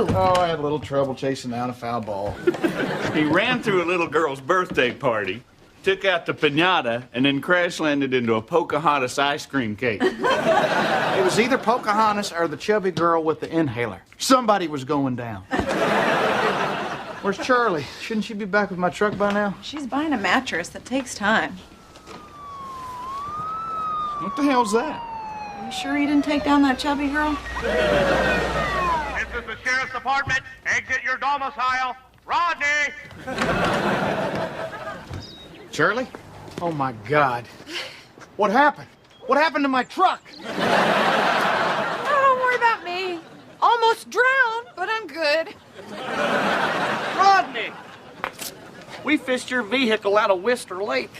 do? Oh, I had a little trouble chasing down a foul ball. He ran through a little girl's birthday party, took out the piñata, and then crash landed into a Pocahontas ice cream cake. It was either Pocahontas or the chubby girl with the inhaler. Somebody was going down. Where's Charlie? Shouldn't she be back with my truck by now? She's buying a mattress. That takes time. What the hell's that? Are you sure you didn't take down that chubby girl? This is the sheriff's department. Exit your domicile. Rodney! Charlie? Oh, my God. What happened? What happened to my truck? Oh, don't worry about me. Almost drowned, but I'm good. Rodney! We fished your vehicle out of Wister Lake.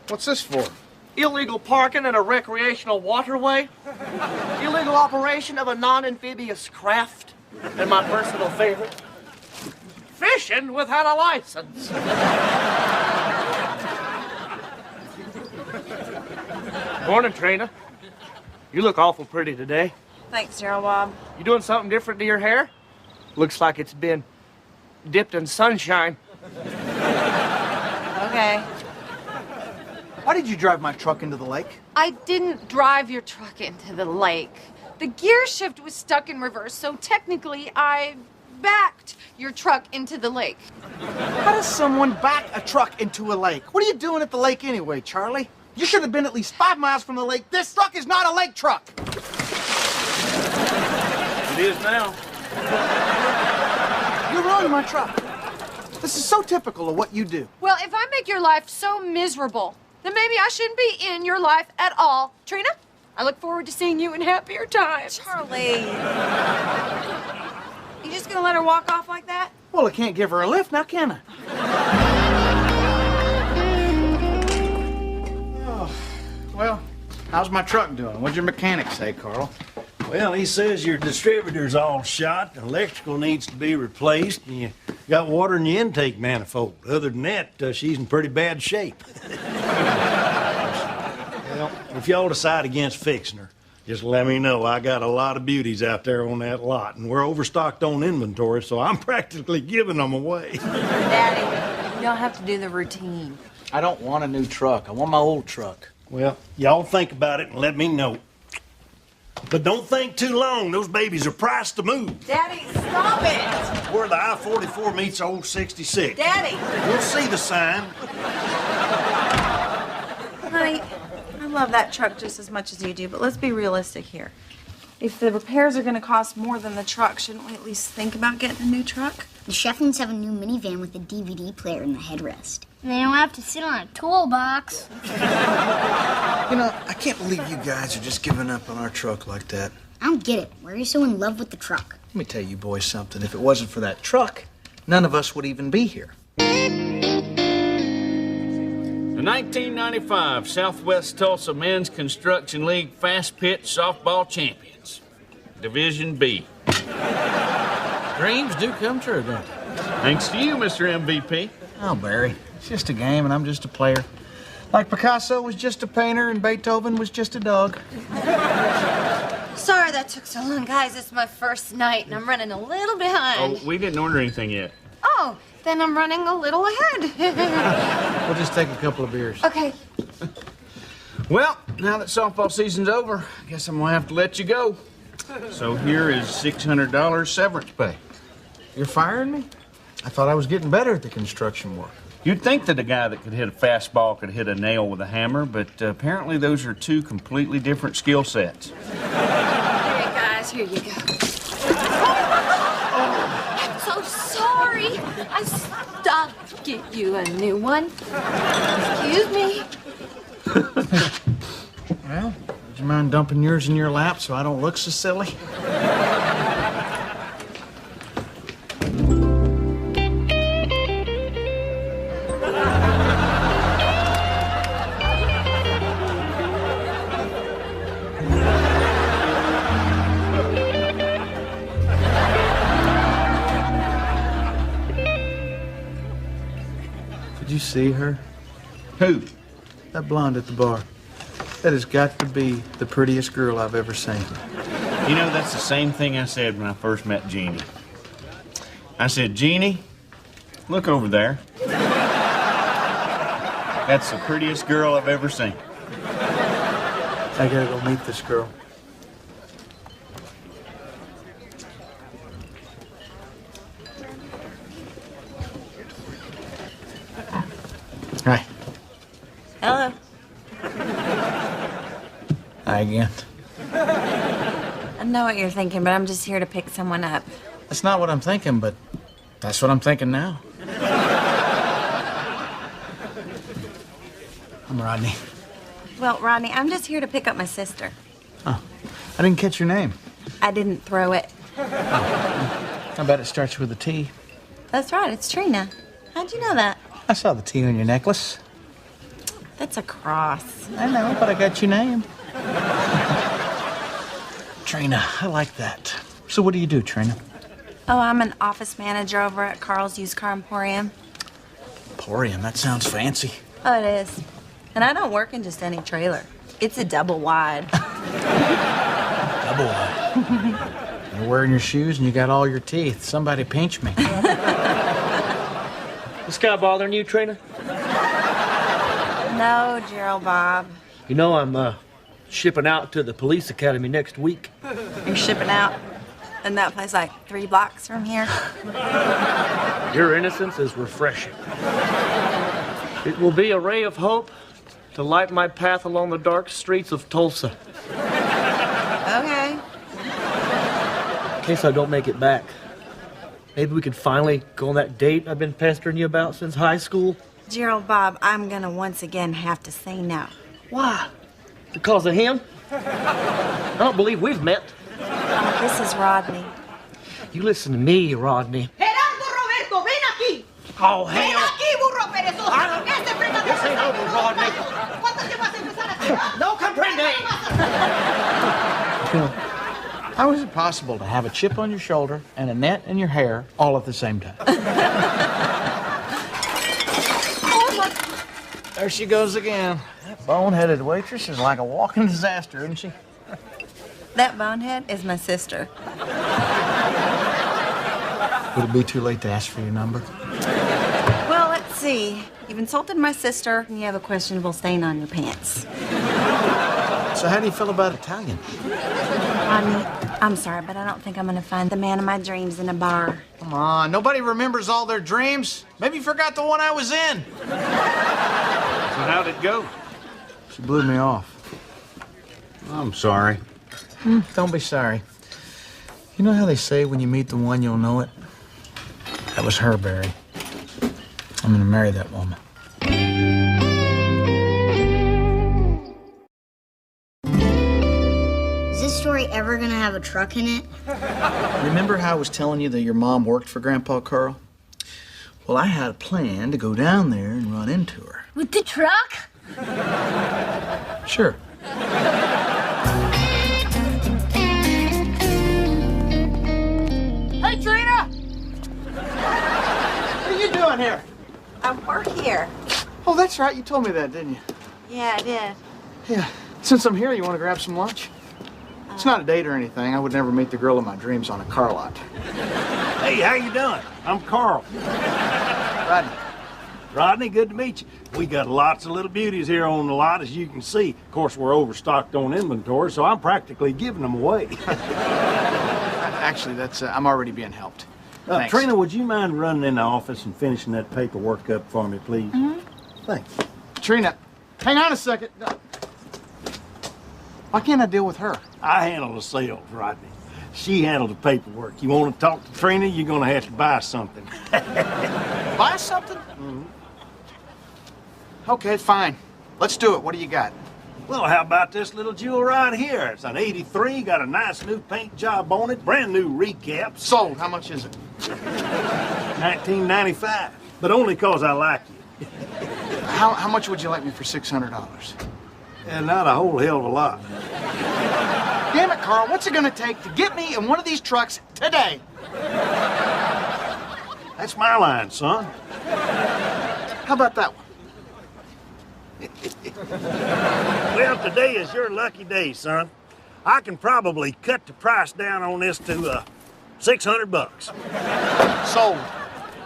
What's this for? Illegal parking in a recreational waterway. Illegal operation of a non-amphibious craft. And my personal favorite, fishing without a license. Morning, Trina. You look awful pretty today. Thanks, Gerald Bob. You doing something different to your hair? Looks like it's been dipped in sunshine. Okay. Why did you drive my truck into the lake? I didn't drive your truck into the lake. The gear shift was stuck in reverse, so technically I backed your truck into the lake. How does someone back a truck into a lake? What are you doing at the lake anyway, Charlie? You should have been at least 5 miles from the lake. This truck is not a lake truck. It is now. You ruined my truck. This is so typical of what you do. Well, if I make your life so miserable, then maybe I shouldn't be in your life at all. Trina, I look forward to seeing you in happier times. Charlie. You just gonna let her walk off like that? Well, I can't give her a lift now, can I? Oh, well, how's my truck doing? What'd your mechanic say, Carl? Well, he says your distributor's all shot, the electrical needs to be replaced, and you got water in your intake manifold. Other than that, she's in pretty bad shape. Well, if y'all decide against fixing her, just let me know. I got a lot of beauties out there on that lot, and we're overstocked on inventory, so I'm practically giving them away. Daddy, you don't have to do the routine. I don't want a new truck. I want my old truck. Well, y'all think about it and let me know. But don't think too long. Those babies are priced to move. Daddy, stop it! Where the I-44 meets old 66. Daddy! You'll see the sign. Honey, I love that truck just as much as you do, but let's be realistic here. If the repairs are going to cost more than the truck, shouldn't we at least think about getting a new truck? The Shefflins have a new minivan with a DVD player in the headrest. They don't have to sit on a toolbox. You know, I can't believe you guys are just giving up on our truck like that. I don't get it. Why are you so in love with the truck? Let me tell you boys something. If it wasn't for that truck, none of us would even be here. The 1995 Southwest Tulsa Men's Construction League Fast Pitch Softball Champions, Division B. Dreams do come true, don't they? Thanks to you, Mr. MVP. Oh, Barry, it's just a game and I'm just a player. Like Picasso was just a painter and Beethoven was just a dog. Sorry that took so long, guys. It's my first night and I'm running a little behind. Oh, we didn't order anything yet. Oh, then I'm running a little ahead. We'll just take a couple of beers. Okay. Well, now that softball season's over, I guess I'm gonna have to let you go. So here is $600 severance pay. You're firing me? I thought I was getting better at the construction work. You'd think that a guy that could hit a fastball could hit a nail with a hammer, but apparently those are two completely different skill sets. Here, guys, here you go. Oh, I'm so sorry. I stopped to get you a new one. Excuse me. Well, would you mind dumping yours in your lap so I don't look so silly? Did you see her? Who? That blonde at the bar. That has got to be the prettiest girl I've ever seen. You know, that's the same thing I said when I first met Jeannie. I said, Jeannie, look over there. That's the prettiest girl I've ever seen. I gotta go meet this girl. Hi. Hello. Hi again. I know what you're thinking, but I'm just here to pick someone up. That's not what I'm thinking, but that's what I'm thinking now. I'm Rodney. Well, Rodney, I'm just here to pick up my sister. Oh, I didn't catch your name. I didn't throw it. I bet it starts with a T. That's right, it's Trina. How'd you know that? I saw the T on your necklace. That's a cross. I know, but I got your name. Trina, I like that. So what do you do, Trina? Oh, I'm an office manager over at Carl's Used Car Emporium. Emporium, that sounds fancy. Oh, it is. And I don't work in just any trailer. It's a double wide. Double wide. You're wearing your shoes and you got all your teeth. Somebody pinch me. This guy bothering you, Trina? No, Gerald Bob. You know I'm shipping out to the police academy next week. You're shipping out? And that place like 3 blocks from here? Your innocence is refreshing. It will be a ray of hope to light my path along the dark streets of Tulsa. Okay. In case I don't make it back. Maybe we could finally go on that date I've been pestering you about since high school. Gerald Bob, I'm gonna once again have to say no. Why? Because of him? I don't believe we've met. Oh, this is Rodney. You listen to me, Rodney. Gerardo Roberto, ven aquí. Oh, Ven hell. aquí, burro perezoso. Este frente This ain't over, Rodney. ¿Cuánto tiempo vas a empezar a hacer? No comprende. How is it possible to have a chip on your shoulder and a net in your hair all at the same time? There she goes again. That bone-headed waitress is like a walking disaster, isn't she? That bonehead is my sister. Would it be too late to ask for your number? Well, let's see. You've insulted my sister, and you have a questionable stain on your pants. So how do you feel about Italian? Rodney, I'm sorry, but I don't think I'm gonna find the man of my dreams in a bar. Come on, nobody remembers all their dreams. Maybe you forgot the one I was in. So how'd it go? She blew me off. I'm sorry. Don't be sorry. You know how they say when you meet the one, you'll know it? That was her, Barry. I'm gonna marry that woman. Is this story ever gonna have a truck in it? Remember how I was telling you that your mom worked for Grandpa Carl? Well, I had a plan to go down there and run into her. With the truck? Sure. Hey, Trina! What are you doing here? I work here. Oh, that's right. You told me that, didn't you? Yeah, I did. Yeah. Since I'm here, you want to grab some lunch? It's not a date or anything. I would never meet the girl of my dreams on a car lot. Hey, how you doing? I'm Carl. Rodney. Rodney, good to meet you. We got lots of little beauties here on the lot, as you can see. Of course, we're overstocked on inventory, so I'm practically giving them away. Actually, that's I'm already being helped. Thanks. Trina, would you mind running in the office and finishing that paperwork up for me, please? Mm-hmm. Thanks. Trina, hang on a second. Why can't I deal with her? I handle the sales, Rodney. She handled the paperwork. You want to talk to Trina, you're going to have to buy something. Buy something? Mm-hmm. Okay, fine. Let's do it. What do you got? Well, how about this little jewel right here? It's an 83, got a nice new paint job on it, brand new recaps. Sold. How much is it? $19.95, but only 'cause I like you. How much would you like me for $600? And not a whole hell of a lot. Damn it, Carl. What's it going to take to get me in one of these trucks today? That's my line, son. How about that one? Well, today is your lucky day, son. I can probably cut the price down on this to $600. Sold.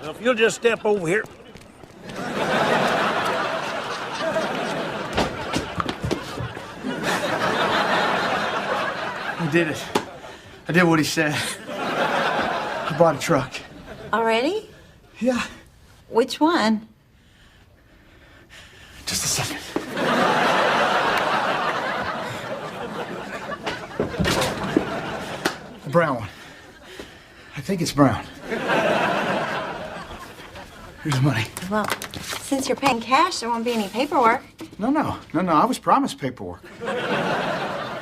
Now, if you'll just step over here. I did it. I did what he said. I bought a truck. Already? Yeah. Which one? Just a second. The brown one. I think it's brown. Here's the money. Well, since you're paying cash, there won't be any paperwork. No. I was promised paperwork.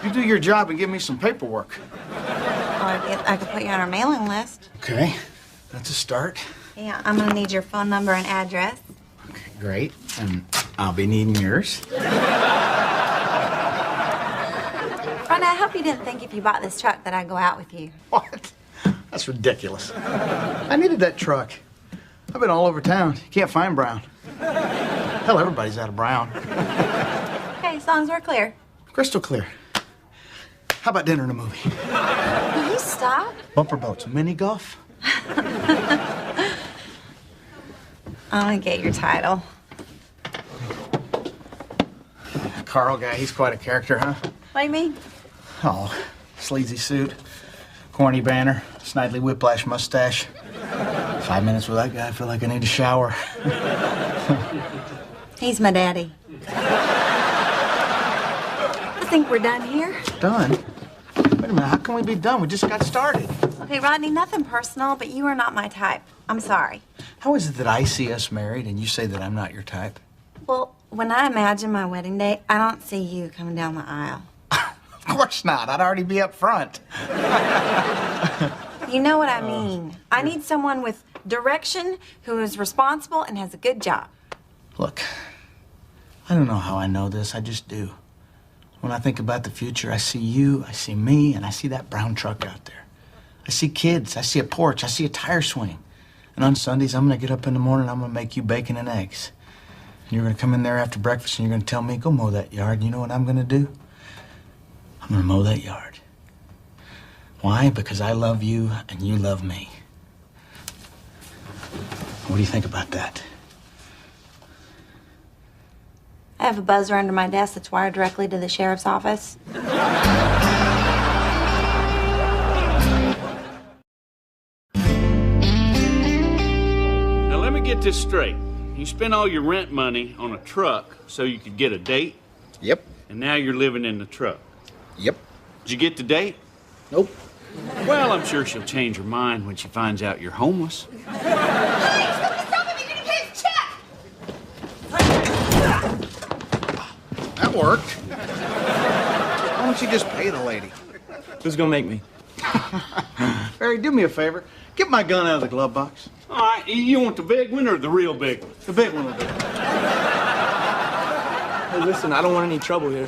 You do your job and give me some paperwork. I could put you on our mailing list. Okay. That's a start. Yeah, I'm gonna need your phone number and address. Okay, great. And I'll be needing yours. Rodney, I hope you didn't think if you bought this truck that I'd go out with you. What? That's ridiculous. I needed that truck. I've been all over town. You can't find brown. Hell, everybody's out of brown. Okay, as long as we're clear. Crystal clear. How about dinner and a movie? Will you stop? Bumper boats, mini golf? I want to get your title. Carl guy, he's quite a character, huh? What do you mean? Oh, sleazy suit, corny banner, snidely whiplash mustache. 5 minutes with that guy, I feel like I need a shower. He's my daddy. I think we're done here. Done? Wait a minute, how can we be done? We just got started. Okay, Rodney, nothing personal, but you are not my type. I'm sorry. How is it that I see us married and you say that I'm not your type? Well, when I imagine my wedding date, I don't see you coming down the aisle. Of course not. I'd already be up front. You know what I mean. I need someone with direction, who is responsible and has a good job. Look, I don't know how I know this. I just do. When I think about the future, I see you, I see me, and I see that brown truck out there. I see kids, I see a porch, I see a tire swing. And on Sundays, I'm gonna get up in the morning, I'm gonna make you bacon and eggs. And you're gonna come in there after breakfast and you're gonna tell me, go mow that yard. You know what I'm gonna do? I'm gonna mow that yard. Why? Because I love you and you love me. What do you think about that? I have a buzzer under my desk that's wired directly to the sheriff's office. Now let me get this straight. You spent all your rent money on a truck so you could get a date, Yep. and now you're living in the truck. Yep. Did you get the date? Nope. Well, I'm sure she'll change her mind when she finds out you're homeless. Stop him! He didn't pay his check! That worked. Why don't you just pay the lady? Who's gonna make me? Barry, do me a favor. Get my gun out of the glove box. All right, you want the big one or the real big one? The big one will do. Hey, listen, I don't want any trouble here.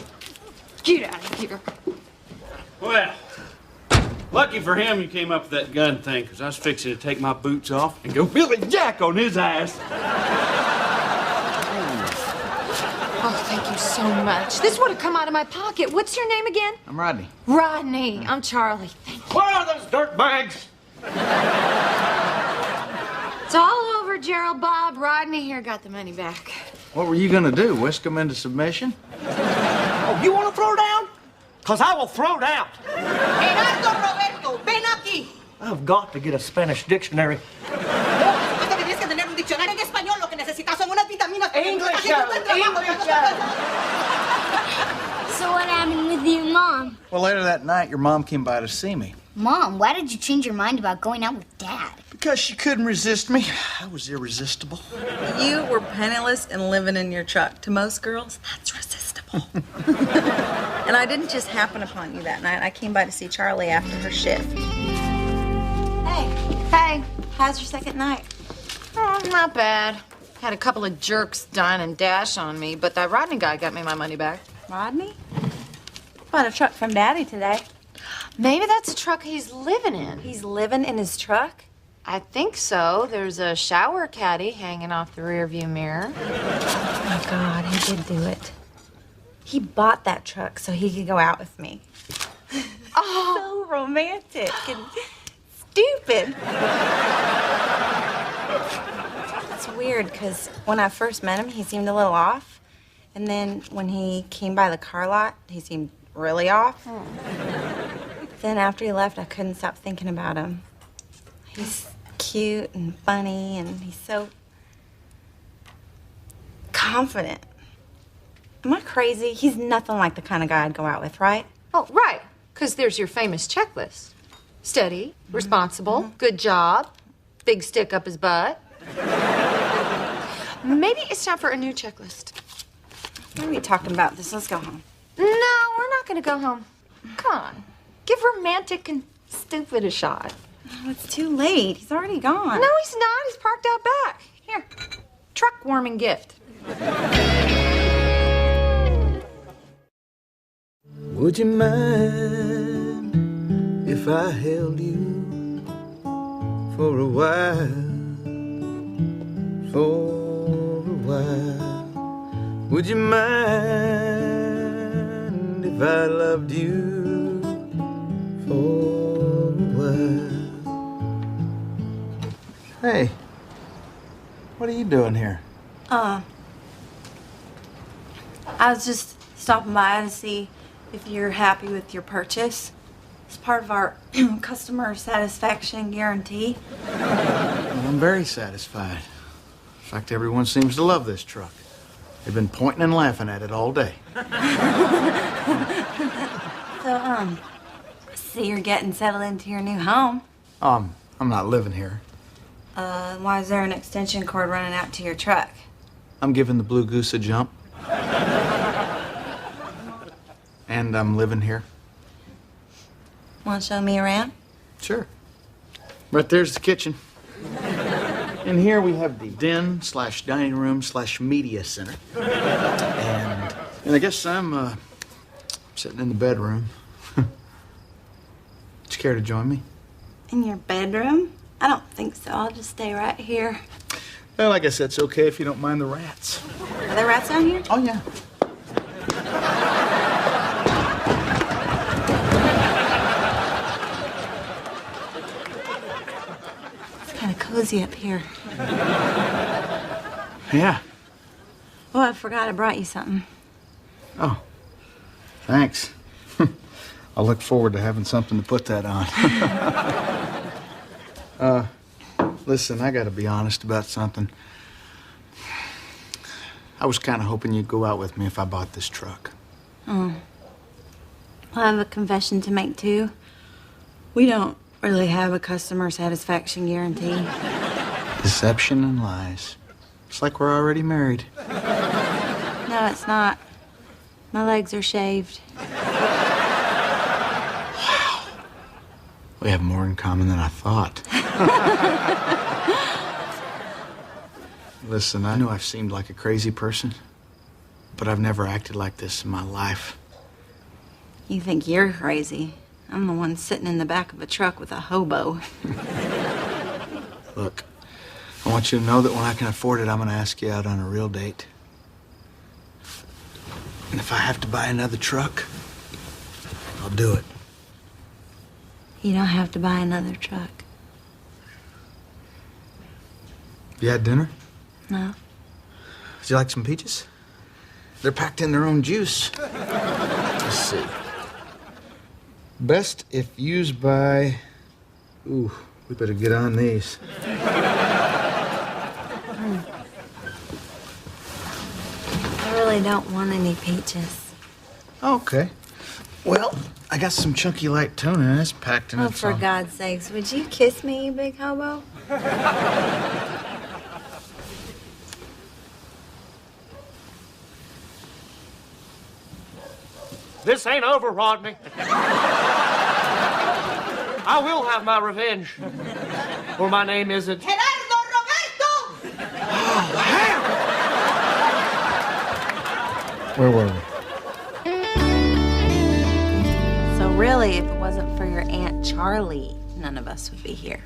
Get out of here. Well, lucky for him you came up with that gun thing, because I was fixing to take my boots off and go Billy Jack on his ass. Oh, thank you so much. This would have come out of my pocket. What's your name again? I'm Rodney. Rodney. I'm Charlie. Thank you. Where are those dirt bags? It's all over, Gerald. Bob. Rodney here got the money back. What were you gonna do? Whisk them into submission? Oh, you want to throw down? Because I will throw down. Gerardo Roberto, ven aquí. I've got to get a Spanish dictionary. Supuestamente tienes que tener un diccionario en español. Lo que necesitas son unas vitaminas. English, Charlie. So what happened with your mom? Well, later that night, your mom came by to see me. Mom, why did you change your mind about going out with Dad? Because she couldn't resist me. I was irresistible. You were penniless and living in your truck. To most girls, that's resistible. And I didn't just happen upon you that night. I came by to see Charlie after her shift. Hey. Hey. How's your second night? Oh, not bad. Had a couple of jerks dine and dash on me, but that Rodney guy got me my money back. Rodney? Bought a truck from Daddy today. Maybe that's the truck he's living in. He's living in his truck? I think so. There's a shower caddy hanging off the rearview mirror. Oh, my God, he did do it. He bought that truck so he could go out with me. Oh, so romantic and stupid. It's weird, because when I first met him, he seemed a little off. And then when he came by the car lot, he seemed really off. Then after he left, I couldn't stop thinking about him. He's cute and funny, and he's so confident. Am I crazy? He's nothing like the kind of guy I'd go out with, right? Oh, right. Because there's your famous checklist. Steady, responsible, good job, big stick up his butt. Maybe it's time for a new checklist. What are we talking about this? Let's go home. No, we're not going to go home. Come on. Give romantic and stupid a shot. Oh, it's too late. He's already gone. No, he's not. He's parked out back. Here, truck warming gift. Would you mind if I held you for a while? For a while. Would you mind if I loved you for a while? Hey, what are you doing here? I was just stopping by to see if you're happy with your purchase. It's part of our customer satisfaction guarantee. Well, I'm very satisfied. In fact, everyone seems to love this truck. They've been pointing and laughing at it all day. So, see you're getting settled into your new home. I'm not living here. Why is there an extension cord running out to your truck? I'm giving the Blue Goose a jump. And I'm living here. Want to show me around? Sure. Right there's the kitchen. And here we have the den/dining room/media center. And I guess I'm sitting in the bedroom. Would you care to join me? In your bedroom? I don't think so. I'll just stay right here. Well, I guess that's okay if you don't mind the rats. Are there rats down here? Oh, yeah. It's kind of cozy up here. Yeah. Oh, I forgot I brought you something. Oh, thanks. I'll look forward to having something to put that on. Listen, I gotta be honest about something. I was kind of hoping you'd go out with me if I bought this truck. Oh. I have a confession to make, too. We don't really have a customer satisfaction guarantee. Deception and lies. It's like we're already married. No, it's not. My legs are shaved. Wow. We have more in common than I thought. Listen, I know I've seemed like a crazy person, but I've never acted like this in my life. You think you're crazy. I'm the one sitting in the back of a truck with a hobo. Look, I want you to know that when I can afford it, I'm going to ask you out on a real date. And if I have to buy another truck, I'll do it. You don't have to buy another truck. You had dinner? No. Would you like some peaches? They're packed in their own juice. Let's see. Best if used by... Ooh, we better get on these. I really don't want any peaches. Okay. Well, I got some chunky light tuna and it's packed in Oh, its for own... God's sakes, would you kiss me, you big hobo? This ain't over, Rodney. I will have my revenge. Or my name isn't... Gerardo Roberto! Where were we? So really, if it wasn't for your Aunt Charlie, none of us would be here.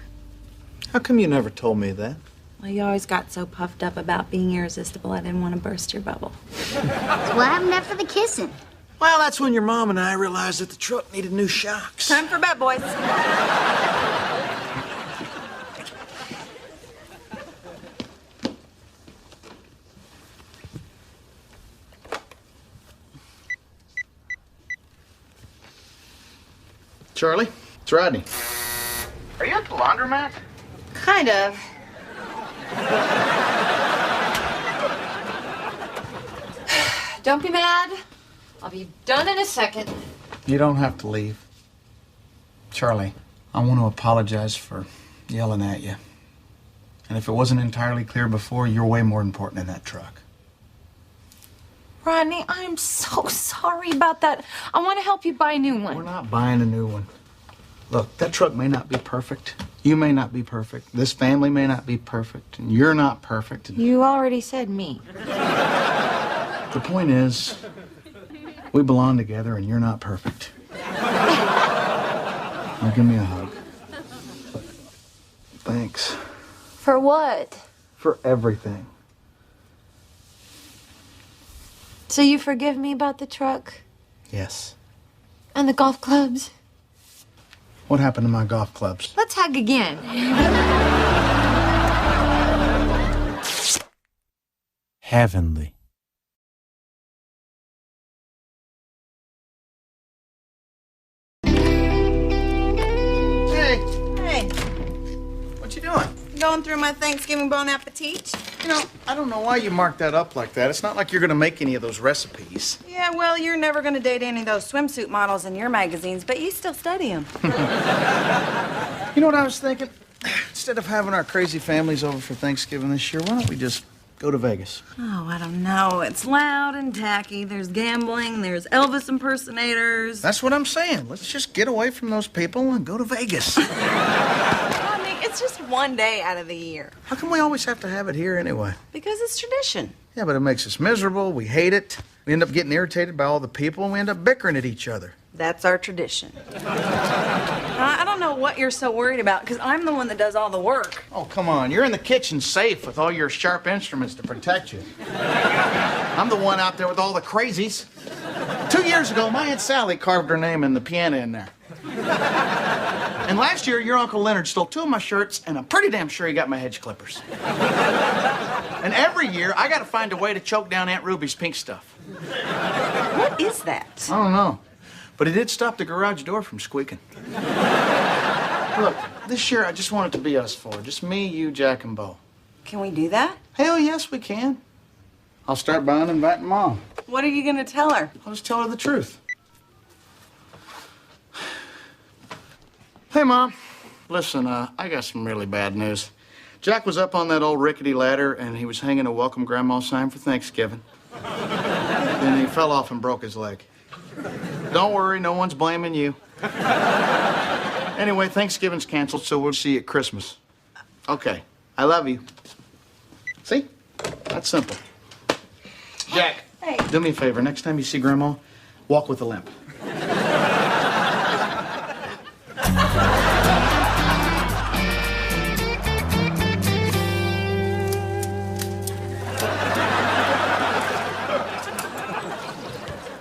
How come you never told me that? Well, you always got so puffed up about being irresistible, I didn't want to burst your bubble. So what happened after the kissing? Well, that's when your mom and I realized that the truck needed new shocks. Time for bed, boys. Charlie, it's Rodney. Are you at the laundromat? Kind of. Don't be mad. I'll be done in a second. You don't have to leave. Charlie, I want to apologize for yelling at you. And if it wasn't entirely clear before, you're way more important in that truck. Rodney, I'm so sorry about that. I want to help you buy a new one. We're not buying a new one. Look, that truck may not be perfect. You may not be perfect. This family may not be perfect. And you're not perfect. You already said me. The point is, we belong together and you're not perfect. Now give me a hug. Thanks. For what? For everything. So you forgive me about the truck? Yes. And the golf clubs? What happened to my golf clubs? Let's hug again. Heavenly. Hey, What you doing? going through my Thanksgiving Bon Appetit? You know, I don't know why you marked that up like that. It's not like you're gonna make any of those recipes. Yeah, well, you're never gonna date any of those swimsuit models in your magazines, but you still study them. You know what I was thinking? Instead of having our crazy families over for Thanksgiving this year, why don't we just go to Vegas? Oh, I don't know. It's loud and tacky. There's gambling. There's Elvis impersonators. That's what I'm saying. Let's just get away from those people and go to Vegas. Rodney, it's just one day out of the year. How come we always have to have it here anyway? Because it's tradition. Yeah, but it makes us miserable. We hate it. We end up getting irritated by all the people, and we end up bickering at each other. That's our tradition. I don't know what you're so worried about, because I'm the one that does all the work. Oh, come on. You're in the kitchen safe with all your sharp instruments to protect you. I'm the one out there with all the crazies. 2 years ago, my Aunt Sally carved her name in the piano in there. And last year, your Uncle Leonard stole 2 of my shirts, and I'm pretty damn sure he got my hedge clippers. And every year, I gotta find a way to choke down Aunt Ruby's pink stuff. What is that? I don't know. But it did stop the garage door from squeaking. Look, this year I just want it to be us 4. Just me, you, Jack, and Bo. Can we do that? Hell yes, we can. I'll start by inviting Mom. What are you going to tell her? I'll just tell her the truth. Hey, Mom. Listen, I got some really bad news. Jack was up on that old rickety ladder, and he was hanging a welcome Grandma sign for Thanksgiving. Then he fell off and broke his leg. Don't worry, no one's blaming you. Anyway, Thanksgiving's canceled, so we'll see you at Christmas. Okay, I love you. See? That's simple. Jack, Hey. do me a favor. Next time you see Grandma, walk with a limp.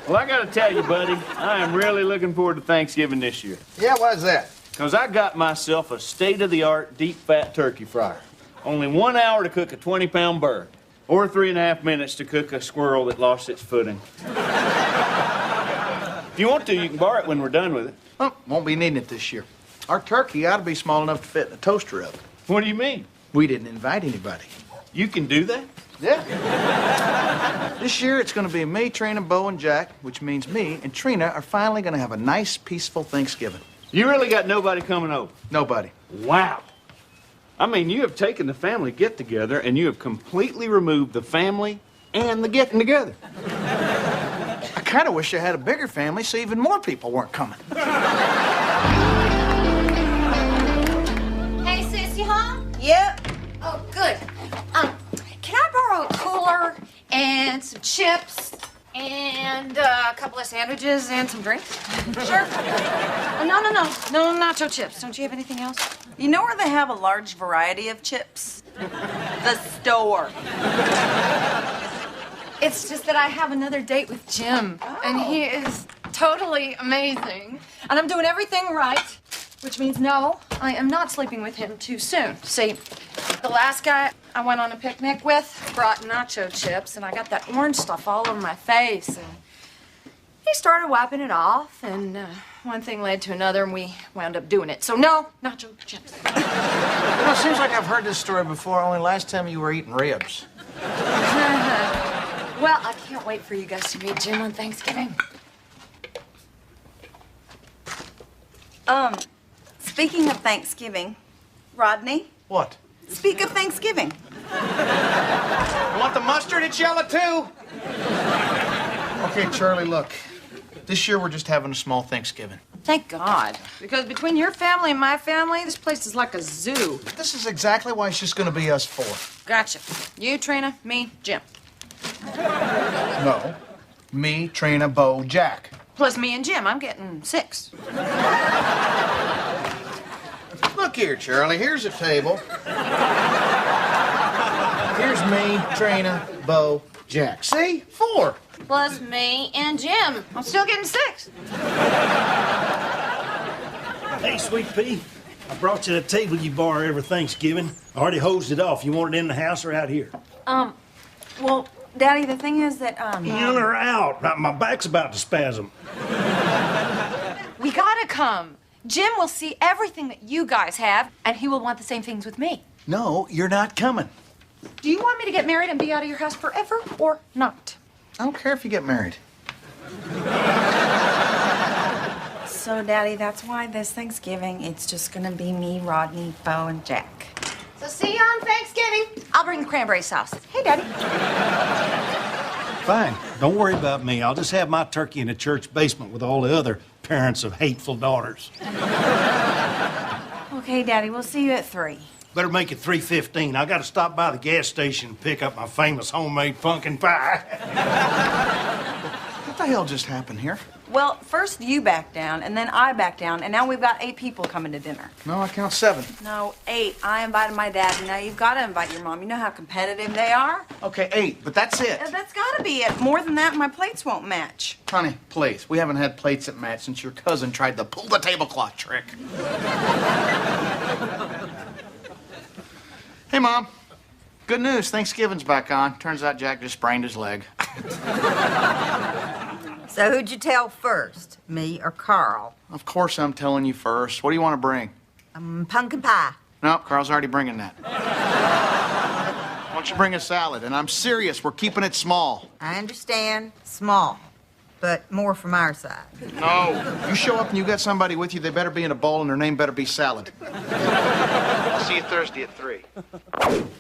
Well, I gotta tell you, buddy, I am really looking forward to Thanksgiving this year. Yeah, why's that? Because I got myself a state-of-the-art deep-fat turkey fryer. Only 1 hour to cook a 20-pound bird, or 3.5 minutes to cook a squirrel that lost its footing. If you want to, you can borrow it when we're done with it. Well, won't be needing it this year. Our turkey ought to be small enough to fit in a toaster oven. What do you mean? We didn't invite anybody. You can do that? Yeah. This year, it's going to be me, Trina, Bo, and Jack, which means me and Trina are finally going to have a nice, peaceful Thanksgiving. You really got nobody coming over? Nobody. Wow. I mean, you have taken the family get-together and you have completely removed the family and the getting-together. I kind of wish I had a bigger family so even more people weren't coming. Hey, sis, you home? Yep. Oh, good. Can I borrow a cooler and some chips and a couple of sandwiches and some drinks? Sure. No, nacho chips. Don't you have anything else? You know where they have a large variety of chips? The store. It's just that I have another date with Jim, and he is totally amazing. And I'm doing everything right, which means no, I am not sleeping with him too soon. See, the last guy I went on a picnic with brought nacho chips, and I got that orange stuff all over my face. And he started wiping it off, and one thing led to another, and we wound up doing it. So no, nacho chips. You know, it seems like I've heard this story before, only last time you were eating ribs. Well, I can't wait for you guys to meet Jim on Thanksgiving. Speaking of Thanksgiving, Rodney, What? speak of Thanksgiving. You want the mustard? It's yellow, too. Okay, Charlie, look. This year we're just having a small Thanksgiving. Thank God. Because between your family and my family, this place is like a zoo. This is exactly why it's just gonna be us four. Gotcha. You, Trina, me, Jim. No. Me, Trina, Bo, Jack. Plus me and Jim. I'm getting 6. Look here, Charlie. Here's a table. Here's me, Trina, Bo, Jack. See? 4. Plus me and Jim. I'm still getting 6. Hey, Sweet Pea, I brought you the table you borrow every Thanksgiving. I already hosed it off. You want it in the house or out here? Well, Daddy, the thing is that, In or out? My back's about to spasm. We gotta come. Jim will see everything that you guys have, and he will want the same things with me. No, you're not coming. Do you want me to get married and be out of your house forever or not? I don't care if you get married. so Daddy, that's why this Thanksgiving, it's just gonna be me, Rodney, Bo, and Jack. So see you on Thanksgiving. I'll bring the cranberry sauce. Hey, Daddy. Fine. Don't worry about me. I'll just have my turkey in the church basement with all the other parents of hateful daughters. Okay, Daddy, we'll see you at 3. Better make it 3:15. I gotta stop by the gas station and pick up my famous homemade pumpkin pie. What the hell just happened here? Well, first you back down, and then I back down, and now we've got 8 people coming to dinner. No, I count 7. No, 8. I invited my dad, and now you've got to invite your mom. You know how competitive they are? Okay, 8, but that's it. That's got to be it. More than that, my plates won't match. Honey, please. We haven't had plates that match since your cousin tried the pull the tablecloth trick. Hey, Mom. Good news. Thanksgiving's back on. Turns out Jack just sprained his leg. So who'd you tell first, me or Carl? Of course I'm telling you first. What do you want to bring? Pumpkin pie. No, Carl's already bringing that. Why don't you bring a salad? And I'm serious. We're keeping it small. I understand, small, but more from our side. No. You show up and you got somebody with you, they better be in a bowl and their name better be salad. I'll see you Thursday at 3.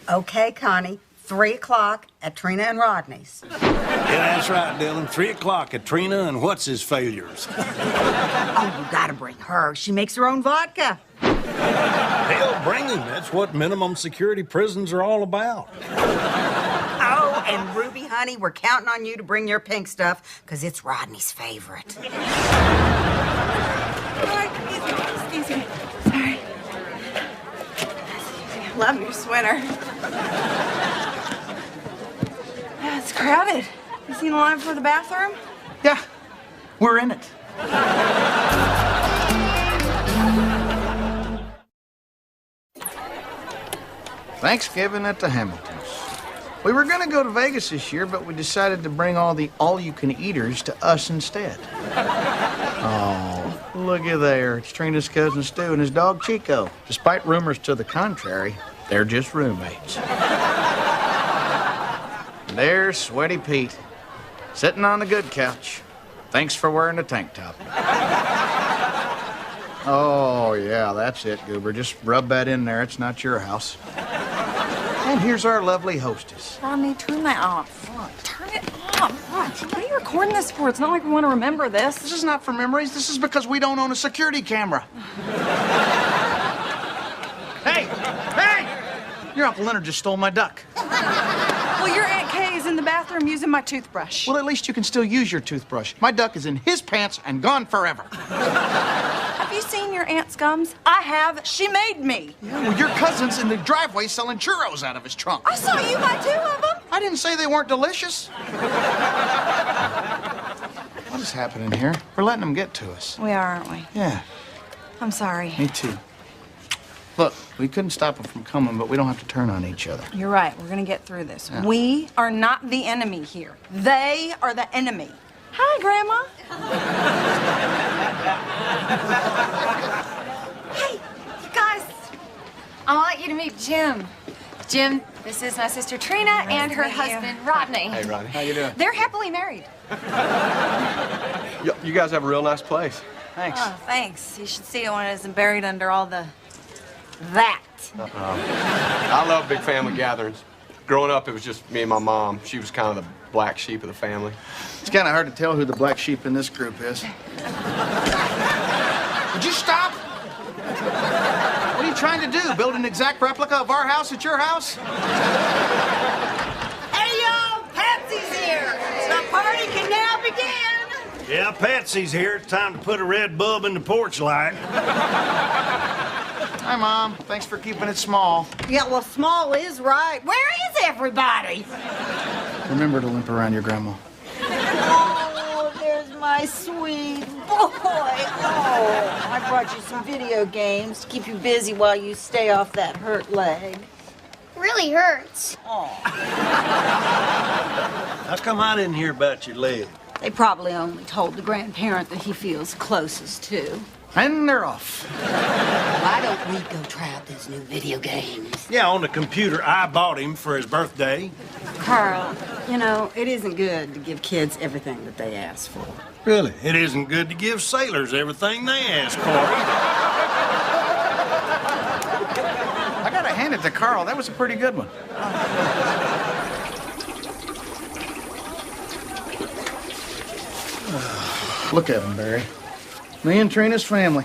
Okay, Connie. 3 o'clock at Trina and Rodney's. Yeah, that's right, Dylan. 3 o'clock at Trina and what's his failures? Oh, you gotta bring her. She makes her own vodka. Hell, bring him. That's what minimum security prisons are all about. Oh, and Ruby, honey, we're counting on you to bring your pink stuff, because it's Rodney's favorite. All right, easy. Sorry. Love your sweater. Yeah, it's crowded. You seen a line for the bathroom? Yeah, we're in it. Thanksgiving at the Hamiltons. We were gonna go to Vegas this year, but we decided to bring all the all-you-can-eaters to us instead. Oh, look at there. It's Trina's cousin Stu and his dog Chico. Despite rumors to the contrary, they're just roommates. There's Sweaty Pete, sitting on the good couch. Thanks for wearing a tank top. Oh, yeah, that's it, Goober. Just rub that in there. It's not your house. And here's our lovely hostess. Rodney, turn that off. Turn it off. What are you recording this for? It's not like we want to remember this. This is not for memories. This is because we don't own a security camera. Hey! Hey! Your Uncle Leonard just stole my duck. Well, your Aunt Kay is in the bathroom using my toothbrush. Well, at least you can still use your toothbrush. My duck is in his pants and gone forever. Have you seen your Aunt's gums? I have. She made me. Yeah, well, your cousin's in the driveway selling churros out of his trunk. I saw you buy 2 of them. I didn't say they weren't delicious. What is happening here? We're letting them get to us. We are, aren't we? Yeah, I'm sorry. me too. Look, we couldn't stop them from coming, but we don't have to turn on each other. You're right. We're going to get through this. Yeah. We are not the enemy here. They are the enemy. Hi, Grandma. Hey, you guys. I want you to meet Jim. Jim, this is my sister Trina and her husband, Rodney. Hey, Rodney. How you doing? They're happily married. You guys have a real nice place. Thanks. Oh, thanks. You should see it when it isn't buried under all the... that. I love big family gatherings. Growing up, it was just me and my mom. She was kind of the black sheep of the family. It's kind of hard to tell who the black sheep in this group is. Would you stop? What are you trying to do? Build an exact replica of our house at your house? Hey, y'all! Patsy's here! The party can now begin! Yeah, Patsy's here. It's time to put a red bulb in the porch light. Hi, Mom. Thanks for keeping it small. Yeah, well, small is right. Where is everybody? Remember to limp around your grandma. Oh, there's my sweet boy. Oh, I brought you some video games to keep you busy while you stay off that hurt leg. Really hurts. How come I didn't hear about your leg? They probably only told the grandparent that he feels closest to. And they're off. Why don't we go try out those new video games? Yeah, on the computer I bought him for his birthday. Carl, you know, it isn't good to give kids everything that they ask for. Really? It isn't good to give sailors everything they ask for. I gotta hand it to Carl. That was a pretty good one. Look at them, Barry. Me and Trina's family.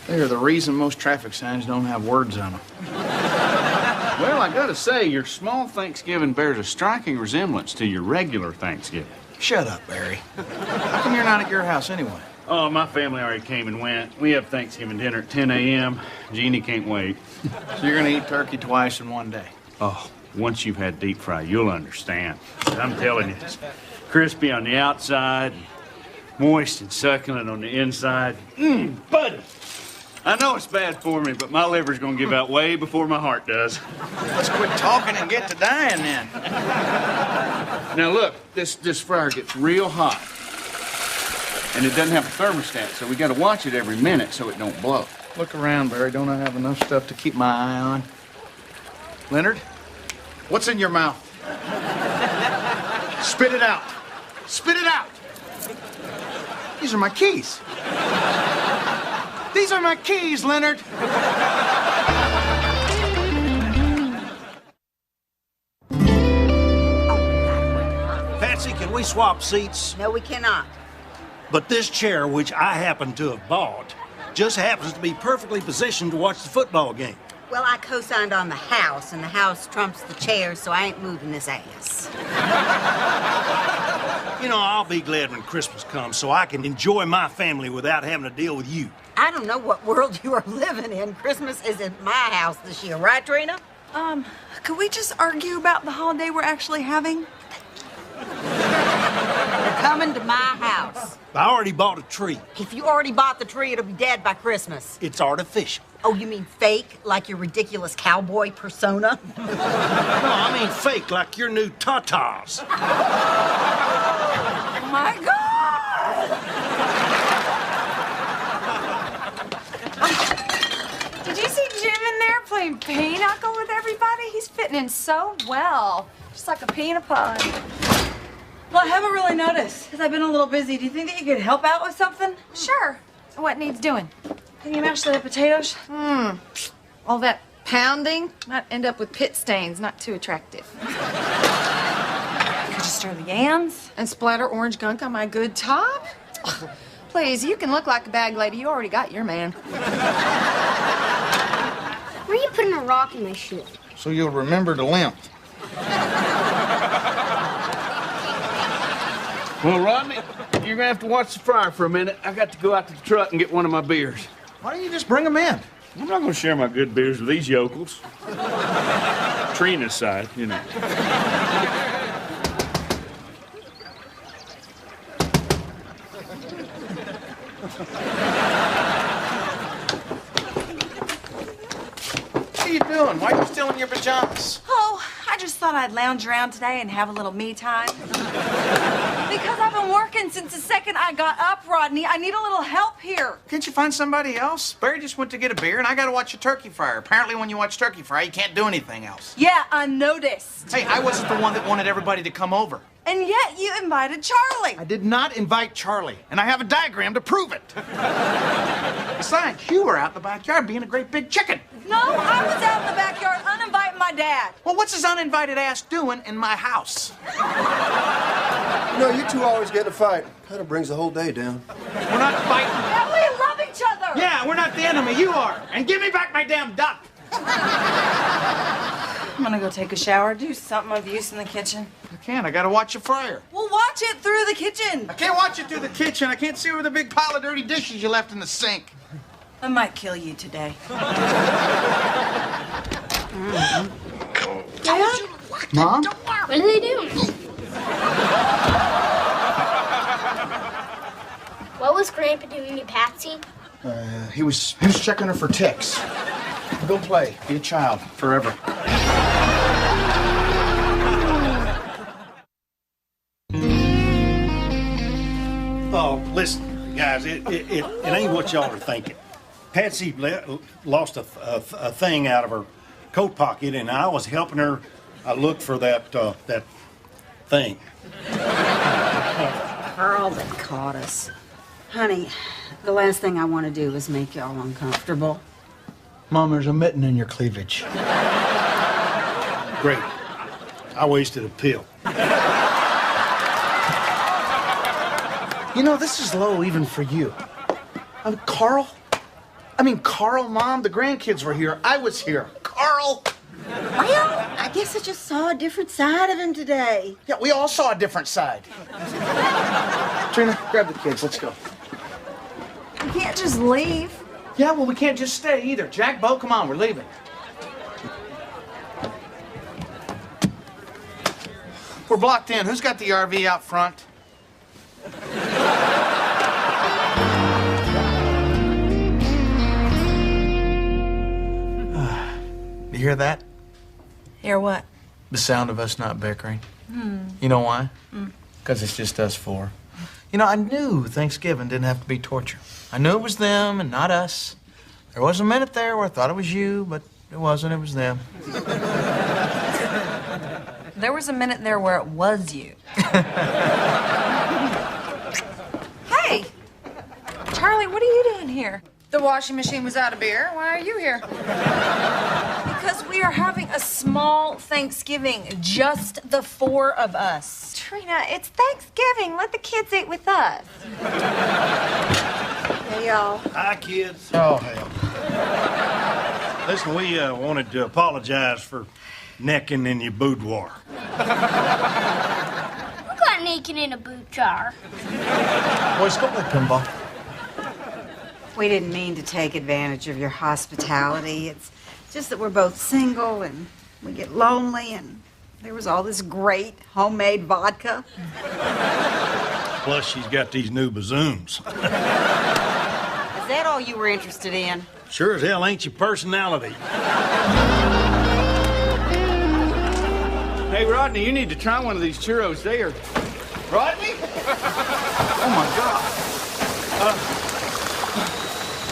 They are the reason most traffic signs don't have words on them. Well, I gotta say, your small Thanksgiving bears a striking resemblance to your regular Thanksgiving. Shut up, Barry. How come you're not at your house anyway? Oh, my family already came and went. We have Thanksgiving dinner at 10 a.m. Jeannie can't wait. So you're gonna eat turkey twice in one day? Oh, once you've had deep fry, you'll understand. I'm telling you, it's crispy on the outside, moist and succulent on the inside. Buddy! I know it's bad for me, but my liver's gonna give out way before my heart does. Let's quit talking and get to dying then. Now look, this fryer gets real hot. And it doesn't have a thermostat, so we gotta watch it every minute so it don't blow. Look around, Barry. Don't I have enough stuff to keep my eye on? Leonard, what's in your mouth? Spit it out. Spit it out. These are my keys. These are my keys, Leonard. Patsy, can we swap seats? No, we cannot. But this chair, which I happen to have bought, just happens to be perfectly positioned to watch the football game. Well, I co-signed on the house, and the house trumps the chair, so I ain't moving this ass. You know, I'll be glad when Christmas comes so I can enjoy my family without having to deal with you. I don't know what world you are living in. Christmas is at my house this year, right, Trina? Could we just argue about the holiday we're actually having? You're coming to my house. I already bought a tree. If you already bought the tree, it'll be dead by Christmas. It's artificial. Oh, you mean fake, like your ridiculous cowboy persona? No, I mean fake, like your new tatas. Oh, my God! Did you see Jim in there playing pinochle with everybody? He's fitting in so well. Just like a pea in a pod. Well, I haven't really noticed, because I've been a little busy. Do you think that you could help out with something? Sure. What needs doing? Can you mash the potatoes? All that pounding might end up with pit stains. Not too attractive. Could you stir the yams? And splatter orange gunk on my good top? Oh, please, you can look like a bag lady. You already got your man. Where are you putting a rock in my shoe? So you'll remember to limp. Well, Rodney, you're gonna have to watch the fryer for a minute. I got to go out to the truck and get one of my beers. Why don't you just bring them in? I'm not gonna share my good beers with these yokels. Trina's side, you know. What are you doing? Why are you still in your pajamas? Oh, I just thought I'd lounge around today and have a little me time. Because I've been working since the second I got up, Rodney. I need a little help here. Can't you find somebody else? Barry just went to get a beer, and I gotta watch a turkey fryer. Apparently, when you watch turkey fry, you can't do anything else. Yeah, I noticed. Hey, I wasn't the one that wanted everybody to come over. And yet you invited Charlie. I did not invite Charlie, and I have a diagram to prove it. Besides, you were out in the backyard being a great big chicken. No, I was out in the backyard uninviting my dad. Well, what's his uninvited ass doing in my house? You know, you two always get in a fight. Kind of brings the whole day down. We're not fighting. Yeah, we love each other. Yeah, we're not the enemy. You are. And give me back my damn duck. I'm gonna go take a shower, do something of use in the kitchen. I can't. I gotta watch a fryer. Well, watch it through the kitchen. I can't watch it through the kitchen. I can't see over the big pile of dirty dishes you left in the sink. I might kill you today. Dad? Mom? What are they doing? What was Grandpa doing to Patsy? He was checking her for ticks. Go play. Be a child forever. Oh, listen, guys, it ain't what y'all are thinking. Patsy lost a thing out of her coat pocket, and I was helping her look for that thing. Carl that caught us. Honey, the last thing I want to do is make y'all uncomfortable. Mom, there's a mitten in your cleavage. Great. I wasted a pill. You know, this is low even for you. Carl, Mom, the grandkids were here. I was here. Carl! Well, I guess I just saw a different side of him today. Yeah, we all saw a different side. Trina, grab the kids. Let's go. You can't just leave. Yeah, well, we can't just stay either. Jack, Bo, come on, we're leaving. We're blocked in. Who's got the RV out front? You hear that? Hear what? The sound of us not bickering. You know why? Because it's just us four. You know, I knew Thanksgiving didn't have to be torture. I knew it was them and not us. There was a minute there where I thought it was you, but it wasn't. It was them. There was a minute there where it was you. Hey, Charlie, what are you doing here? The washing machine was out of beer. Why are you here? Because we are having a small Thanksgiving, just the four of us. Trina, it's Thanksgiving. Let the kids eat with us. Hey, y'all. Hi, kids. Oh, hell. Listen, we wanted to apologize for necking in your boudoir. Who got naked in a boot jar? Boys, go play pinball. We didn't mean to take advantage of your hospitality. It's just that we're both single and we get lonely, and there was all this great homemade vodka. Plus, she's got these new bazooms. Is that all you were interested in? Sure as hell ain't your personality. Hey, Rodney, you need to try one of these churros there. Rodney? Oh, my God.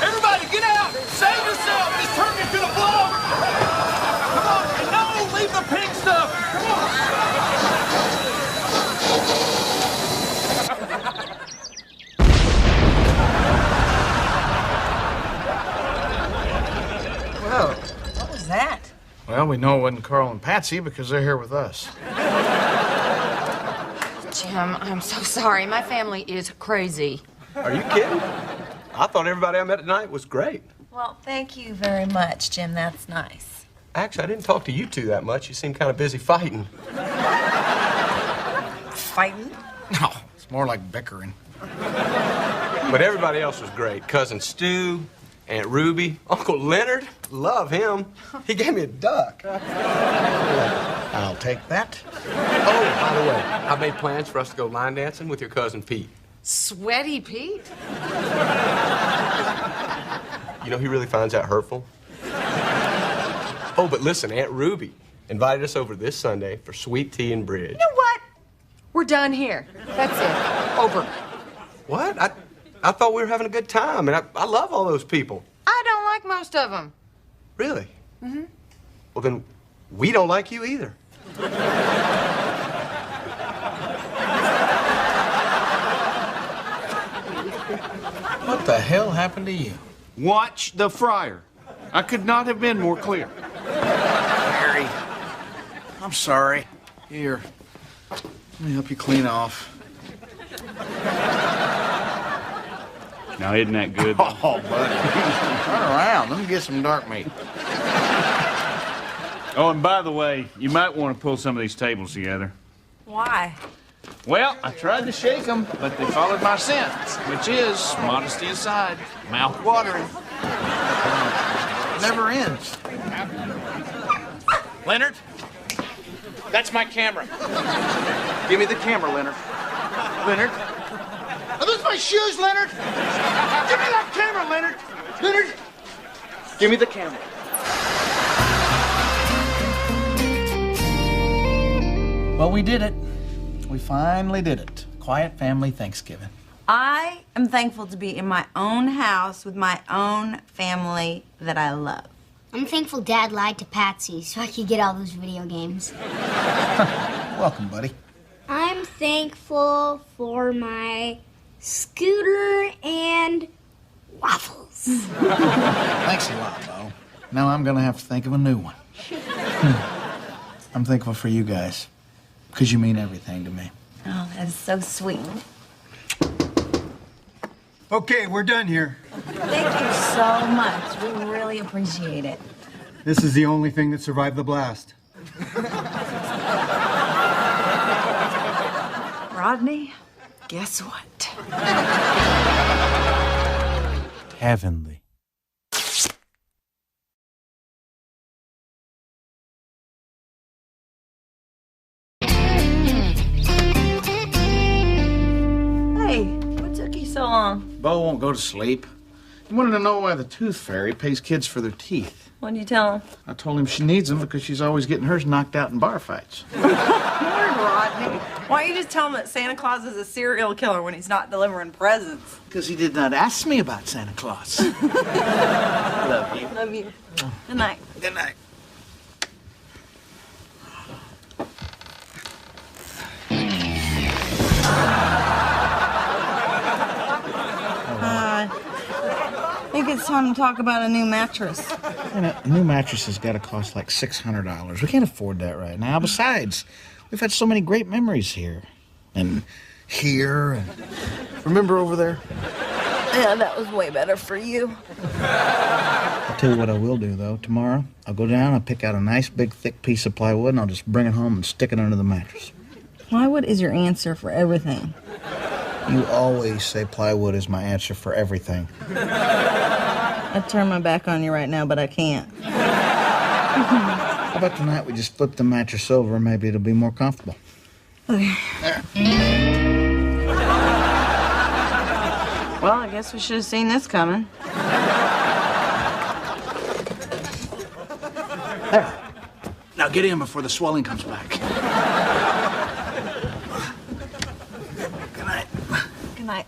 Everybody, get out! Save yourself! This turkey's gonna blow! Come on! No! Leave the pink stuff! Come Whoa, what was that? Well, we know it wasn't Carl and Patsy because they're here with us. Jim, I'm so sorry. My family is crazy. Are you kidding? I thought everybody I met tonight was great. Well, thank you very much, Jim. That's nice. Actually, I didn't talk to you two that much. You seemed kind of busy fighting. Fighting? No, it's more like bickering. But everybody else was great. Cousin Stu, Aunt Ruby, Uncle Leonard. Love him. He gave me a duck. I'll take that. Oh, by the way, I made plans for us to go line dancing with your cousin Pete. Sweaty Pete? You know, he really finds that hurtful. Oh, but listen, Aunt Ruby invited us over this Sunday for sweet tea and bridge. You know what? We're we're done here. That's it. Over. What? I thought we were having a good time, and I love all those people. I don't like most of them. Really? Mm-hmm. Well, then we don't like you either. What the hell happened to you? Watch the fryer. I could not have been more clear. Harry, I'm sorry. Here, let me help you clean off. Now, isn't that good? Though? Oh, buddy. Turn around. Let me get some dark meat. Oh, and by the way, you might want to pull some of these tables together. Why? Well, I tried to shake them, but they followed my scent, which is, modesty aside, mouth-watering. Never ends. Leonard, that's my camera. Give me the camera, Leonard. Leonard. Are those my shoes, Leonard? Give me that camera, Leonard. Leonard. Give me the camera. Well, we did it. We finally did it. Quiet family Thanksgiving. I am thankful to be in my own house with my own family that I love. I'm thankful Dad lied to Patsy so I could get all those video games. Welcome, buddy. I'm thankful for my scooter and waffles. Thanks a lot, Bo. Now I'm gonna have to think of a new one. I'm thankful for you guys, because you mean everything to me. Oh, that is so sweet. Okay, we're done here. Thank you so much. We really appreciate it. This is the only thing that survived the blast. Rodney, guess what? Heavenly. Hey, what took you so long? Bo won't go to sleep. He wanted to know why the tooth fairy pays kids for their teeth. What'd you tell him? I told him she needs them because she's always getting hers knocked out in bar fights. Lord, Rodney. Why don't you just tell him that Santa Claus is a serial killer when he's not delivering presents? Because he did not ask me about Santa Claus. Love you. Love you. Good night. Good night. I think it's time to talk about a new mattress. You know, a new mattress has got to cost like $600. We can't afford that right now. Besides, we've had so many great memories here. And here. And remember over there? Yeah, that was way better for you. I'll tell you what I will do, though. Tomorrow, I'll go down, I'll pick out a nice, big, thick piece of plywood, and I'll just bring it home and stick it under the mattress. Plywood is your answer for everything. You always say plywood is my answer for everything. I'd turn my back on you right now, but I can't. How about tonight we just flip the mattress over and maybe it'll be more comfortable. Okay. There. Well, I guess we should have seen this coming. There. Now get in before the swelling comes back. Good night. Good night.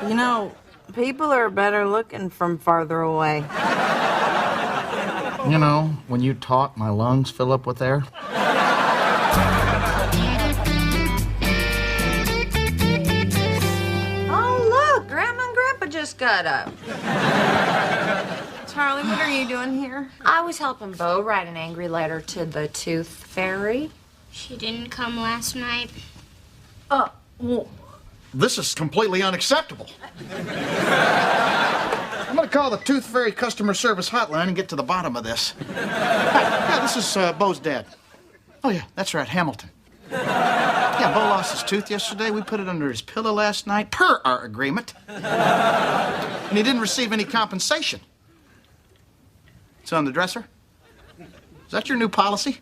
You know, people are better looking from farther away. You know, when you talk, my lungs fill up with air. Oh, look, Grandma and Grandpa just got up. Charlie, what are you doing here? I was helping Bo write an angry letter to the Tooth Fairy. She didn't come last night. Well, This is completely unacceptable. I'm gonna call the Tooth Fairy customer service hotline and get to the bottom of this. Yeah, this is Bo's dad. Oh yeah, that's right, Hamilton. Yeah, Bo lost his tooth yesterday. We put it under his pillow last night, per our agreement. And he didn't receive any compensation. It's on the dresser? Is that your new policy?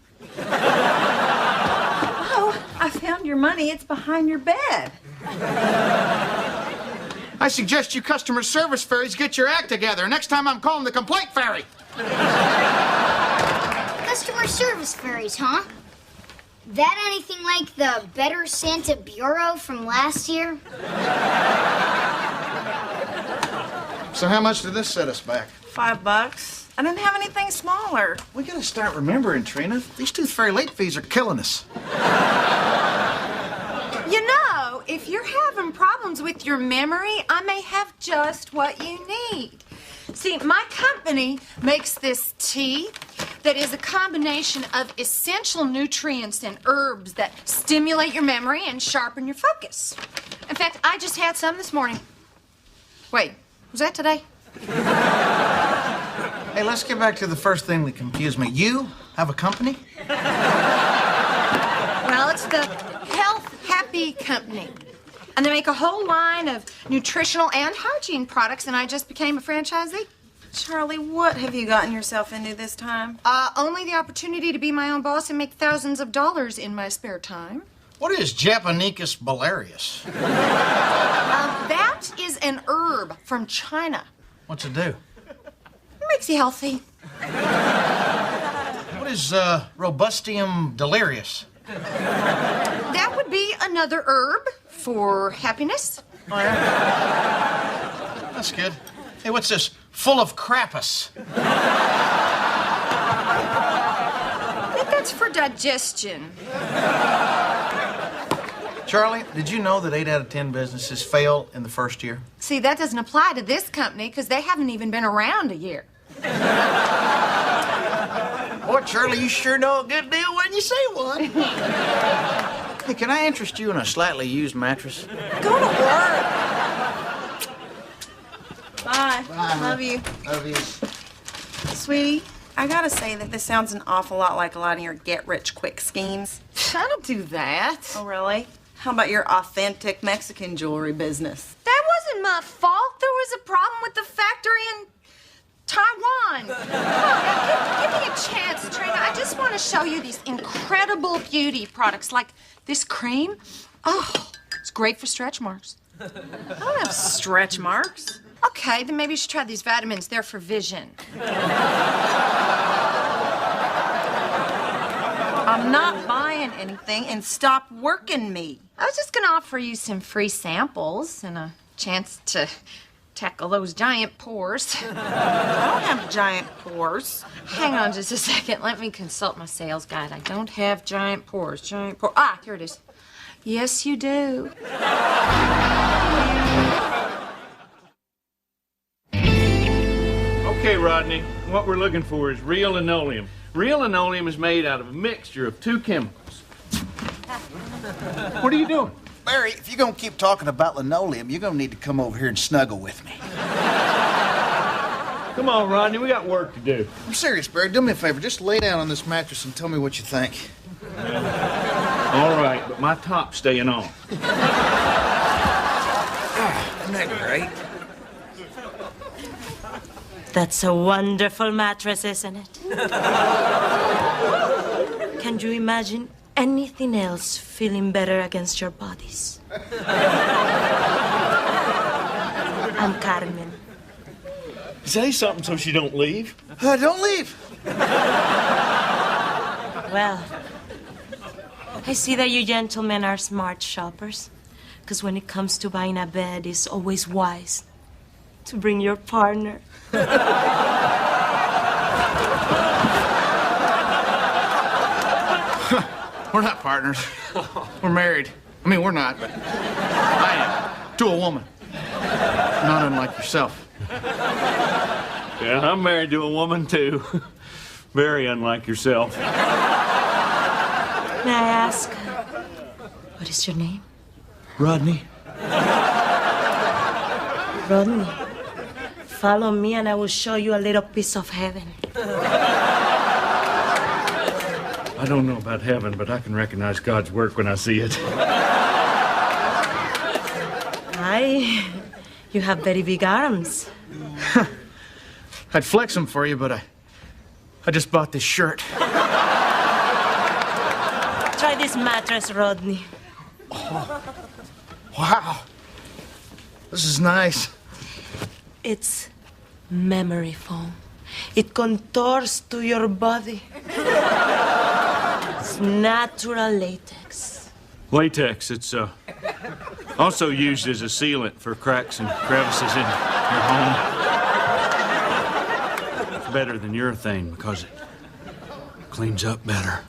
oh, I found your money. It's behind your bed. I suggest you customer service fairies get your act together. Next time I'm calling the complaint fairy. Customer service fairies, huh? That anything like the Better Santa Bureau from last year? So how much did this set us back? $5. I didn't have anything smaller. We gotta start remembering, Trina. These Tooth Fairy late fees are killing us. You know, if you're having problems with your memory, I may have just what you need. See, my company makes this tea that is a combination of essential nutrients and herbs that stimulate your memory and sharpen your focus. In fact, I just had some this morning. Wait, was that today? Hey, let's get back to the first thing that confused me. You have a company? Well, it's the Health Happy Company. And they make a whole line of nutritional and hygiene products, and I just became a franchisee. Charlie, what have you gotten yourself into this time? Only the opportunity to be my own boss and make thousands of dollars in my spare time. What is Japonicus biliarius? That is an herb from China. What's it do? It makes you healthy. What is Robustium delirius? That would be another herb for happiness. Oh, yeah? That's good. Hey, what's this? Full of crappus. I think that's for digestion. Charlie, did you know that 8 out of 10 businesses fail in the first year? See, that doesn't apply to this company because they haven't even been around a year. Boy, Charlie, you sure know a good deal when you see one. Hey, can I interest you in a slightly used mattress? Go to work. Bye. Bye. Love you. Love you. Sweetie, I gotta say that this sounds an awful lot like a lot of your get-rich-quick schemes. I don't do that. Oh, really? How about your authentic Mexican jewelry business? That wasn't my fault. There was a problem with the factory in Taiwan. Come on, give me a chance, Trina. I just want to show you these incredible beauty products like this cream. Oh, it's great for stretch marks. I don't have stretch marks. Okay, then maybe you should try these vitamins. They're for vision. I'm not buying anything, and stop working me. I was just going to offer you some free samples and a chance to tackle those giant pores. I don't have giant pores. Hang on just a second. Let me consult my sales guide. I don't have giant pores. Giant pores. Ah, here it is. Yes, you do. Okay, Rodney, what we're looking for is real linoleum. Real linoleum is made out of a mixture of 2 chemicals. What are you doing? Barry, if you're gonna keep talking about linoleum, you're gonna need to come over here and snuggle with me. Come on, Rodney, we got work to do. I'm serious, Barry. Do me a favor. Just lay down on this mattress and tell me what you think. All right, but my top's staying on. Isn't that great? That's a wonderful mattress, isn't it? Can you imagine anything else feeling better against your bodies? I'm Carmen. Say something so she don't leave. Don't leave. Well, I see that you gentlemen are smart shoppers. Because when it comes to buying a bed, it's always wise to bring your partner. We're not partners. We're married. I mean, we're not, but I am. To a woman. Not unlike yourself. Yeah, I'm married to a woman, too. Very unlike yourself. May I ask, what is your name? Rodney. Rodney. Follow me and I will show you a little piece of heaven. I don't know about heaven, but I can recognize God's work when I see it. You have very big arms. I'd flex them for you, but I just bought this shirt. Try this mattress, Rodney. Oh. Wow. This is nice. It's memory foam. It contours to your body. It's natural latex. Latex, it's also used as a sealant for cracks and crevices in your home. It's better than urethane because it cleans up better.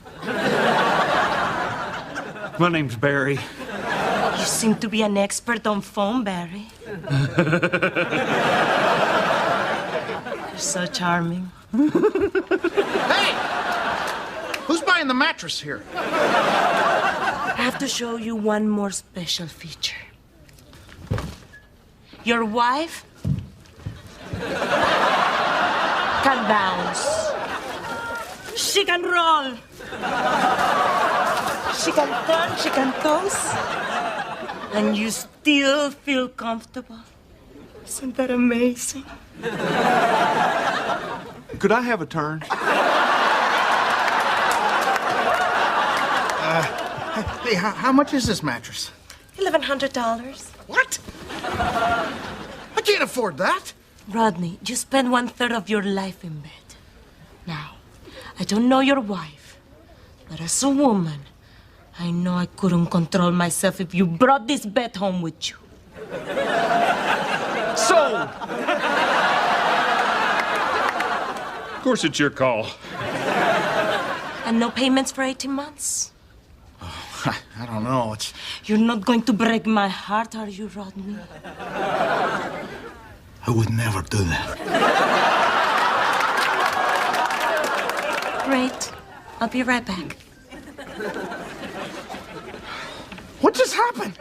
My name's Barry. You seem to be an expert on foam, Barry. You're so charming. Hey! Who's buying the mattress here? I have to show you one more special feature. Your wife can bounce. She can roll. She can turn, she can toss. And you still feel comfortable. Isn't that amazing? Could I have a turn? Hey, how much is this mattress? $1,100. What? I can't afford that. Rodney, you spend 1/3 of your life in bed. Now, I don't know your wife, but as a woman, I know I couldn't control myself if you brought this bed home with you. Sold! Of course, it's your call. And no payments for 18 months? I don't know. You're not going to break my heart, are you, Rodney? I would never do that. Great. I'll be right back. What just happened?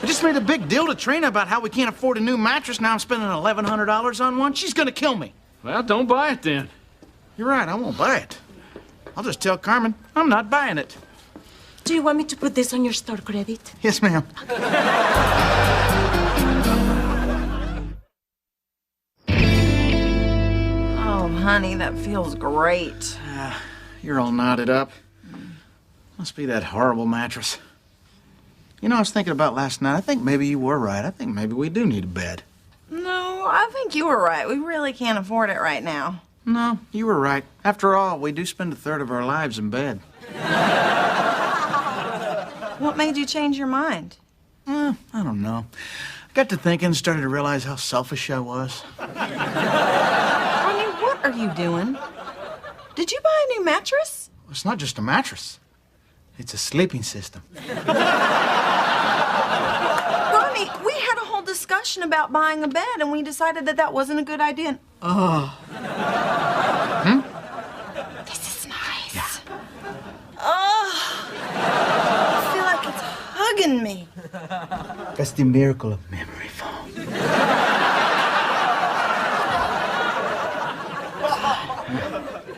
I just made a big deal to Trina about how we can't afford a new mattress. Now I'm spending $1,100 on one. She's gonna kill me. Well, don't buy it then. You're right, I won't buy it. I'll just tell Carmen I'm not buying it. Do you want me to put this on your store credit? Yes, ma'am. Oh, honey, that feels great. You're all knotted up. Must be that horrible mattress. You know, I was thinking about last night. I think maybe you were right. I think maybe we do need a bed. No, I think you were right. We really can't afford it right now. No, you were right. After all, we do spend 1/3 of our lives in bed. What made you change your mind? I don't know. I got to thinking, started to realize how selfish I was. Honey, what are you doing? Did you buy a new mattress? It's not just a mattress. It's a sleeping system. Ronnie, we had a whole discussion about buying a bed, and we decided that that wasn't a good idea. Oh. This is nice. Yeah. Oh. I feel like it's hugging me. That's the miracle of memory foam.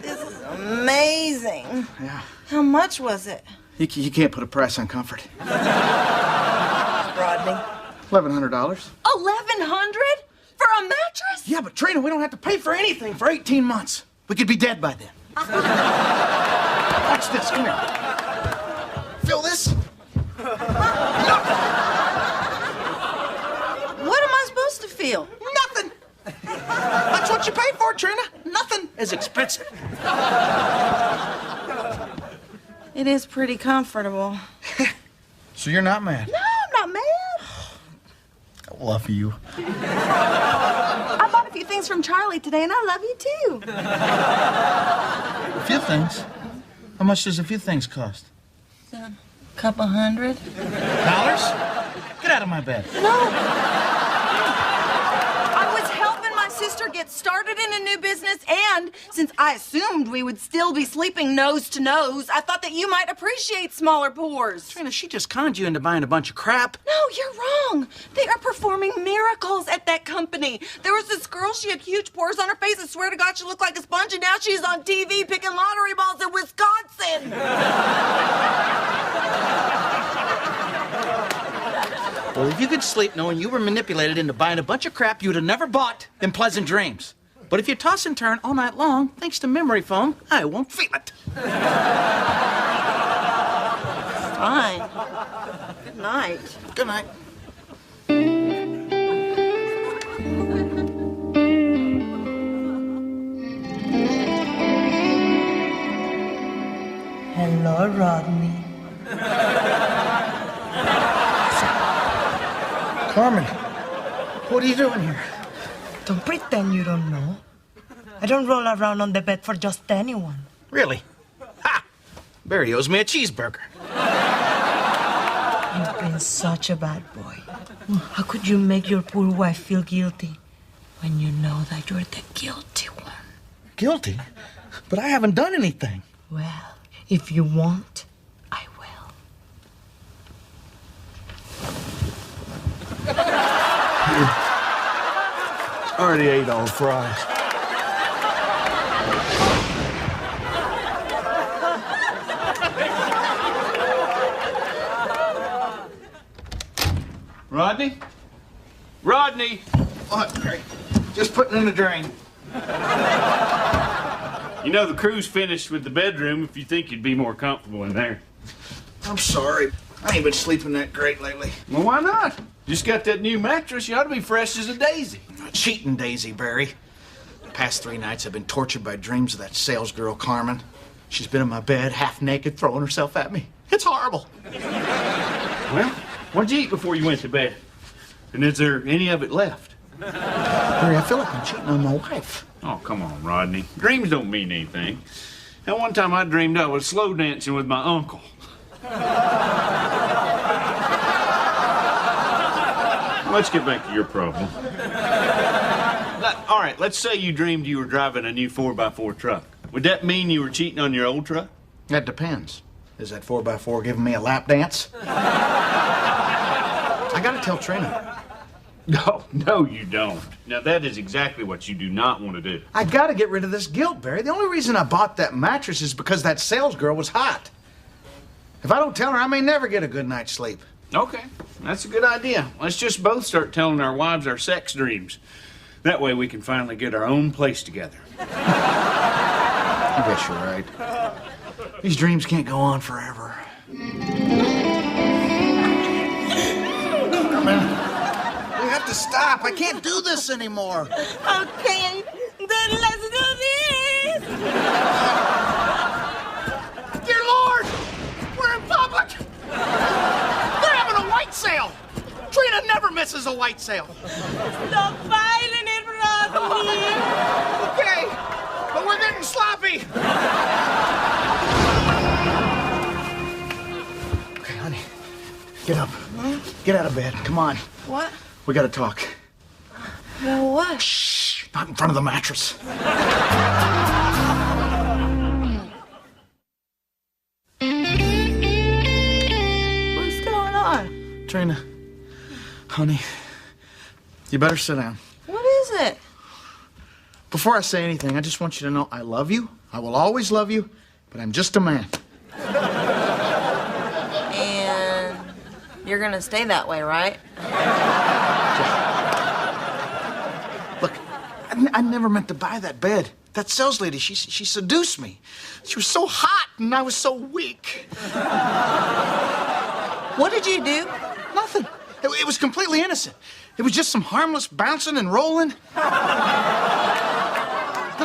This is amazing. Yeah. How much was it? You can't put a price on comfort. Rodney. $1,100. $1,100 for a mattress? Yeah, but Trina, we don't have to pay for anything for 18 months. We could be dead by then. Watch this. Come here. Feel this? What am I supposed to feel? Nothing. That's what you pay for, Trina. Nothing is expensive. It is pretty comfortable. So you're not mad? No, I'm not mad. I love you. I bought a few things from Charlie today, and I love you too. A few things? How much does a few things cost? A couple $100. Get out of my bed. No. I was helping my sister get started in a new business, and since I assumed we would still be sleeping nose to nose, I thought that you might appreciate smaller pores. Trina, she just conned you into buying a bunch of crap. No, you're wrong. They are performing miracles at that company. There was this girl, she had huge pores on her face. I swear to God, she looked like a sponge, and now she's on TV picking lottery balls in Wisconsin. Well, if you could sleep knowing you were manipulated into buying a bunch of crap you'd have never bought, then pleasant dreams. But if you toss and turn all night long, thanks to memory foam, I won't feel it. Fine. Good night. Good night. Poor Rodney. Carmen, what are you doing here? Don't pretend you don't know. I don't roll around on the bed for just anyone. Really? Ha! Barry owes me a cheeseburger. You've been such a bad boy. How could you make your poor wife feel guilty when you know that you're the guilty one? Guilty? But I haven't done anything. Well, if you want, I will. Already ate all the fries. Rodney? Rodney! What, Barry? Just putting in the drain. You know the crew's finished with the bedroom if you think you'd be more comfortable in there. I'm sorry. I ain't been sleeping that great lately. Well, why not? Just got that new mattress. You ought to be fresh as a daisy. A cheating daisy, Barry. The past 3 nights I've been tortured by dreams of that sales girl, Carmen. She's been in my bed, half naked, throwing herself at me. It's horrible. Well, what'd you eat before you went to bed? And is there any of it left? Barry, I feel like I'm cheating on my wife. Oh, come on, Rodney. Dreams don't mean anything. At one time I dreamed I was slow dancing with my uncle. Let's get back to your problem. All right, let's say you dreamed you were driving a new 4x4 truck. Would that mean you were cheating on your old truck? That depends. Is that 4x4 giving me a lap dance? I gotta tell Trina. No, you don't. Now, that is exactly what you do not want to do. I gotta get rid of this guilt, Barry. The only reason I bought that mattress is because that sales girl was hot. If I don't tell her, I may never get a good night's sleep. Okay, that's a good idea. Let's just both start telling our wives our sex dreams. That way we can finally get our own place together. I guess you're right. These dreams can't go on forever. We have to stop. I can't do this anymore. Okay, then let's do this. Dear Lord, we're in public. They're having a white sale. Trina never misses a white sale. Stop filing it, Rodney. Okay, but we're getting sloppy. Okay, honey, get up. Get out of bed. Come on. What? We gotta talk. Well, what? Shh, not in front of the mattress. What's going on? Trina, honey, you better sit down. What is it? Before I say anything, I just want you to know I love you. I will always love you, but I'm just a man. And you're gonna stay that way, right? Look, I never meant to buy that bed. That sales lady, she seduced me. She was so hot and I was so weak. What did you do? Nothing. It was completely innocent. It was just some harmless bouncing and rolling. Then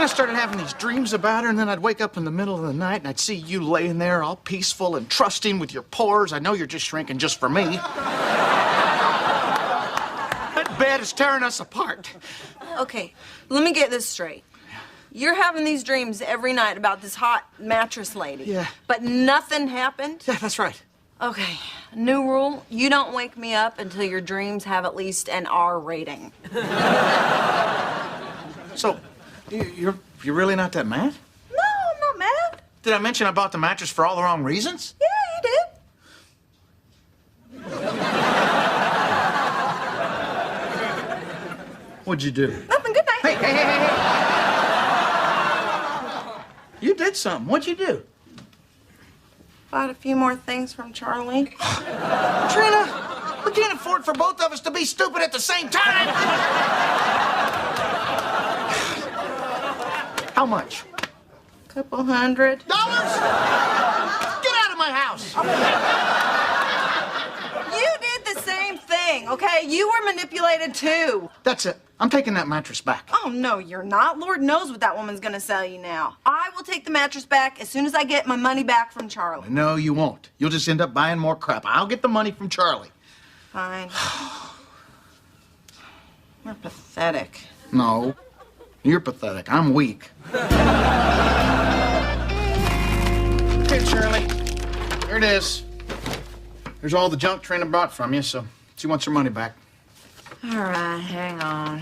I started having these dreams about her, and then I'd wake up in the middle of the night and I'd see you laying there all peaceful and trusting with your pores. I know you're just shrinking just for me. That bed is tearing us apart. Okay, let me get this straight. You're having these dreams every night about this hot mattress lady. Yeah. But nothing happened? Yeah, that's right. Okay, new rule, you don't wake me up until your dreams have at least an R rating. So, you're really not that mad? No, I'm not mad. Did I mention I bought the mattress for all the wrong reasons? Yeah, you did. What'd you do? Nothing, good night. Hey. You did something. What'd you do? Bought a few more things from Charlie. Trina, we can't afford for both of us to be stupid at the same time. How much? Couple $100. Get out of my house. You did the same thing, Okay, you were manipulated too. That's it. I'm taking that mattress back. Oh, no, you're not. Lord knows what that woman's gonna sell you now. I will take the mattress back as soon as I get my money back from Charlie. No, you won't. You'll just end up buying more crap. I'll get the money from Charlie. Fine. You're pathetic. No, you're pathetic. I'm weak. Here, Charlie. Here it is. There's all the junk Trina bought from you, so she wants her money back. All right, hang on.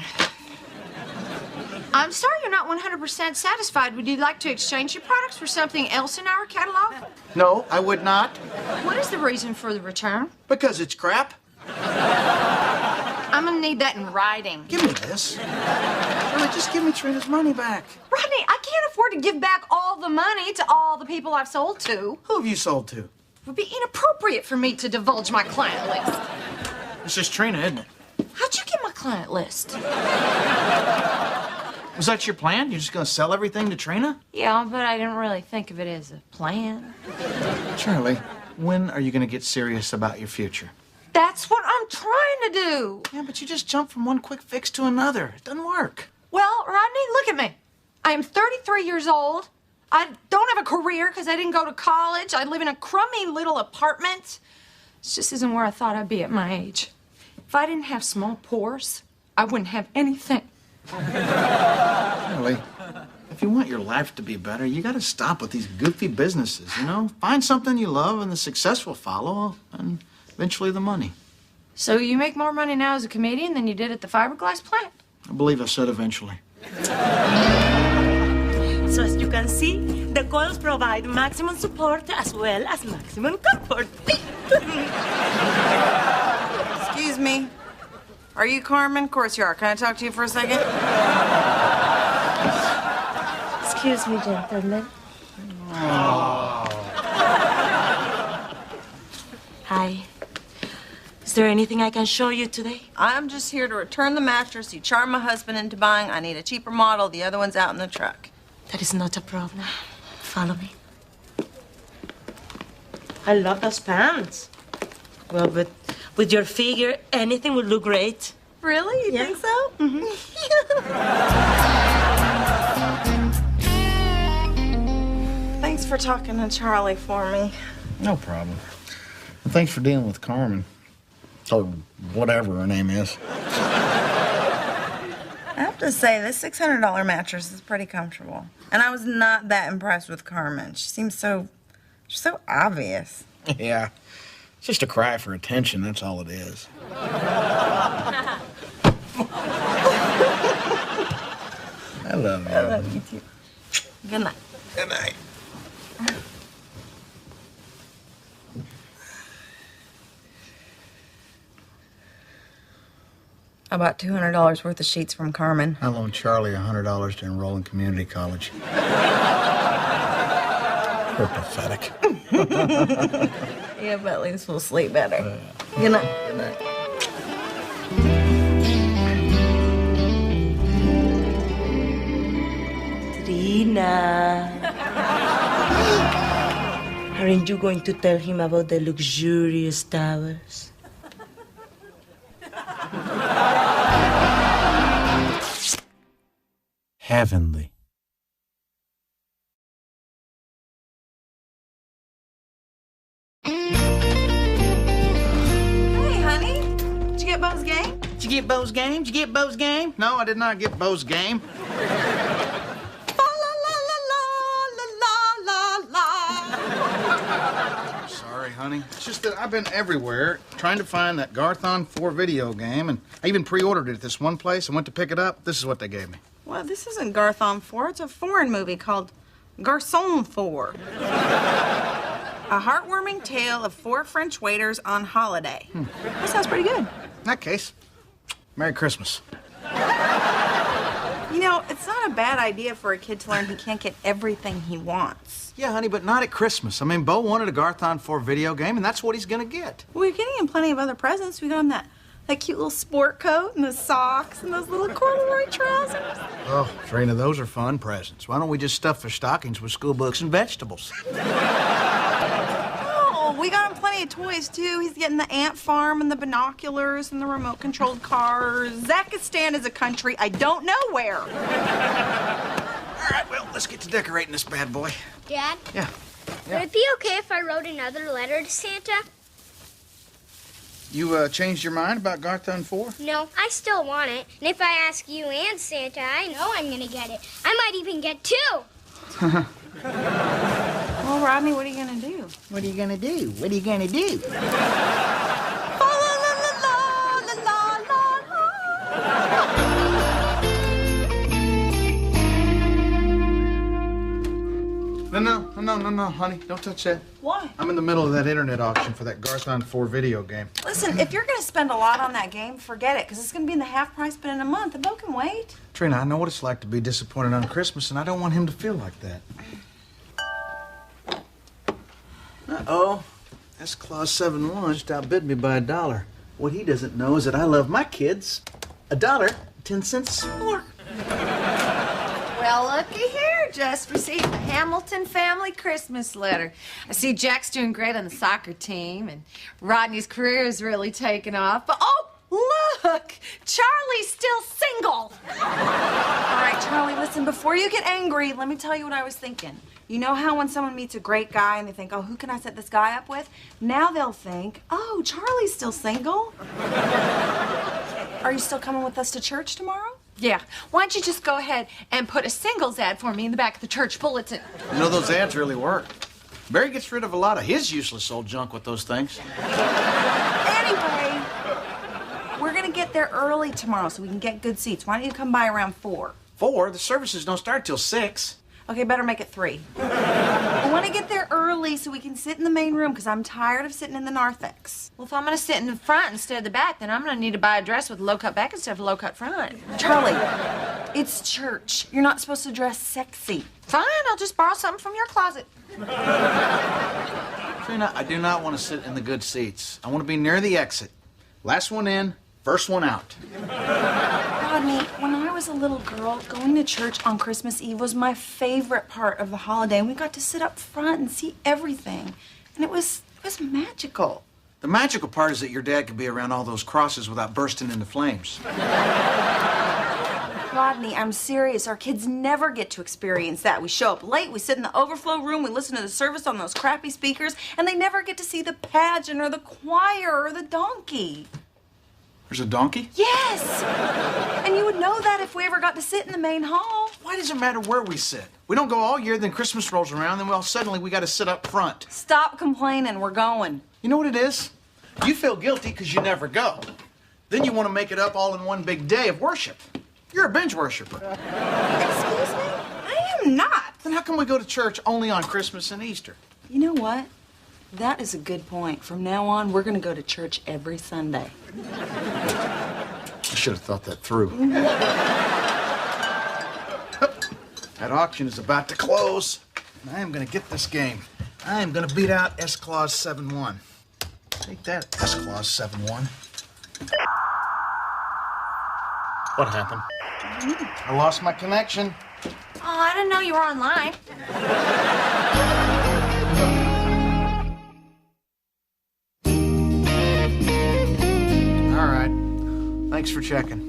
I'm sorry you're not 100% satisfied. Would you like to exchange your products for something else in our catalog? No, I would not. What is the reason for the return? Because it's crap. I'm gonna need that in writing. Give me this. Charlie, just give me Trina's money back. Rodney, I can't afford to give back all the money to all the people I've sold to. Who have you sold to? It would be inappropriate for me to divulge my client list. It's just Trina, isn't it? How'd you get my client list? Was that your plan? You're just gonna sell everything to Trina? Yeah, but I didn't really think of it as a plan. Charlie, when are you gonna get serious about your future? That's what I'm trying to do. Yeah, but you just jump from one quick fix to another. It doesn't work. Well, Rodney, look at me. I am 33 years old. I don't have a career because I didn't go to college. I live in a crummy little apartment. It just isn't where I thought I'd be at my age. If I didn't have small pores, I wouldn't have anything. Charlie, if you want your life to be better, you gotta stop with these goofy businesses, you know? Find something you love and the success will follow, and eventually the money. So you make more money now as a comedian than you did at the fiberglass plant? I believe I said eventually. So as you can see, the coils provide maximum support as well as maximum comfort. Excuse me. Are you Carmen? Of course you are. Can I talk to you for a second? Excuse me, gentlemen. Hi. Is there anything I can show you today? I'm just here to return the mattress you charmed my husband into buying. I need a cheaper model. The other one's out in the truck. That is not a problem. Follow me. I love those pants. Well, but with your figure, anything would look great. Really? You think so? Mm-hmm. Thanks for talking to Charlie for me. No problem. Well, thanks for dealing with Carmen. Or whatever her name is. I have to say, this $600 mattress is pretty comfortable. And I was not that impressed with Carmen. She seems so obvious. Yeah. It's just a cry for attention, that's all it is. I love you. I love you too. Good night. Good night. I bought $200 worth of sheets from Carmen. I loaned Charlie $100 to enroll in community college. We're pathetic. Yeah, but at least we'll sleep better. Good night. Good night. Trina. Aren't you going to tell him about the luxurious towers? Heavenly. Hey, honey. Did you get Bo's game? Did you get Bo's game? Did you get Bo's game? No, I did not get Bo's game. Sorry, honey. It's just that I've been everywhere trying to find that Garthon 4 video game, and I even pre-ordered it at this one place. I went to pick it up. This is what they gave me. Well, this isn't Garthon 4. It's a foreign movie called Garçon 4. A heartwarming tale of 4 French waiters on holiday. That sounds pretty good. In that case, Merry Christmas. You know, it's not a bad idea for a kid to learn he can't get everything he wants. Yeah, honey, but not at Christmas. I mean, Bo wanted a Garthon 4 video game, and that's what he's gonna get. We're getting him plenty of other presents. We got him that cute little sport coat and the socks and those little corduroy trousers. Oh, Trina, those are fun presents. Why don't we just stuff their stockings with school books and vegetables? Oh, we got him plenty of toys, too. He's getting the ant farm and the binoculars and the remote-controlled cars. Zakistan is a country I don't know where. All right, well, let's get to decorating this bad boy. Dad? Yeah. Would it be okay if I wrote another letter to Santa? You changed your mind about Garthon 4? No, I still want it. And if I ask you and Santa, I know I'm gonna get it. I might even get 2. Well, Rodney, what are you gonna do? What are you gonna do? What are you gonna do? No, honey, don't touch that. Why? I'm in the middle of that internet auction for that Garthon 4 video game. Listen, if you're gonna spend a lot on that game, forget it, because it's gonna be in the half price, but in a month. The bill can wait. Trina, I know what it's like to be disappointed on Christmas, and I don't want him to feel like that. Uh-oh. That's Clause 7-1 just outbid me by $1. What he doesn't know is that I love my kids $1.10 more. Well, looky here. Just received a Hamilton family Christmas letter. I see Jack's doing great on the soccer team, and Rodney's career is really taking off. But, oh, look! Charlie's still single! All right, Charlie, listen, before you get angry, let me tell you what I was thinking. You know how when someone meets a great guy and they think, oh, who can I set this guy up with? Now they'll think, oh, Charlie's still single. Are you still coming with us to church tomorrow? Yeah. Why don't you just go ahead and put a singles ad for me in the back of the church bulletin? You know, those ads really work. Barry gets rid of a lot of his useless old junk with those things. Anyway, we're going to get there early tomorrow so we can get good seats. Why don't you come by around 4? 4? The services don't start till 6. Okay, better make it 3. I want to get there early so we can sit in the main room because I'm tired of sitting in the narthex. Well, if I'm going to sit in the front instead of the back, then I'm going to need to buy a dress with a low-cut back instead of a low-cut front. Charlie, it's church. You're not supposed to dress sexy. Fine, I'll just borrow something from your closet. Trina, I do not want to sit in the good seats. I want to be near the exit. Last one in, first one out. Rodney, when I was a little girl, going to church on Christmas Eve was my favorite part of the holiday. And we got to sit up front and see everything. And it was magical. The magical part is that your dad could be around all those crosses without bursting into flames. Rodney, I'm serious. Our kids never get to experience that. We show up late, we sit in the overflow room, we listen to the service on those crappy speakers, and they never get to see the pageant or the choir or the donkey. There's a donkey? Yes! And you would know that if we ever got to sit in the main hall. Why does it matter where we sit? We don't go all year, then Christmas rolls around, then suddenly we got to sit up front. Stop complaining, we're going. You know what it is? You feel guilty because you never go. Then you want to make it up all in one big day of worship. You're a binge worshiper. Excuse me? I am not. Then how come we go to church only on Christmas and Easter? You know what? That is a good point. From now on, we're going to go to church every Sunday. I should have thought that through. That auction is about to close, and I am going to get this game. I am going to beat out S-Clause 7-1. Take that, S-Clause 7-1. What happened? I lost my connection. Oh, I didn't know you were online. All right. Thanks for checking.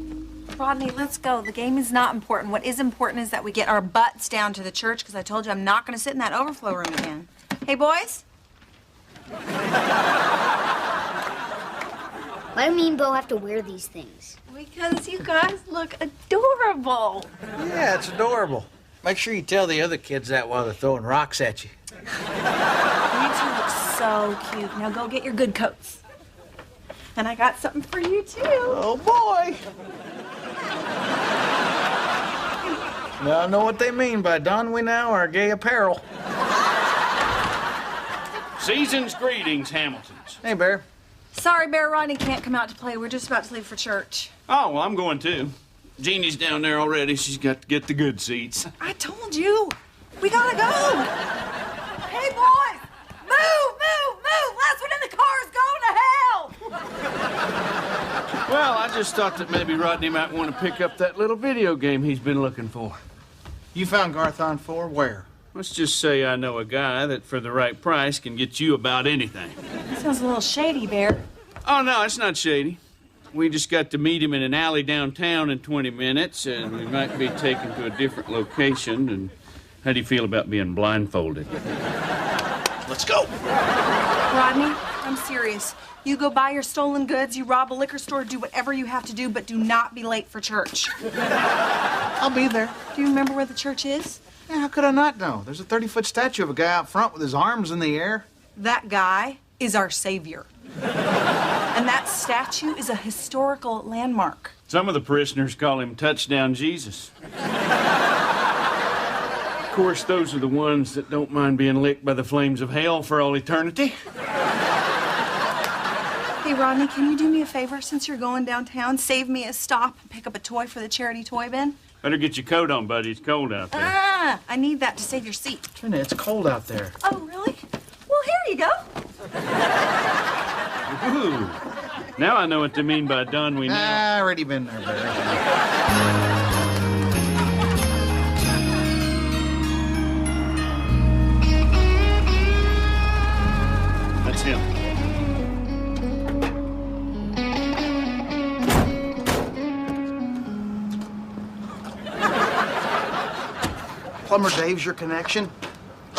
Rodney, let's go. The game is not important. What is important is that we get our butts down to the church, because I told you I'm not going to sit in that overflow room again. Hey, boys? Why do me and Bo have to wear these things? Because you guys look adorable. Yeah, it's adorable. Make sure you tell the other kids that while they're throwing rocks at you. You two look so cute. Now go get your good coats. And I got something for you, too. Oh, boy. Now I know what they mean by don we now our gay apparel. Season's greetings, Hamiltons. Hey, Bear. Sorry, Bear, Rodney can't come out to play. We're just about to leave for church. Oh, well, I'm going too. Jeannie's down there already. She's got to get the good seats. I told you. We gotta go. Hey, boys. Move. Last one in the car is going to hell. Well, I just thought that maybe Rodney might want to pick up that little video game he's been looking for. You found Garthon 4 where? Let's just say I know a guy that for the right price can get you about anything. That sounds a little shady, Bear. Oh, no, it's not shady. We just got to meet him in an alley downtown in 20 minutes, and we might be taken to a different location. And how do you feel about being blindfolded? Let's go. Rodney, I'm serious. You go buy your stolen goods, you rob a liquor store, do whatever you have to do, but do not be late for church. I'll be there. Do you remember where the church is? Yeah, how could I not know? There's a 30-foot statue of a guy out front with his arms in the air. That guy is our savior. And that statue is a historical landmark. Some of the parishioners call him Touchdown Jesus. Of course, those are the ones that don't mind being licked by the flames of hell for all eternity. Hey, Rodney, can you do me a favor since you're going downtown? Save me a stop and pick up a toy for the charity toy bin? Better get your coat on, buddy. It's cold out there. I need that to save your seat. Trina, it's cold out there. Oh, really? Well, here you go. Ooh. Now I know what they mean by done we know. I already been there, Barry. That's him. Plumber Dave's your connection?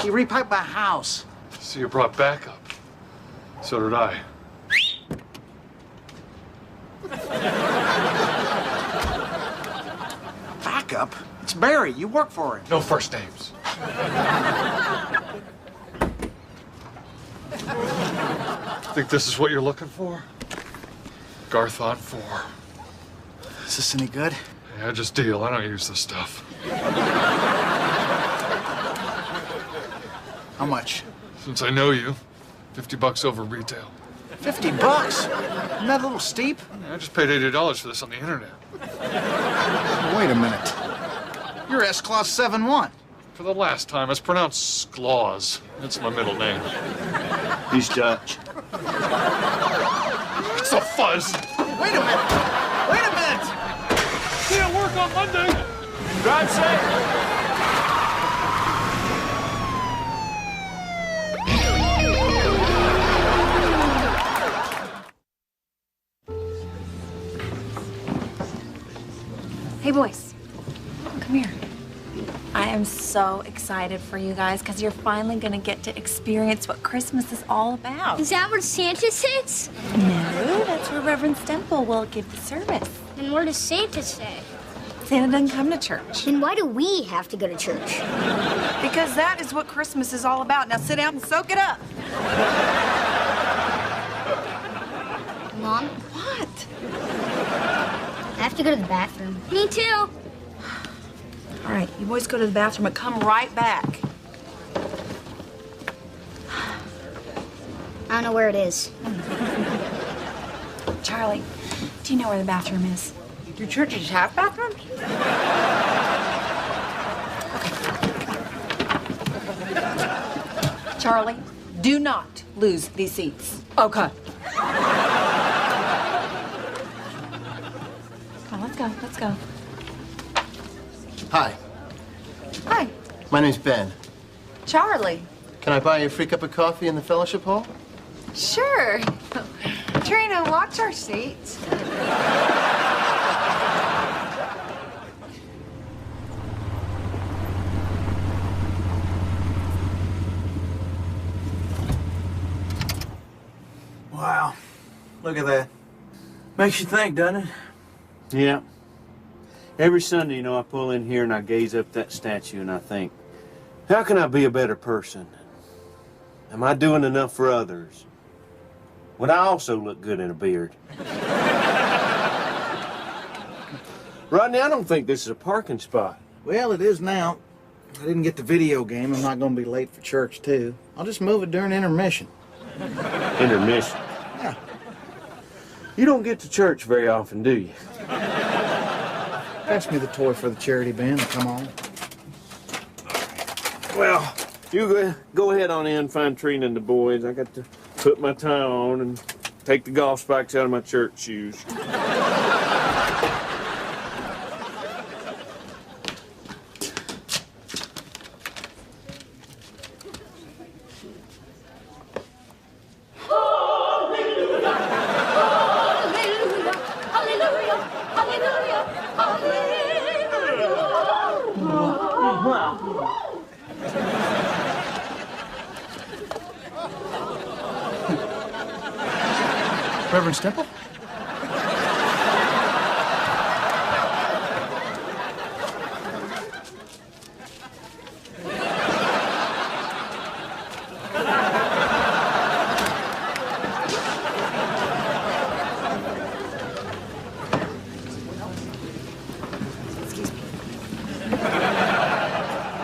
He repiped my house. So you brought backup. So did I. Backup? It's Barry. You work for him. No first names. Think this is what you're looking for? Garth on 4. Is this any good? Yeah, just deal. I don't use this stuff. How much? Since I know you, $50 over retail. $50? Isn't that a little steep? Yeah, I just paid $80 for this on the internet. Wait a minute. You're S-Clause 7-1. For the last time, it's pronounced Skloz. That's my middle name. He's Dutch. It's a fuzz. Wait a minute. Wait a minute. See you at work on Monday. Drive safe. Hey, boys. Come here. I am so excited for you guys because you're finally going to get to experience what Christmas is all about. Is that where Santa sits? No, that's where Reverend Stemple will give the service. And where does Santa stay? Santa doesn't come to church. Then why do we have to go to church? Because that is what Christmas is all about. Now sit down and soak it up. Mom? What? I have to go to the bathroom. Me too. All right, you boys go to the bathroom and come right back. I don't know where it is. Charlie, do you know where the bathroom is? Do churches have bathrooms? Charlie, do not lose these seats. Okay. Come on, let's go, let's go. Hi, Hi, my name's Ben. Charlie. Can I buy you a free cup of coffee in the fellowship hall? Sure. Trina, watch our seats. Wow. Look at that. Makes you think, doesn't it? Yeah. Every Sunday, I pull in here and I gaze up at that statue and I think, how can I be a better person? Am I doing enough for others? Would I also look good in a beard? Rodney, I don't think this is a parking spot. Well, it is now. I didn't get the video game. I'm not going to be late for church, too. I'll just move it during intermission. Intermission? Yeah. You don't get to church very often, do you? Pass me the toy for the charity bin. Come on. Well, you go ahead on in, find Trina and the boys. I got to put my tie on and take the golf spikes out of my church shoes. Reverend Stemple?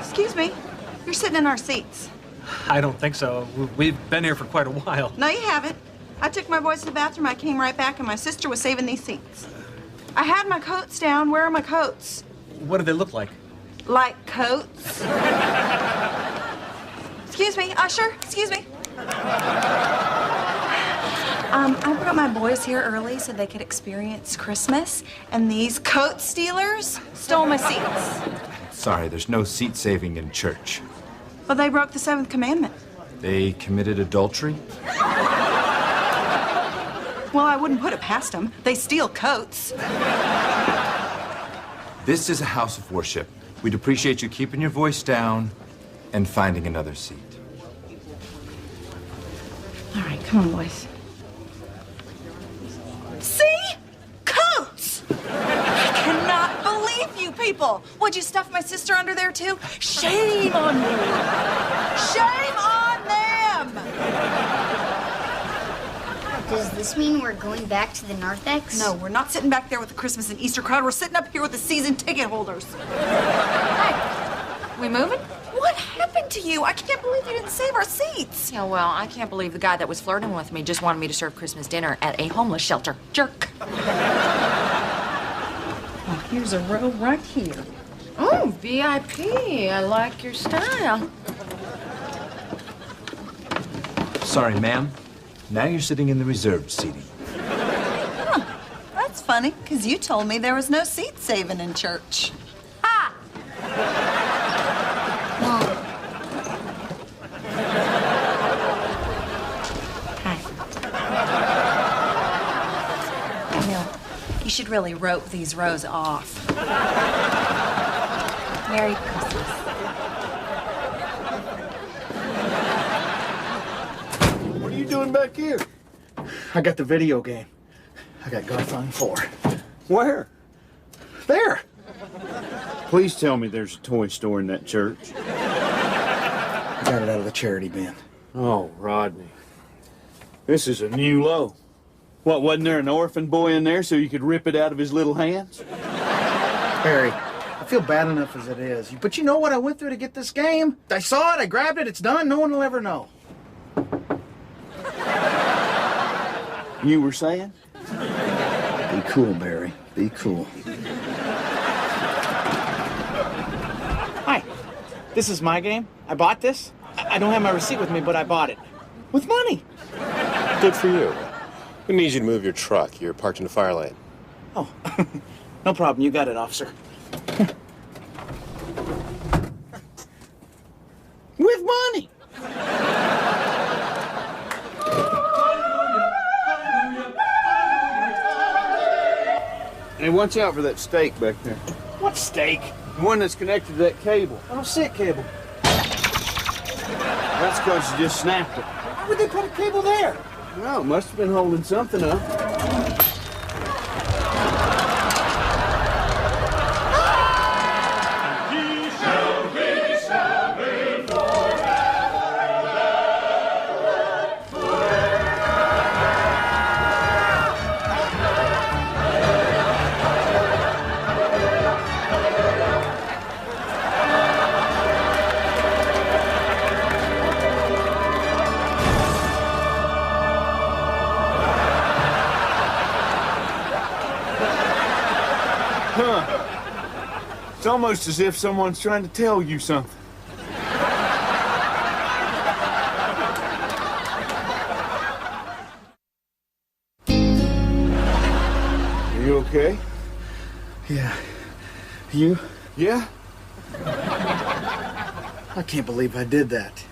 Excuse me. You're sitting in our seats. I don't think so. We've been here for quite a while. No, you haven't. I took my boys to the bathroom, I came right back, and my sister was saving these seats. I had my coats down. Where are my coats? What do they look like? Like coats? Excuse me, usher, excuse me. I brought my boys here early so they could experience Christmas, and these coat stealers stole my seats. Sorry, there's no seat saving in church. Well, they broke the 7th commandment. They committed adultery? Well, I wouldn't put it past them. They steal coats. This is a house of worship. We'd appreciate you keeping your voice down and finding another seat. All right, come on, boys. See? Coats! I cannot believe you people. Would you stuff my sister under there, too? Shame on you. Shame on them! Does this mean we're going back to the narthex? No, we're not sitting back there with the Christmas and Easter crowd. We're sitting up here with the season ticket holders. Hey, we moving? What happened to you? I can't believe you didn't save our seats. Yeah, well, I can't believe the guy that was flirting with me just wanted me to serve Christmas dinner at a homeless shelter. Jerk. Oh, here's a row right here. Oh, VIP. I like your style. Sorry, ma'am. Now you're sitting in the reserved seating. Huh. That's funny, because you told me there was no seat saving in church. Ah! Hi. You should really rope these rows off. Merry Christmas. What are you doing back here? I got the video game. I got Garthon 4. Where? There. Please tell me there's a toy store in that church. I got it out of the charity bin. Oh, Rodney. This is a new low. What, wasn't there an orphan boy in there so you could rip it out of his little hands? Harry, I feel bad enough as it is. But you know what I went through to get this game? I saw it, I grabbed it, it's done, no one will ever know. You were saying? Be cool, Barry. Be cool. Hi. This is my game. I bought this. I don't have my receipt with me, but I bought it. With money. Good for you. We need you to move your truck. You're parked in the fire lane. Oh, no problem. You got it, officer. With money. Hey, watch out for that stake back there. What stake? The one that's connected to that cable. I don't see a cable. That's because you just snapped it. Why would they put a cable there? No, it must have been holding something up. It's almost as if someone's trying to tell you something. Are you okay? Yeah. You? Yeah? I can't believe I did that.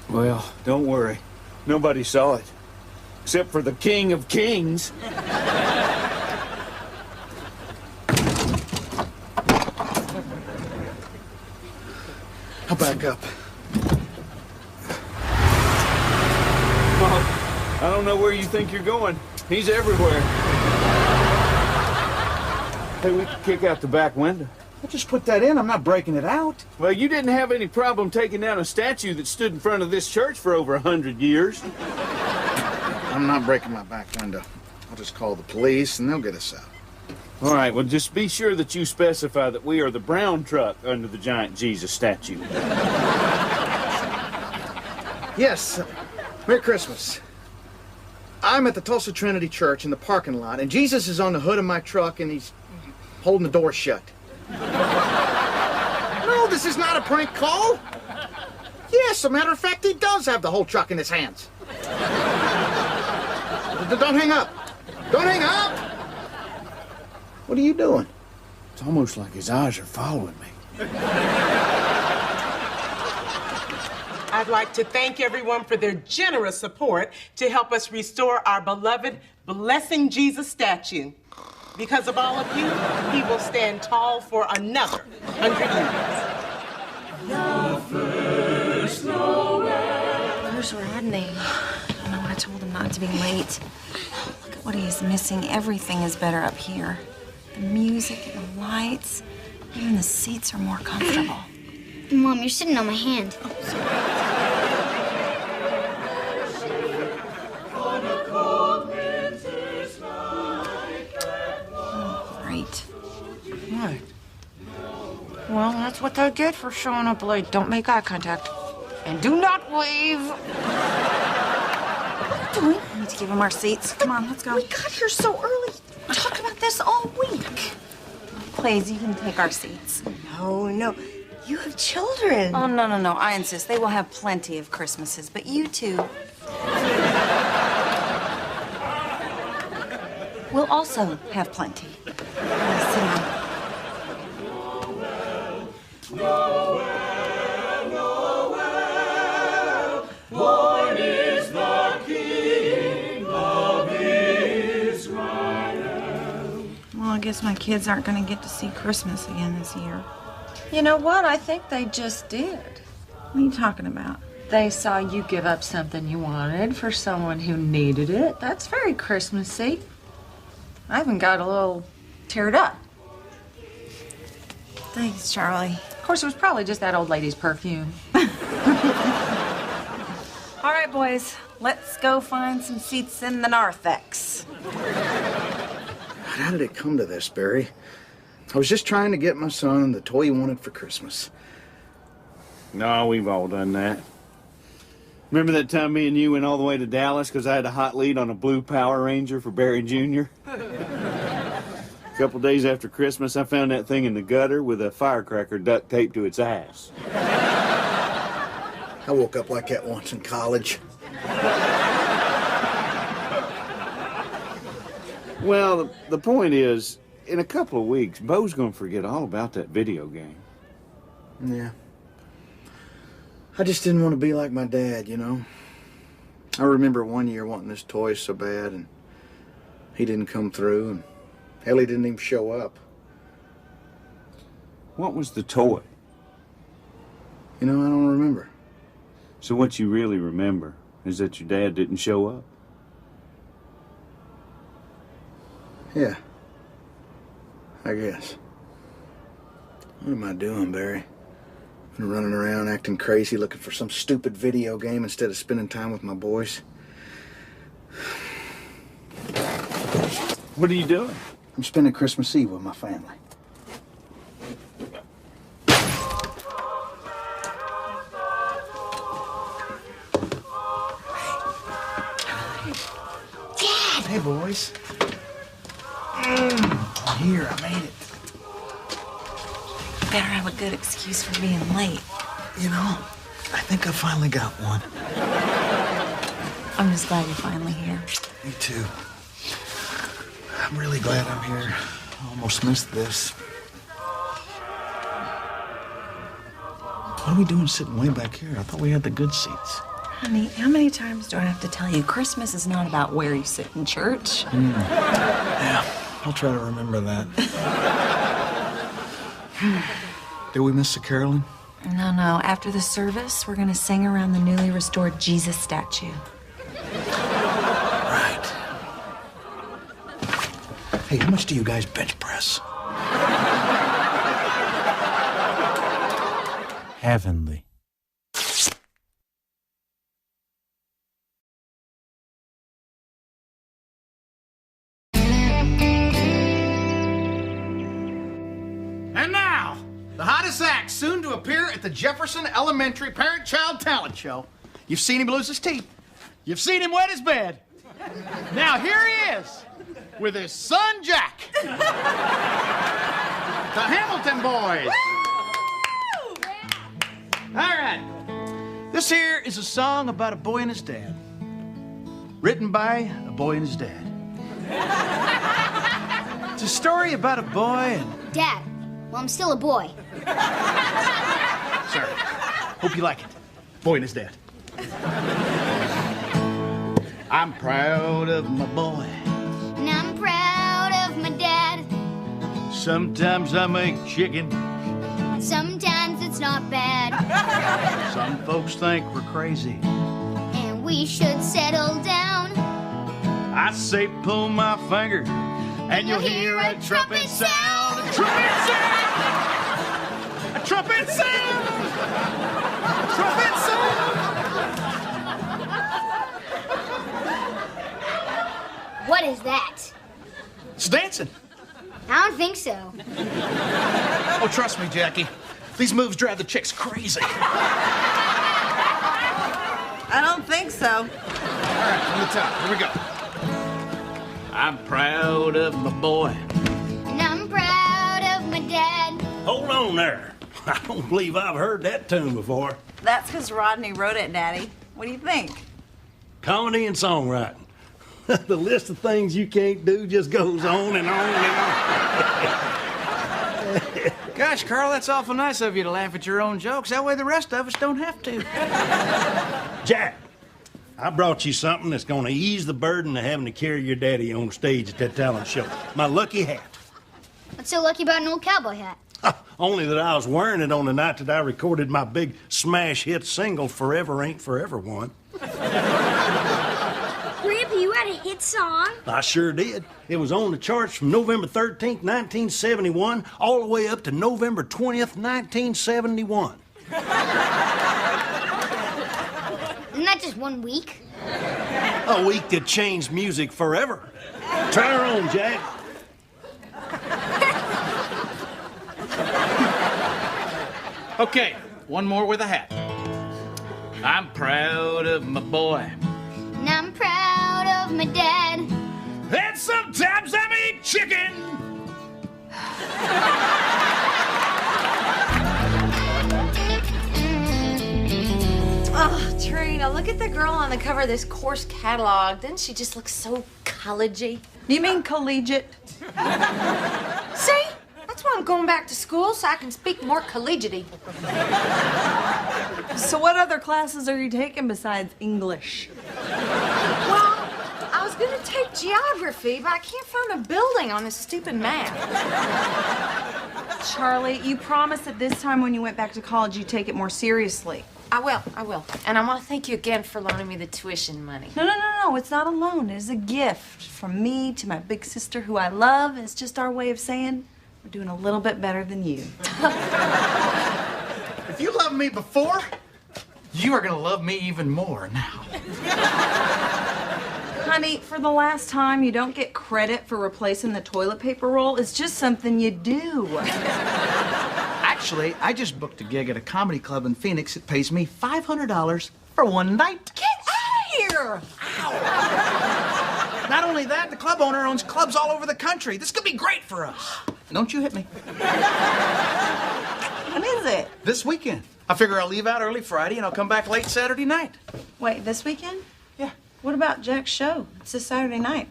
Well, don't worry. Nobody saw it. Except for the King of Kings. I'll back up. Oh, I don't know where you think you're going. He's everywhere. Hey, we can kick out the back window. I'll just put that in. I'm not breaking it out. Well, you didn't have any problem taking down a statue that stood in front of this church for over 100 years. I'm not breaking my back window. I'll just call the police and they'll get us out. All right, well, just be sure that you specify that we are the brown truck under the giant Jesus statue. Yes. Merry Christmas. I'm at the Tulsa Trinity Church in the parking lot, and Jesus is on the hood of my truck, and he's holding the door shut. No, this is not a prank call. Yes, as a matter of fact, he does have the whole truck in his hands. Don't hang up. Don't hang up! What are you doing? It's almost like his eyes are following me. I'd like to thank everyone for their generous support to help us restore our beloved Blessing Jesus statue. Because of all of you, he will stand tall for another 100 years. Where's Rodney? I know I told him not to be late. Look at what he is missing. Everything is better up here. The music and the lights. Even the seats are more comfortable. Mom, you're sitting on my hand. Oh, sorry. Oh, great. What? Well, that's what they get for showing up late. Don't make eye contact. And do not wave. What are you doing? We need to give him our seats. Come on, let's go. We got here so early. We talked about this all week. Please, you can take our seats. No, no. You have children. Oh, no, no, no. I insist. They will have plenty of Christmases, but you two will also have plenty. Sit down. Born is the King of Israel. Well, I guess my kids aren't going to get to see Christmas again this year. You know what? I think they just did. What are you talking about? They saw you give up something you wanted for someone who needed it. That's very Christmassy. I even got a little teared up. Thanks, Charlie. Of course, it was probably just that old lady's perfume. All right, boys. Let's go find some seats in the narthex. How did it come to this, Barry? I was just trying to get my son the toy he wanted for Christmas. No, we've all done that. Remember that time me and you went all the way to Dallas because I had a hot lead on a blue Power Ranger for Barry Jr.? A couple days after Christmas, I found that thing in the gutter with a firecracker duct taped to its ass. I woke up like that once in college. Well, the point is, in a couple of weeks, Bo's gonna forget all about that video game. Yeah. I just didn't want to be like my dad, you know? I remember one year wanting this toy so bad, and he didn't come through, and hell, he didn't even show up. What was the toy? You know, I don't remember. So what you really remember is that your dad didn't show up? Yeah. I guess. What am I doing, Barry? Been running around acting crazy looking for some stupid video game instead of spending time with my boys. What are you doing? I'm spending Christmas Eve with my family. Dad! Hey, boys. I'm here. I made it. Better have a good excuse for being late. You know, I think I finally got one. I'm just glad you're finally here. Me too. I'm really glad I'm here. I almost missed this. What are we doing sitting way back here? I thought we had the good seats. Honey, how many times do I have to tell you Christmas is not about where you sit in church? Yeah, I'll try to remember that. Did we miss the caroling? No, no. After the service, we're going to sing around the newly restored Jesus statue. Right. Hey, how much do you guys bench press? Heavenly. And now, the hottest act soon to appear at the Jefferson Elementary Parent-Child Talent Show. You've seen him lose his teeth. You've seen him wet his bed. Now here he is, with his son Jack. The Hamilton Boys. All right. This here is a song about a boy and his dad. Written by a boy and his dad. It's a story about a boy and... Dad, well, I'm still a boy. Sorry. Hope you like it. Boy and his dad. I'm proud of my boy. And I'm proud of my dad. Sometimes I make chicken. Sometimes it's not bad. Some folks think we're crazy. And we should settle down. I say pull my finger, and you'll hear a trumpet sound. A trumpet sound! A trumpet sound! A trumpet sound! What is that? It's dancing. I don't think so. Oh, trust me, Jackie. These moves drive the chicks crazy. I don't think so. All right, from the top. Here we go. I'm proud of my boy. And I'm proud of my dad. Hold on there. I don't believe I've heard that tune before. That's because Rodney wrote it, Daddy. What do you think? Comedy and songwriting. The list of things you can't do just goes on and on and on. Gosh, Carl, that's awful nice of you to laugh at your own jokes. That way the rest of us don't have to. Jack, I brought you something that's going to ease the burden of having to carry your daddy on stage at that talent show. My lucky hat. What's so lucky about an old cowboy hat? Only that I was wearing it on the night that I recorded my big smash hit single, Forever Ain't Forever One. Grandpa, you had a hit song? I sure did. It was on the charts from November 13th, 1971, all the way up to November 20th, 1971. Isn't that just 1 week? A week that changed music forever. Try her on, Jack. Okay, one more with a hat. I'm proud of my boy. And I'm proud of my dad. And sometimes I make chicken. Oh, Trina, look at the girl on the cover of this course catalog. Doesn't she just look so collegey? You mean collegiate? See? That's why I'm going back to school, so I can speak more collegiately. So what other classes are you taking besides English? Well, I was gonna take geography, but I can't find a building on this stupid map. Charlie, you promised that this time when you went back to college you'd take it more seriously. I will. And I want to thank you again for loaning me the tuition money. No, it's not a loan. It is a gift from me to my big sister who I love. It's just our way of saying we're doing a little bit better than you. If you loved me before, you are gonna love me even more now. Honey, for the last time, you don't get credit for replacing the toilet paper roll. It's just something you do. Actually, I just booked a gig at a comedy club in Phoenix that pays me $500 for one night. Get out of here! Ow! Not only that, the club owner owns clubs all over the country. This could be great for us. Don't you hit me. When is it? This weekend. I figure I'll leave out early Friday and I'll come back late Saturday night. Wait, this weekend? Yeah. What about Jack's show? It's this Saturday night.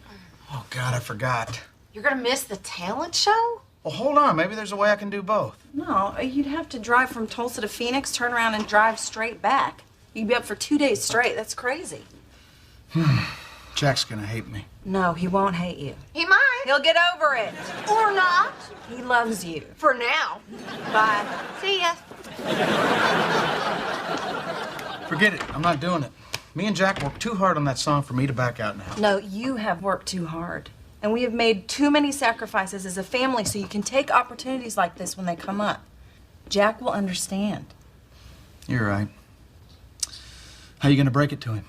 Oh, God, I forgot. You're gonna miss the talent show? Well, hold on. Maybe there's a way I can do both. No, you'd have to drive from Tulsa to Phoenix, turn around and drive straight back. You'd be up for 2 days straight. That's crazy. Jack's gonna hate me. No, he won't hate you. He might. He'll get over it. Or not. He loves you. For now. Bye. See ya. Forget it. I'm not doing it. Me and Jack worked too hard on that song for me to back out now. No, you have worked too hard. And we have made too many sacrifices as a family so you can take opportunities like this when they come up. Jack will understand. You're right. How you gonna break it to him?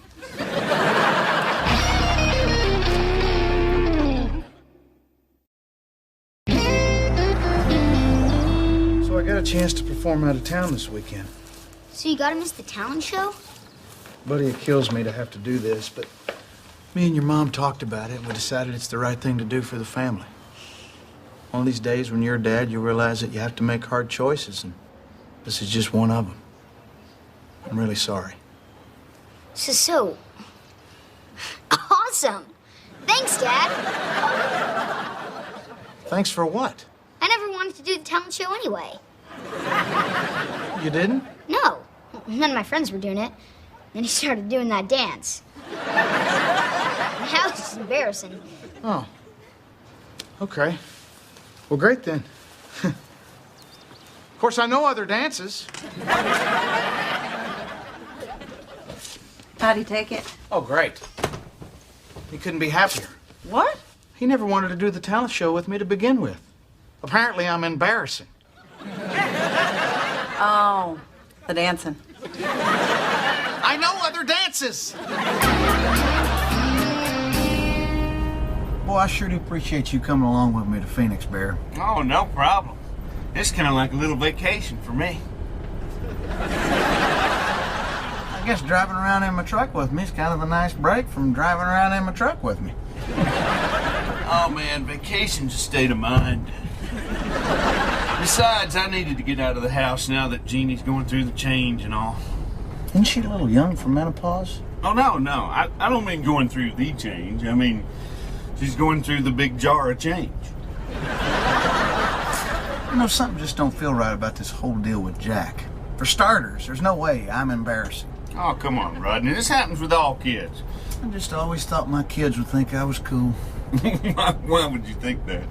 So I got a chance to perform out of town this weekend. So you gotta miss the talent show? Buddy, it kills me to have to do this, but me and your mom talked about it and we decided it's the right thing to do for the family. One of these days when you're a dad, you'll realize that you have to make hard choices, and this is just one of them. I'm really sorry. This is so awesome. Thanks, Dad. Thanks for what? I never wanted to do the talent show anyway. You didn't? No. None of my friends were doing it. Then he started doing that dance. Now it's just embarrassing. Oh. Okay. Well, great then. Of course, I know other dances. How'd he take it? Oh, great. He couldn't be happier. What? He never wanted to do the talent show with me to begin with. Apparently, I'm embarrassing. Oh, the dancing. I know other dances! Boy, I sure do appreciate you coming along with me to Phoenix, Bear. Oh, no problem. It's kind of like a little vacation for me. I guess driving around in my truck with me is kind of a nice break from driving around in my truck with me. Oh, man, vacation's a state of mind. Besides, I needed to get out of the house now that Jeannie's going through the change and all. Isn't she a little young for menopause? Oh, no. I don't mean going through the change. I mean, she's going through the big jar of change. You know, something just don't feel right about this whole deal with Jack. For starters, there's no way I'm embarrassing. Oh, come on, Rodney. This happens with all kids. I just always thought my kids would think I was cool. Why would you think that?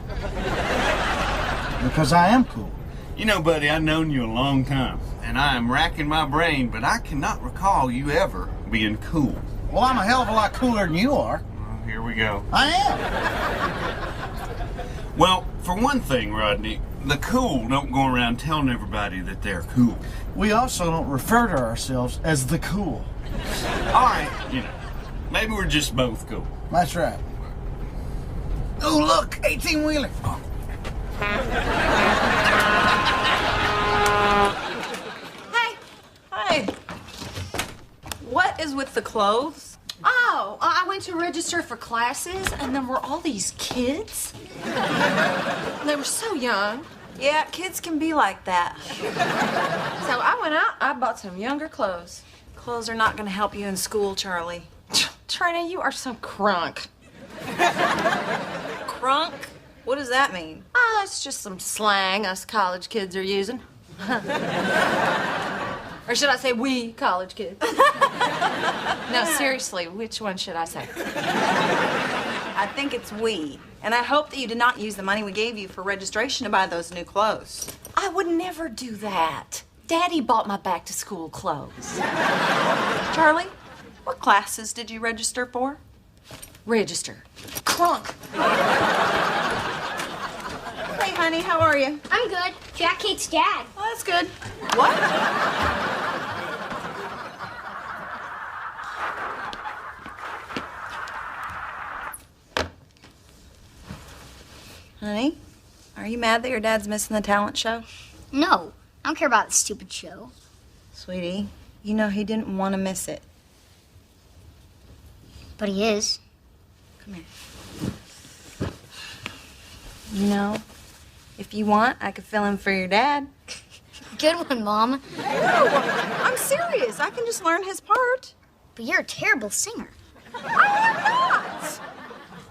Because I am cool. You know, buddy, I've known you a long time, and I am racking my brain, but I cannot recall you ever being cool. Well, I'm a hell of a lot cooler than you are. Oh, here we go. I am. Well, for one thing, Rodney, the cool don't go around telling everybody that they're cool. We also don't refer to ourselves as the cool. All right, you know, maybe we're just both cool. That's right. Oh, look, 18-wheeler. Oh. Hi. What is with the clothes? Oh, I went to register for classes, and there were all these kids. They were so young. Yeah, kids can be like that. So I went out, I bought some younger clothes. Clothes are not going to help you in school, Charlie. Trina, you are so crunk. Crunk? What does that mean? Oh, it's just some slang us college kids are using. Or should I say we college kids? No, seriously, which one should I say? I think it's we. And I hope that you did not use the money we gave you for registration to buy those new clothes. I would never do that. Daddy bought my back-to-school clothes. Charlie, what classes did you register for? Register. Crunk. Hey, honey, how are you? I'm good. Jack hates Dad. Oh, that's good. What? Honey, are you mad that your dad's missing the talent show? No, I don't care about the stupid show. Sweetie, you know he didn't want to miss it. But he is. Come here. You know, if you want, I could fill in for your dad. Good one, Mom. No, I'm serious. I can just learn his part. But you're a terrible singer. I'm not.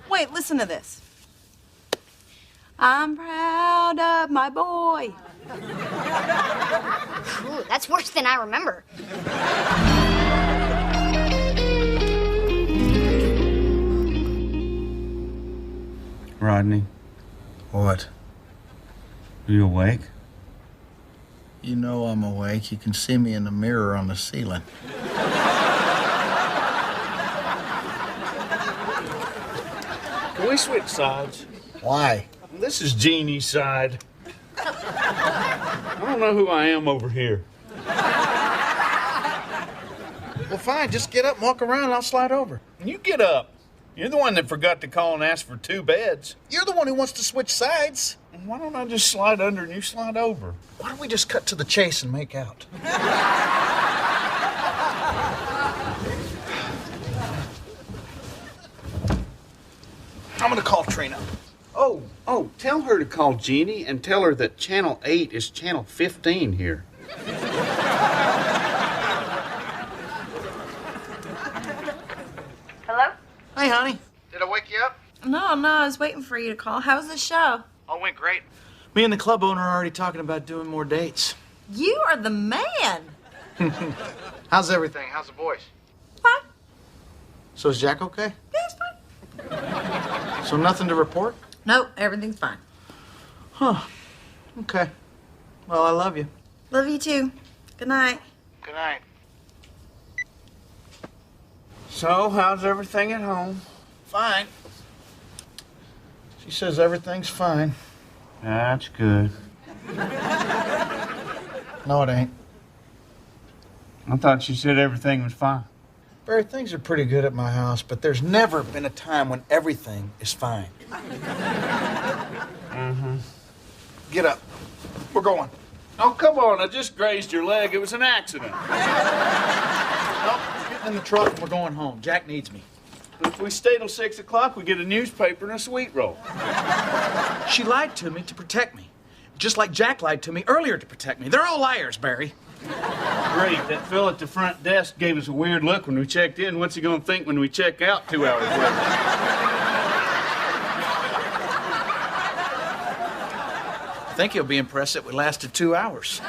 Wait, listen to this. I'm proud of my boy. Ooh, that's worse than I remember. Rodney. What? Are you awake? You know I'm awake. You can see me in the mirror on the ceiling. Can we switch sides? Why? This is Jeannie's side. I don't know who I am over here. Well, fine. Just get up and walk around and I'll slide over. You get up. You're the one that forgot to call and ask for 2 beds. You're the one who wants to switch sides. Why don't I just slide under and you slide over? Why don't we just cut to the chase and make out? I'm gonna call Trina. Oh, tell her to call Jeannie and tell her that Channel 8 is Channel 15 here. Hello? Hey, honey. Did I wake you up? No, I was waiting for you to call. How was the show? All went great. Me and the club owner are already talking about doing more dates. You are the man. How's everything? How's the boys? Fine. So is Jack okay? Yeah, it's fine. So nothing to report? Nope, everything's fine. Huh. Okay. Well, I love you. Love you too. Good night. Good night. So, how's everything at home? Fine. She says everything's fine. That's good. No, it ain't. I thought she said everything was fine. Barry, things are pretty good at my house, but there's never been a time when everything is fine. Mm-hmm. Get up. We're going. Oh, come on. I just grazed your leg. It was an accident. Nope, getting in the truck and we're going home. Jack needs me. But if we stay till 6 o'clock, we get a newspaper and a sweet roll. She lied to me to protect me. Just like Jack lied to me earlier to protect me. They're all liars, Barry. Great. That fellow at the front desk gave us a weird look when we checked in. What's he going to think when we check out 2 hours later? I think he'll be impressed that we lasted 2 hours.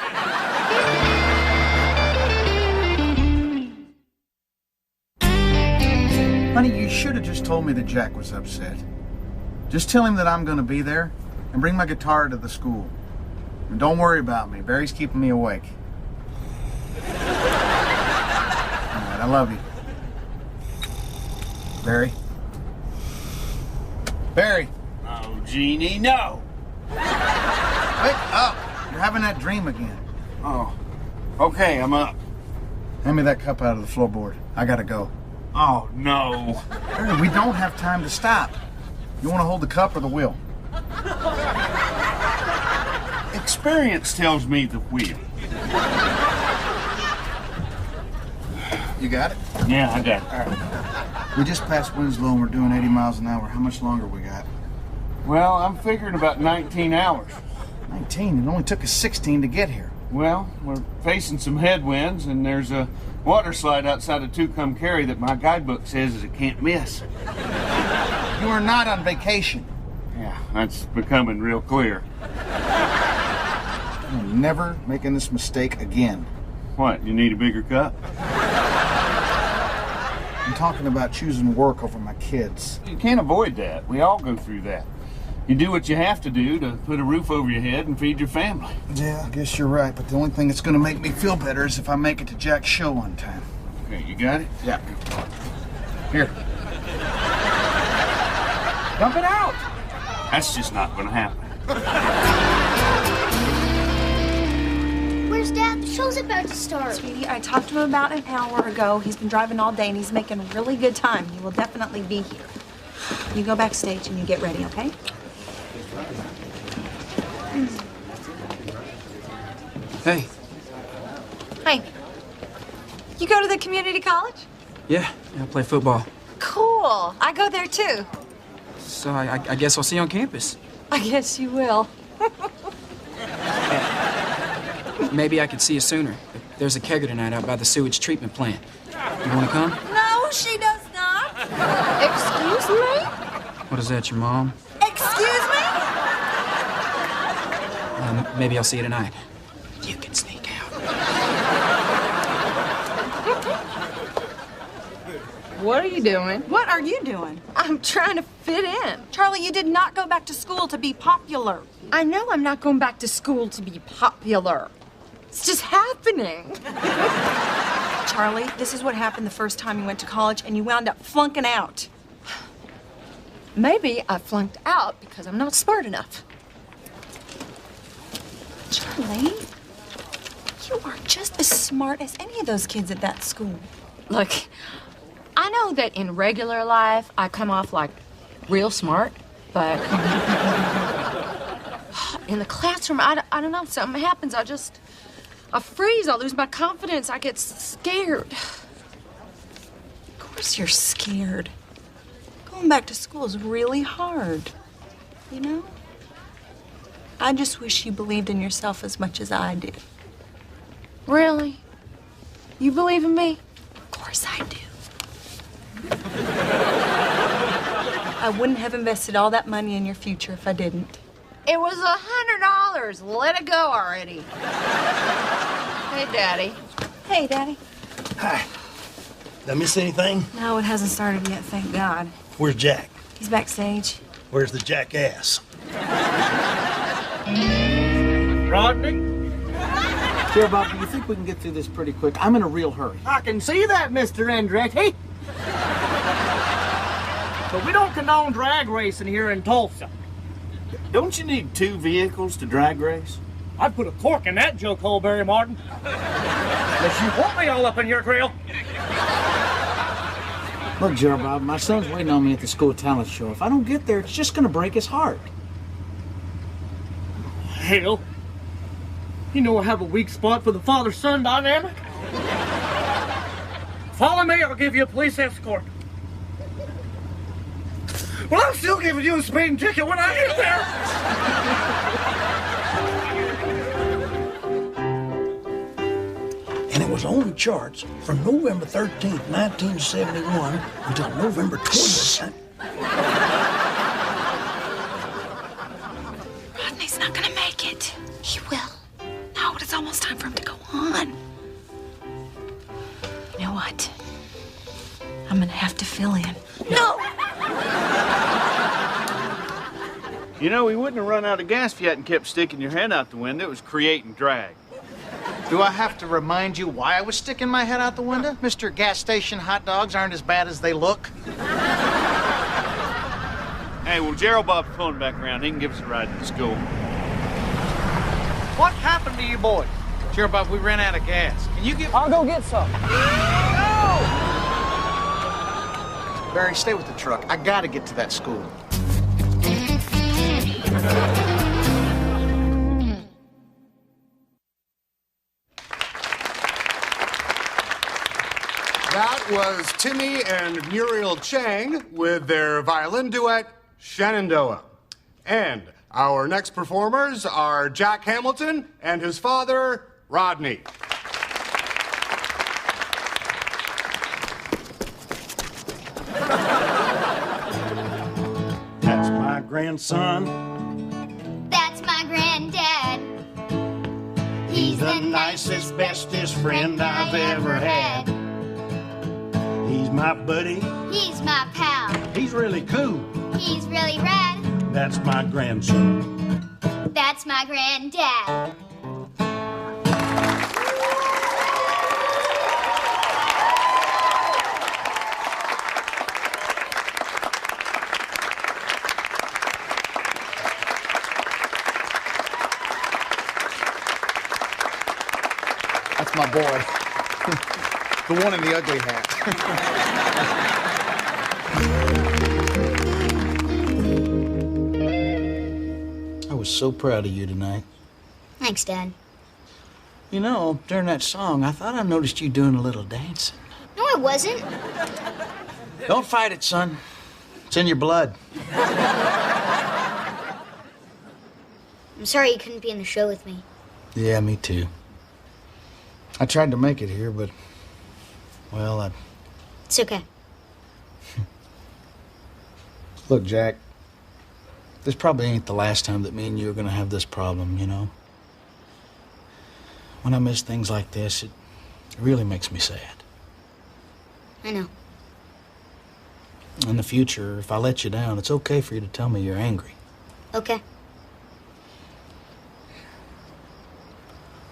Honey, you should have just told me that Jack was upset. Just tell him that I'm going to be there and bring my guitar to the school. And don't worry about me. Barry's keeping me awake. All right, I love you. Barry? Barry! Oh, Jeannie, no! Wake up! You're having that dream again. Oh, okay, I'm up. Hand me that cup out of the floorboard. I gotta go. Oh, no. Barry, we don't have time to stop. You want to hold the cup or the wheel? Experience tells me the wheel. You got it? Yeah, I got it. All right. We just passed Winslow and we're doing 80 miles an hour. How much longer we got? Well, I'm figuring about 19 hours. 19? It only took us 16 to get here. Well, we're facing some headwinds, and there's a water slide outside of Tucumcari that my guidebook says is a can't miss. You are not on vacation. Yeah, that's becoming real clear. I'm never making this mistake again. What, you need a bigger cup? I'm talking about choosing work over my kids. You can't avoid that. We all go through that. You do what you have to do to put a roof over your head and feed your family. Yeah, I guess you're right, but the only thing that's going to make me feel better is if I make it to Jack's show on time. Okay, you got it? Yeah. Here. Dump it out! That's just not going to happen. Where's Dad? The show's about to start. Sweetie, I talked to him about an hour ago. He's been driving all day and he's making really good time. He will definitely be here. You go backstage and you get ready, okay? Hey. Hey, you go to the community college? Yeah, I play football. Cool. I go there too. So I guess I'll see you on campus. I guess you will. Maybe I could see you sooner. There's a kegger tonight out by the sewage treatment plant. You want to come? No, she does not. Excuse me? What is that, your mom? Excuse me? Maybe I'll see you tonight. You can sneak out. What are you doing? What are you doing? I'm trying to fit in. Charlie, you did not go back to school to be popular. I know I'm not going back to school to be popular. It's just happening. Charlie, this is what happened the first time you went to college and you wound up flunking out. maybe I flunked out because I'm not smart enough. Charlie, you are just as smart as any of those kids at that school. Look, I know that in regular life I come off like real smart, but in the classroom, I don't know, something happens. I freeze, I lose my confidence, I get scared. Of course you're scared. Going back to school is really hard, you know? I just wish you believed in yourself as much as I do. Really? You believe in me? Of course I do. I wouldn't have invested all that money in your future if I didn't. It was $100. Let it go already. Hey, Daddy. Hey, Daddy. Hi. Did I miss anything? No, it hasn't started yet, thank God. Where's Jack? He's backstage. Where's the jackass? Rodney? Here, Bob, do you think we can get through this pretty quick? I'm in a real hurry. I can see that, Mr. Andretti. But we don't condone drag racing here in Tulsa. Don't you need 2 vehicles to drag race? I'd put a cork in that joke hole, Barry Martin. Unless you want me all up in your grill. Look, Gerald, Bob, my son's waiting on me at the school talent show. If I don't get there, it's just going to break his heart. Hell, you know I have a weak spot for the father-son dynamic. Follow me, I'll give you a police escort. Well, I'm still giving you a speeding ticket when I get there. And it was on the charts from November 13th, 1971 until November 20th. Rodney's not gonna make it. He will. No, it's almost time for him to go on. You know what? I'm gonna have to fill in. No! You know, we wouldn't have run out of gas if you hadn't kept sticking your head out the window. It was creating drag. Do I have to remind you why I was sticking my head out the window? Mr. Gas Station hot dogs aren't as bad as they look. Hey, well, Gerald Bob's pulling back around. He can give us a ride to school. What happened to you boys? Gerald Bob, we ran out of gas. Can you give... I'll go get some. Barry, stay with the truck. I gotta get to that school. That was Timmy and Muriel Chang with their violin duet, Shenandoah. And our next performers are Jack Hamilton and his father, Rodney. That's my grandson. That's my granddad. He's the nicest, bestest friend I've ever had. He's my buddy. He's my pal. He's really cool. He's really rad. That's my grandson. That's my granddad. That's my boy. The one in the ugly hat. I was so proud of you tonight. Thanks, Dad. You know, during that song, I thought I noticed you doing a little dancing. No, I wasn't. Don't fight it, son. It's in your blood. I'm sorry you couldn't be in the show with me. Yeah, me too. I tried to make it here, but, well, It's okay. Look, Jack, this probably ain't the last time that me and you are gonna have this problem, you know? When I miss things like this, it really makes me sad. I know. In the future, if I let you down, it's okay for you to tell me you're angry. Okay.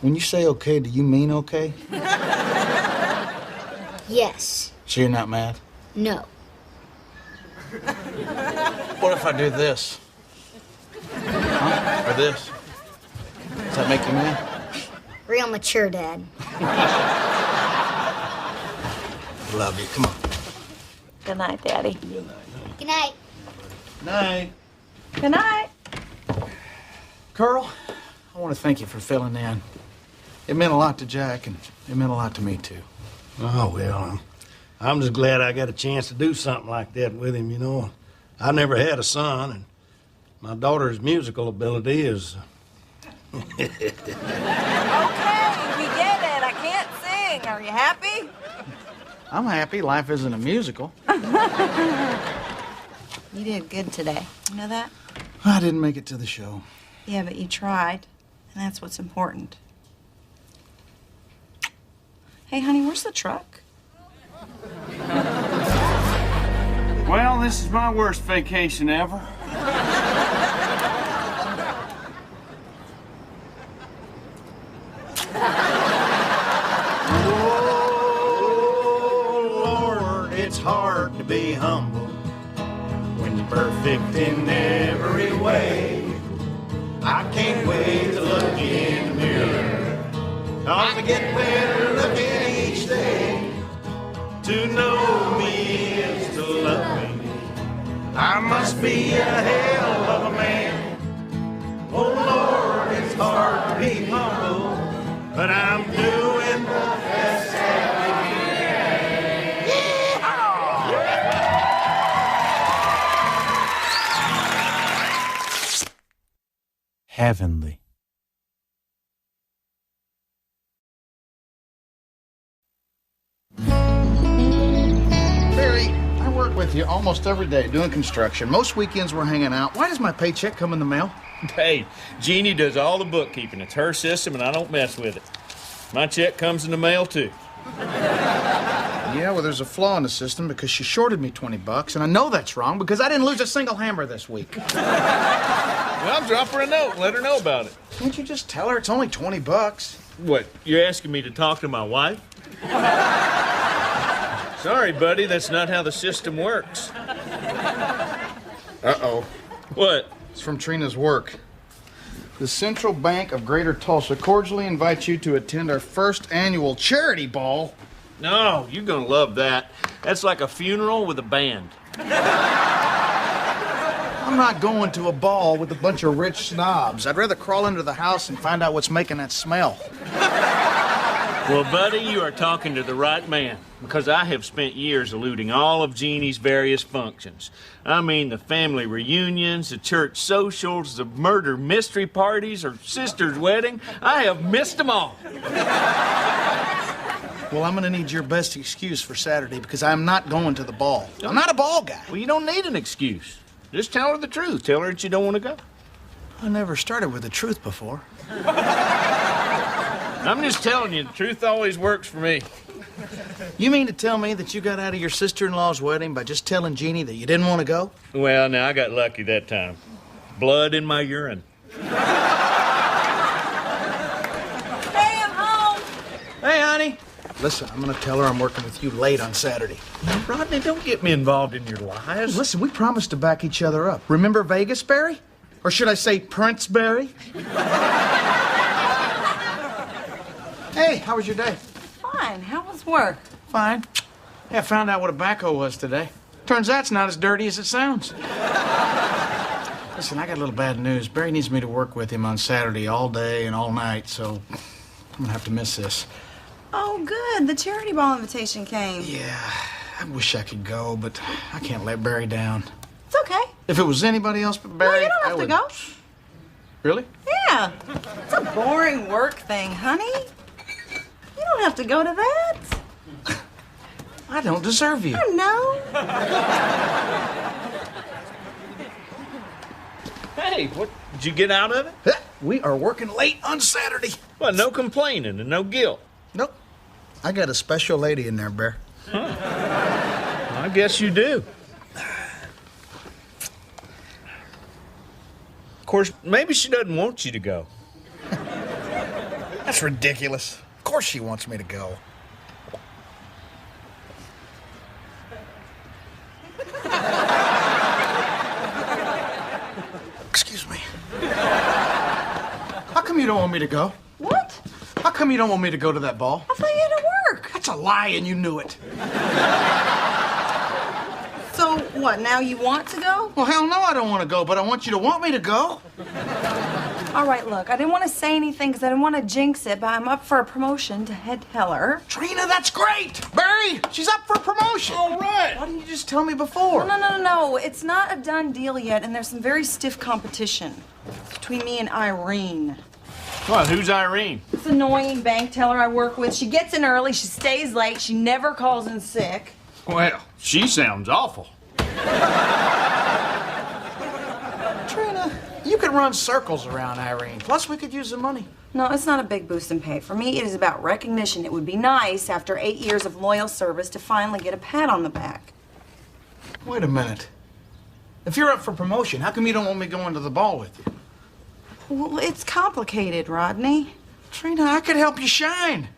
When you say okay, do you mean okay? Yes. So you're not mad? No. What if I do this? Huh? Or this? Does that make you mad? Real mature, Dad. Love you. Come on. Good night, Daddy. Good night. Night. Good night. Carl, I want to thank you for filling in. It meant a lot to Jack, and it meant a lot to me, too. Oh, well, I'm just glad I got a chance to do something like that with him, you know. I never had a son, and my daughter's musical ability is... Okay, we get it. I can't sing. Are you happy? I'm happy. Life isn't a musical. You did good today. You know that? I didn't make it to the show. Yeah, but you tried, and that's what's important. Hey, honey, where's the truck? Well, this is my worst vacation ever. It's hard to be humble when you're perfect in every way. I can't wait to look in the mirror, 'cause I get better looking each day. To know me is to love me. I must be a hell of a man. Oh Lord, it's hard to be humble, but I'm doing the best I can. Heavenly. Barry, I work with you almost every day doing construction. Most weekends we're hanging out. Why does my paycheck come in the mail? Hey, Jeannie does all the bookkeeping. It's her system, and I don't mess with it. My check comes in the mail, too. Yeah, well, there's a flaw in the system because she shorted me $20, and I know that's wrong because I didn't lose a single hammer this week. Well, I'll drop her a note and let her know about it. Can't you just tell her it's only $20? What, you're asking me to talk to my wife? Sorry, buddy, that's not how the system works. Uh-oh. What? It's from Trina's work. The Central Bank of Greater Tulsa cordially invites you to attend our first annual charity ball. No, you're gonna love that. That's like a funeral with a band. I'm not going to a ball with a bunch of rich snobs. I'd rather crawl into the house and find out what's making that smell. Well, buddy, you are talking to the right man, because I have spent years eluding all of Jeannie's various functions. I mean, the family reunions, the church socials, the murder mystery parties, her sister's wedding. I have missed them all. Well, I'm going to need your best excuse for Saturday because I'm not going to the ball. I'm not a ball guy. Well, you don't need an excuse. Just tell her the truth. Tell her that you don't want to go. I never started with the truth before. I'm just telling you, the truth always works for me. You mean to tell me that you got out of your sister-in-law's wedding by just telling Jeannie that you didn't want to go? Well, now, I got lucky that time. Blood in my urine. Hey, I'm home. Hey, honey. Listen, I'm going to tell her I'm working with you late on Saturday. Rodney, don't get me involved in your lies. Listen, we promised to back each other up. Remember Vegas, Barry? Or should I say Prince Barry? Hey, how was your day? Fine. How was work? Fine. Yeah, I found out what a backhoe was today. Turns out it's not as dirty as it sounds. Listen, I got a little bad news. Barry needs me to work with him on Saturday all day and all night, so I'm gonna have to miss this. Oh, good. The charity ball invitation came. Yeah, I wish I could go, but I can't let Barry down. It's okay. If it was anybody else but Barry, No, you don't have to go. Really? Yeah. It's a boring work thing, honey. You don't have to go to that. I don't deserve you. I know. Hey, what did you get out of it? We are working late on Saturday. Well, no complaining and no guilt. Nope. I got a special lady in there, Bear. Huh. I guess you do. Of course, maybe she doesn't want you to go. That's ridiculous. Of course she wants me to go. you don't want me to go? What? How come you don't want me to go to that ball? I thought you had to work. That's a lie, and you knew it. So what, now you want to go? Well, hell no, I don't want to go, but I want you to want me to go. All right, look, I didn't want to say anything because I didn't want to jinx it, but I'm up for a promotion to head teller. Trina, that's great! Barry, she's up for promotion. All right. Why didn't you just tell me before? No. It's not a done deal yet, and there's some very stiff competition between me and Irene. Well, who's Irene? This annoying bank teller I work with. She gets in early, she stays late, she never calls in sick. Well, she sounds awful. Trina, you could run circles around Irene. Plus, we could use the money. No, it's not a big boost in pay. For me, it is about recognition. It would be nice, after 8 years of loyal service, to finally get a pat on the back. Wait a minute. If you're up for promotion, how come you don't want me going to the ball with you? Well, it's complicated, Rodney. Trina, I could help you shine.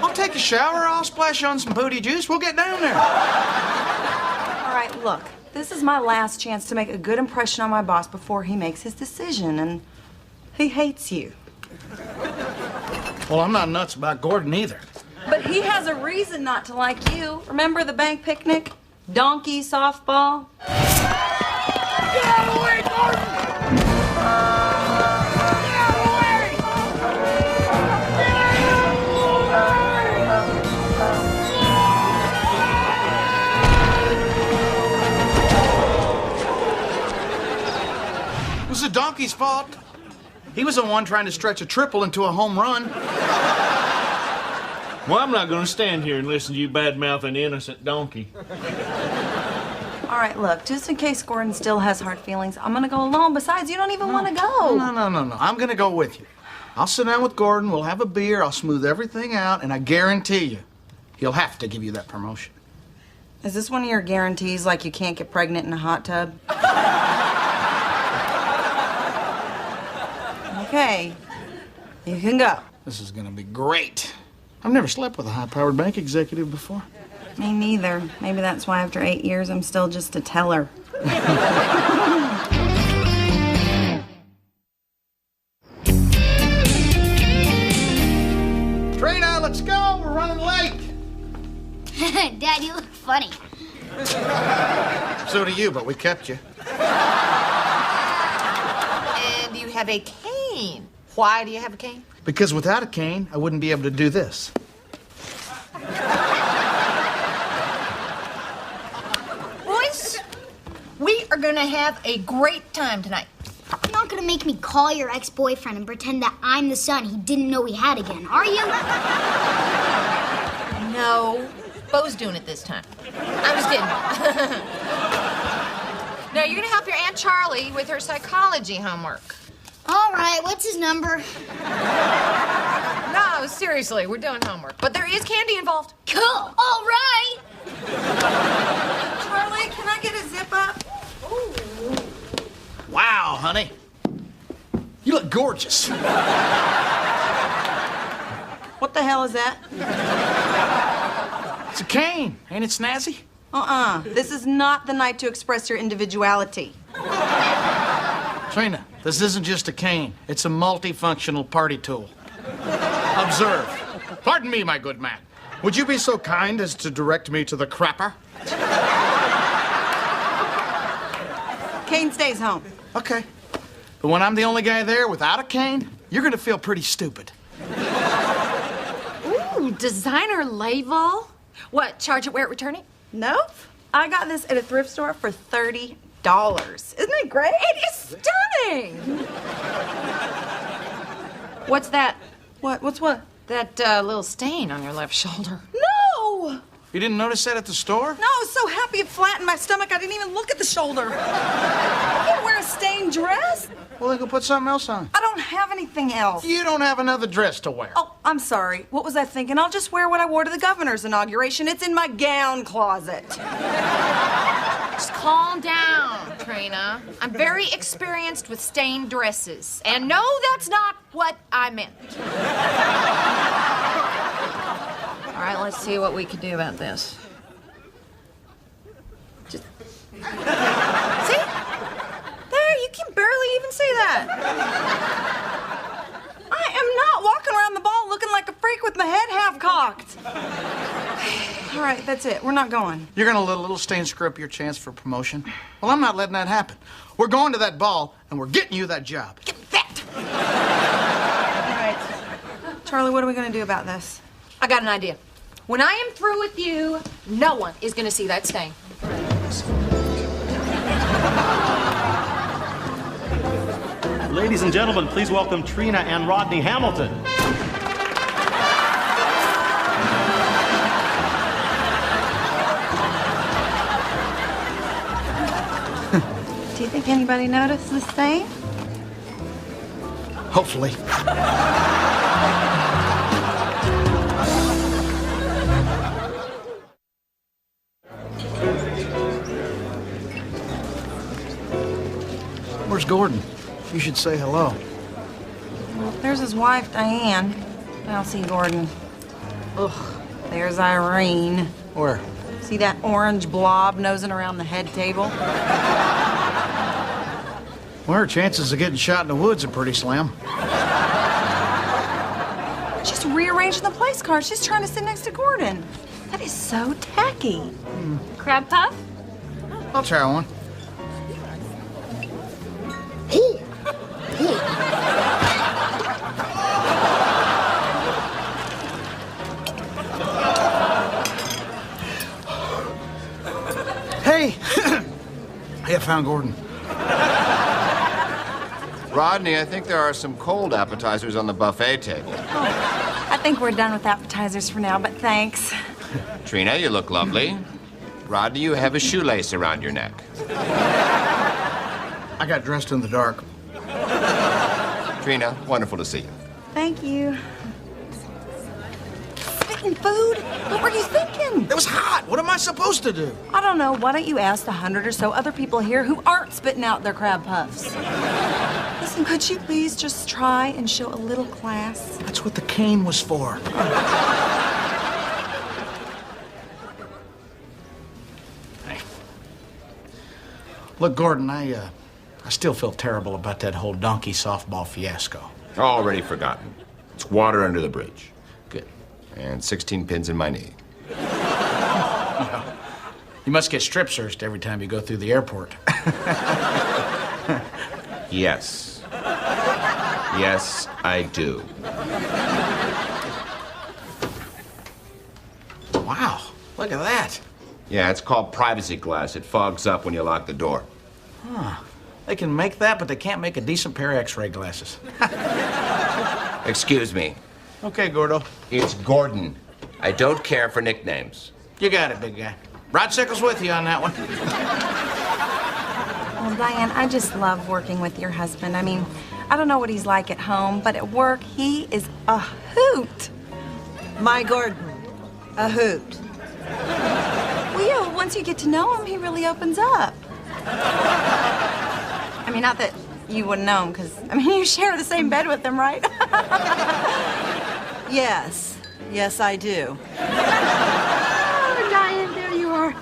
I'll take a shower, I'll splash on some booty juice, we'll get down there. All right, look, this is my last chance to make a good impression on my boss before he makes his decision, and he hates you. Well, I'm not nuts about Gordon either. But he has a reason not to like you. Remember the bank picnic? Donkey softball? Get out of the way, Gordon! It was the donkey's fault. He was the one trying to stretch a triple into a home run. Well, I'm not going to stand here and listen to you badmouth an innocent donkey. All right, look, just in case Gordon still has hard feelings, I'm gonna go alone. Besides, you don't even want to go. No. I'm gonna go with you. I'll sit down with Gordon, we'll have a beer, I'll smooth everything out, and I guarantee you, he'll have to give you that promotion. Is this one of your guarantees, like you can't get pregnant in a hot tub? Okay, you can go. This is gonna be great. I've never slept with a high-powered bank executive before. Me neither. Maybe that's why after 8 years, I'm still just a teller. Trina, let's go. We're running late. Dad, you look funny. So do you, but we kept you. And you have a cane. Why do you have a cane? Because without a cane, I wouldn't be able to do this. Boys, we are going to have a great time tonight. You're not gonna make me call your ex-boyfriend and pretend that I'm the son he didn't know he had again, are you? No, Bo's doing it this time. I'm just kidding. Now, you're going to help your Aunt Charlie with her psychology homework. All right, what's his number? No, seriously, we're doing homework. But there is candy involved. Cool, all right. Charlie, can I get a zip up? Wow, honey. You look gorgeous. What the hell is that? It's a cane. Ain't it snazzy? This is not the night to express your individuality. Trina, this isn't just a cane. It's a multifunctional party tool. Observe. Pardon me, my good man. Would you be so kind as to direct me to the crapper? Cane stays home. Okay. But when I'm the only guy there without a cane, you're gonna feel pretty stupid. Ooh, designer label. What, charge it where it return it? Nope. I got this at a thrift store for $30. Isn't it great? It is stunning. What's that? What's what? That little stain on your left shoulder. No! You didn't notice that at the store? No, I was so happy it flattened my stomach, I didn't even look at the shoulder. I can't wear a stained dress. Well, then go put something else on. I don't have anything else. You don't have another dress to wear. Oh, I'm sorry. What was I thinking? I'll just wear what I wore to the governor's inauguration. It's in my gown closet. Just calm down, Trina. I'm very experienced with stained dresses. And no, that's not what I meant. All right, let's see what we can do about this. Just... See? There, you can barely even see that. right, that's it. We're not going. You're gonna let a little stain screw up your chance for promotion? Well, I'm not letting that happen. We're going to that ball, and we're getting you that job. Get that! All right. Charlie, what are we gonna do about this? I got an idea. When I am through with you, no one is gonna see that stain. Ladies and gentlemen, please welcome Trina and Rodney Hamilton. Do you think anybody noticed the stain? Hopefully. Where's Gordon? You should say hello. Well, there's his wife, Diane. I don't see Gordon. Ugh, there's Irene. Where? See that orange blob nosing around the head table? Well, her chances of getting shot in the woods are pretty slim. She's rearranging the place cards. She's trying to sit next to Gordon. That is so tacky. Crab puff? I'll try one. Hey! Hey, I found Gordon. Rodney, I think there are some cold appetizers on the buffet table. I think we're done with appetizers for now, but thanks. Trina, you look lovely. Rodney, you have a shoelace around your neck. I got dressed in the dark. Trina, wonderful to see you. Thank you. Spitting food? What were you thinking? It was hot. What am I supposed to do? I don't know. Why don't you ask the 100 or so other people here who aren't spitting out their crab puffs? Listen, could you please just try and show a little class? That's what the cane was for. Hey. Look, Gordon, I still feel terrible about that whole donkey softball fiasco. Already forgotten. It's water under the bridge. Good. And 16 pins in my knee. You must get strip searched every time you go through the airport. Yes. Yes, I do. Wow, look at that. Yeah, it's called privacy glass. It fogs up when you lock the door. Huh. They can make that, but they can't make a decent pair of x-ray glasses. Excuse me. Okay, Gordo. It's Gordon. I don't care for nicknames. You got it, big guy. Rod Sickles with you on that one. Well, Diane, I just love working with your husband. I mean, I don't know what he's like at home, but at work, he is a hoot. My Gordon, a hoot. Well, yeah, once you get to know him, he really opens up. I mean, not that you wouldn't know him, because, I mean, you share the same bed with him, right? Yes. Yes, I do. Oh, Diane, there you are.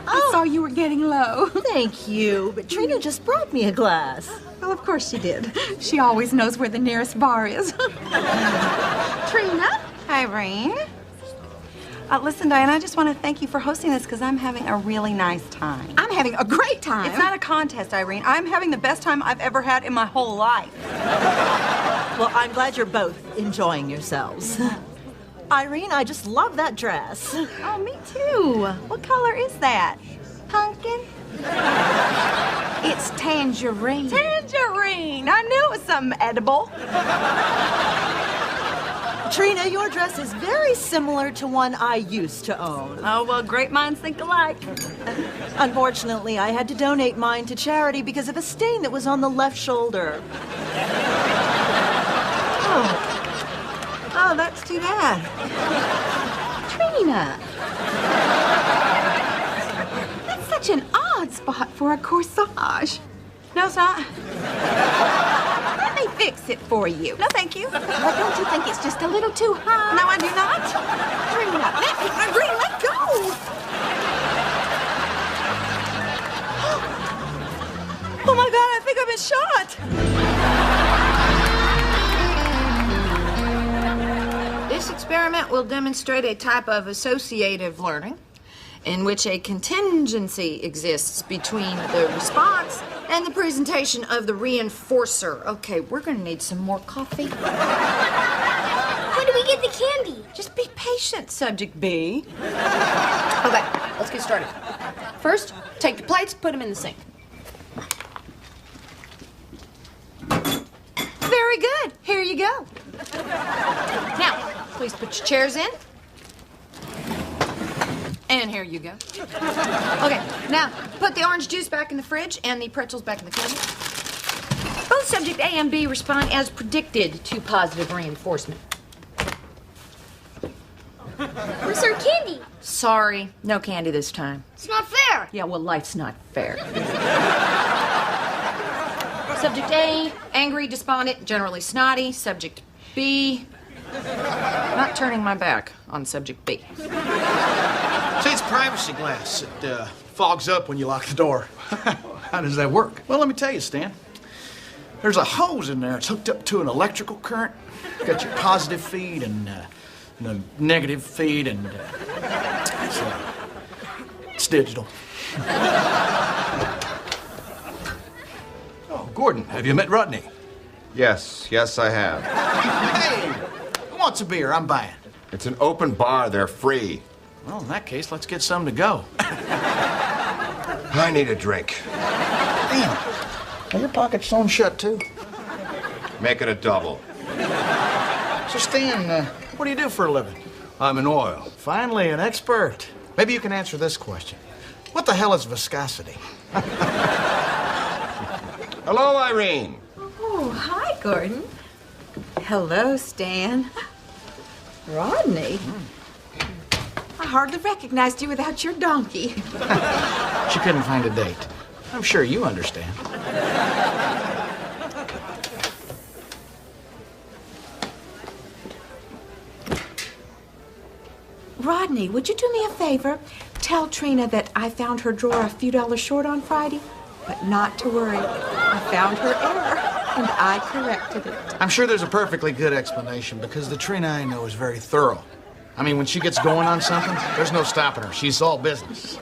I saw you were getting low. Thank you, but Trina just brought me a glass. Well, of course she did. She always knows where the nearest bar is. Trina? Hi, Irene. Listen, Diane, I just want to thank you for hosting this because I'm having a really nice time. I'm having a great time. It's not a contest, Irene. I'm having the best time I've ever had in my whole life. Well, I'm glad you're both enjoying yourselves. Irene, I just love that dress. Oh, me too. What color is that? Pumpkin? It's tangerine. Tangerine! I knew it was something edible. Trina, your dress is very similar to one I used to own. Oh, well, great minds think alike. Unfortunately, I had to donate mine to charity because of a stain that was on the left shoulder. Oh, that's too bad. Trina. That's such an odd spot for a corsage. No, it's not. Let me fix it for you. No, thank you. But don't you think it's just a little too high? No, I do not. Trina, Irene, let go. Oh, my God, I think I've been shot. This experiment will demonstrate a type of associative learning in which a contingency exists between the response and the presentation of the reinforcer. Okay, we're gonna need some more coffee. When do we get the candy? Just be patient, subject B. Okay, let's get started. First, take the plates, put them in the sink. Very good. Here you go. Now, please put your chairs in. And here you go. Okay, now put the orange juice back in the fridge and the pretzels back in the cabinet. Both subject A and B respond as predicted to positive reinforcement. Where's our candy? Sorry, no candy this time. It's not fair. Yeah, well, life's not fair. Subject A, angry, despondent, generally snotty. Subject B, not turning my back on subject B. See, it's privacy glass. It fogs up when you lock the door. How does that work? Well, let me tell you, Stan. There's a hose in there. It's hooked up to an electrical current. Got your positive feed and the negative feed, and it's digital. Oh, Gordon, have you met Rodney? Yes, I have. Hey, who wants a beer? I'm buying. It's an open bar. They're free. Well, in that case, let's get some to go. I need a drink. Damn. Are your pockets sewn shut, too? Make it a double. So, Stan, what do you do for a living? I'm in oil. Finally, an expert. Maybe you can answer this question. What the hell is viscosity? Hello, Irene. Oh, hi, Gordon. Hello, Stan. Rodney. I hardly recognized you without your donkey. She couldn't find a date. I'm sure you understand. Rodney, would you do me a favor? Tell Trina that I found her drawer a few dollars short on Friday, but not to worry. I found her error, and I corrected it. I'm sure there's a perfectly good explanation because the Trina I know is very thorough. I mean, when she gets going on something, there's no stopping her. She's all business.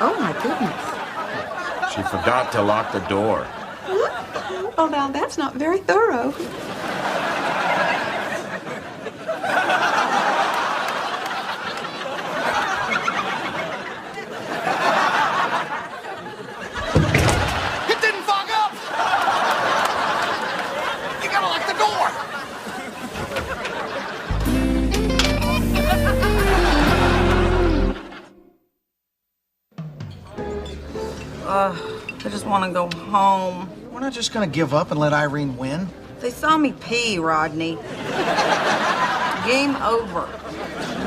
Oh, my goodness. She forgot to lock the door. Oh, now that's not very thorough. It didn't fog up! You gotta lock the door! I just want to go home. We're not just gonna give up and let Irene win. They saw me pee, Rodney. Game over.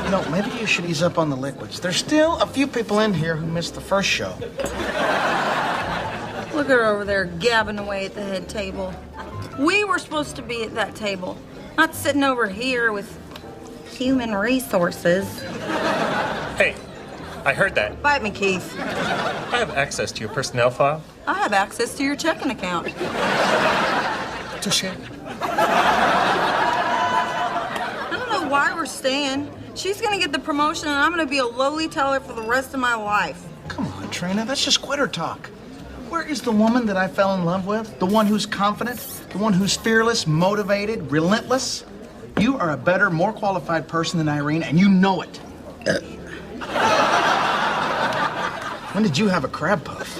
You know, maybe you should ease up on the liquids. There's still a few people in here who missed the first show. Look at her over there gabbing away at the head table. We were supposed to be at that table, not sitting over here with human resources. Hey, I heard that. Bite me, Keith. I have access to your personnel file. I have access to your checking account. Touche. I don't know why we're staying. She's gonna get the promotion and I'm gonna be a lowly teller for the rest of my life. Come on, Trina, that's just quitter talk. Where is the woman that I fell in love with? The one who's confident? The one who's fearless, motivated, relentless? You are a better, more qualified person than Irene, and you know it. When did you have a crab puff?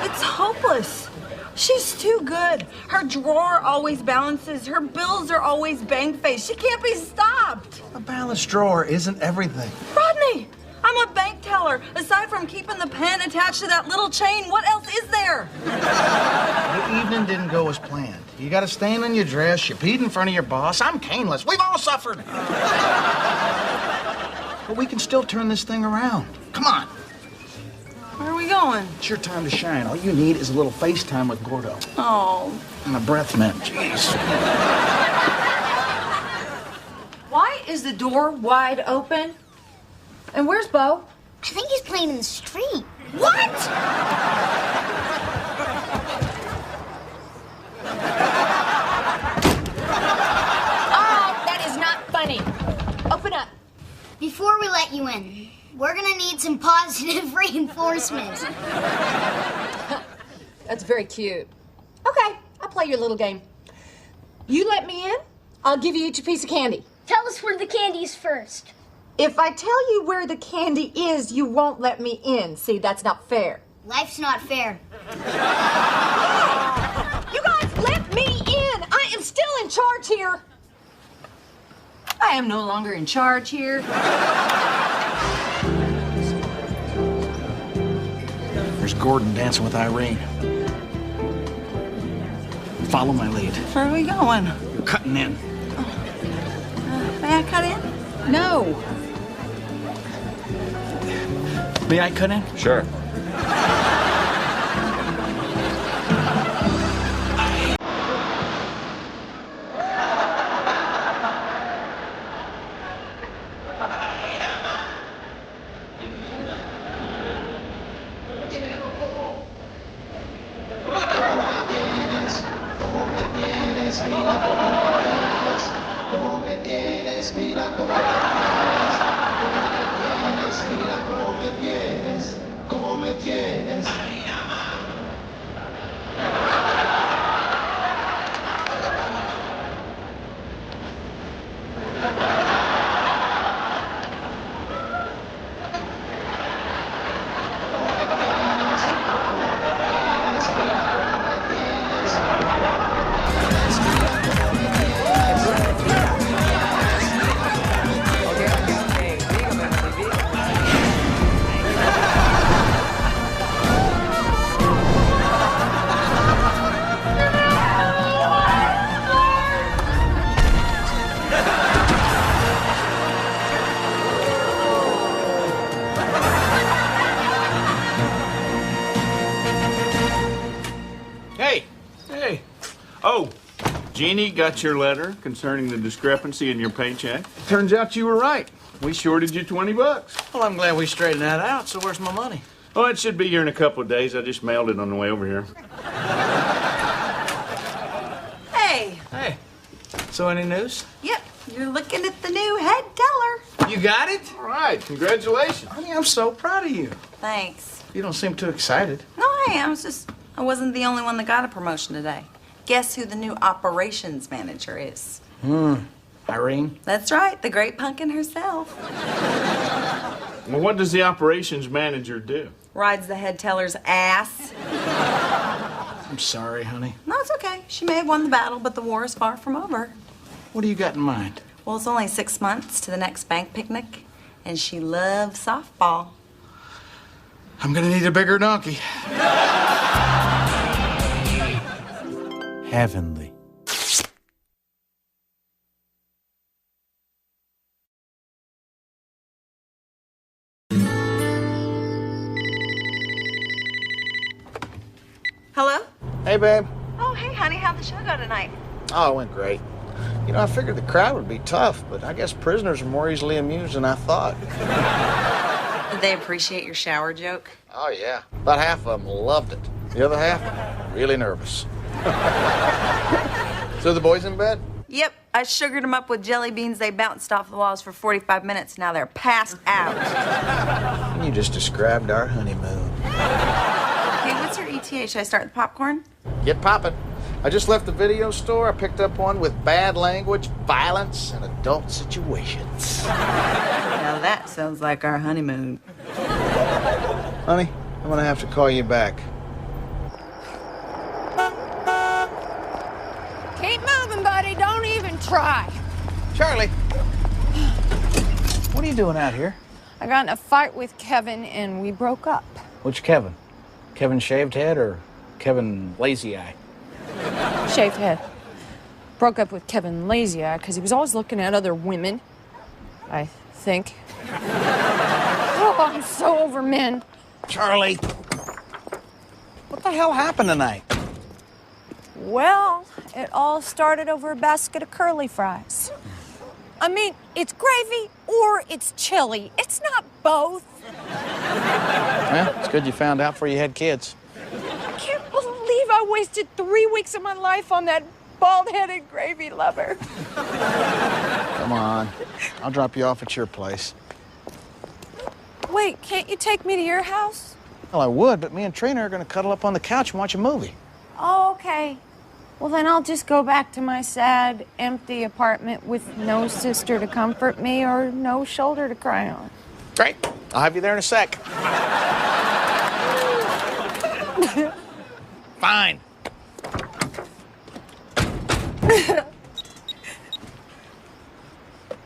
It's hopeless. She's too good. Her drawer always balances. Her bills are always bank-faced. She can't be stopped. A balanced drawer isn't everything. Rodney, I'm a bank teller. Aside from keeping the pen attached to that little chain, what else is there? The evening didn't go as planned. You got a stain on your dress. You peed in front of your boss. I'm caneless. We've all suffered. But we can still turn this thing around. Come on. Where are we going? It's your time to shine. All you need is a little FaceTime with Gordo. Oh. And a breath mint. Jeez. Why is the door wide open? And where's Bo? I think he's playing in the street. What? Oh, that is before we let you in, we're gonna need some positive reinforcement. That's very cute. Okay, I'll play your little game. You let me in, I'll give you each a piece of candy. Tell us where the candy is first. If I tell you where the candy is, you won't let me in. See, that's not fair. Life's not fair. You guys, let me in! I am still in charge here. I am no longer in charge here. There's Gordon dancing with Irene. Follow my lead. Where are we going? You're cutting in. May I cut in? No. May I cut in? Sure. Jeannie got your letter concerning the discrepancy in your paycheck. Turns out you were right. We shorted you 20 bucks. Well, I'm glad we straightened that out, so where's my money? Oh, it should be here in a couple of days. I just mailed it on the way over here. Hey. Hey. So any news? Yep, you're looking at the new head teller. You got it? All right, congratulations. Honey, I'm so proud of you. Thanks. You don't seem too excited. No, I am. I wasn't the only one that got a promotion today. Guess who the new operations manager is? Irene? That's right, the great pumpkin herself. Well, what does the operations manager do? Rides the head teller's ass. I'm sorry, honey. No, it's okay. She may have won the battle, but the war is far from over. What do you got in mind? Well, it's only 6 months to the next bank picnic, and she loves softball. I'm gonna need a bigger donkey. Heavenly. Hello? Hey, babe. Oh, hey, honey. How'd the show go tonight? Oh, it went great. You know, I figured the crowd would be tough, but I guess prisoners are more easily amused than I thought. Did they appreciate your shower joke? Oh, yeah. About half of them loved it. The other half, really nervous. So the boys in bed? Yep. I sugared them up with jelly beans. They bounced off the walls for 45 minutes. Now they're passed out. You just described our honeymoon. Hey, what's your ETA? Should I start the popcorn? Get poppin'. I just left the video store. I picked up one with bad language, violence, and adult situations. Now that sounds like our honeymoon. Honey, I'm gonna have to call you back. Keep moving, buddy. Don't even try. Charlie. What are you doing out here? I got in a fight with Kevin and we broke up. Which Kevin? Kevin Shaved Head or Kevin Lazy Eye? Shaved head. Broke up with Kevin Lazy Eye because he was always looking at other women. I think. Oh, I'm so over men. Charlie. What the hell happened tonight? Well, it all started over a basket of curly fries. I mean, it's gravy or it's chili. It's not both. Well, it's good you found out before you had kids. I can't believe I wasted 3 weeks of my life on that bald-headed gravy lover. Come on. I'll drop you off at your place. Wait, can't you take me to your house? Well, I would, but me and Trina are going to cuddle up on the couch and watch a movie. Oh, okay. Well, then I'll just go back to my sad, empty apartment with no sister to comfort me or no shoulder to cry on. Great. I'll have you there in a sec. Fine.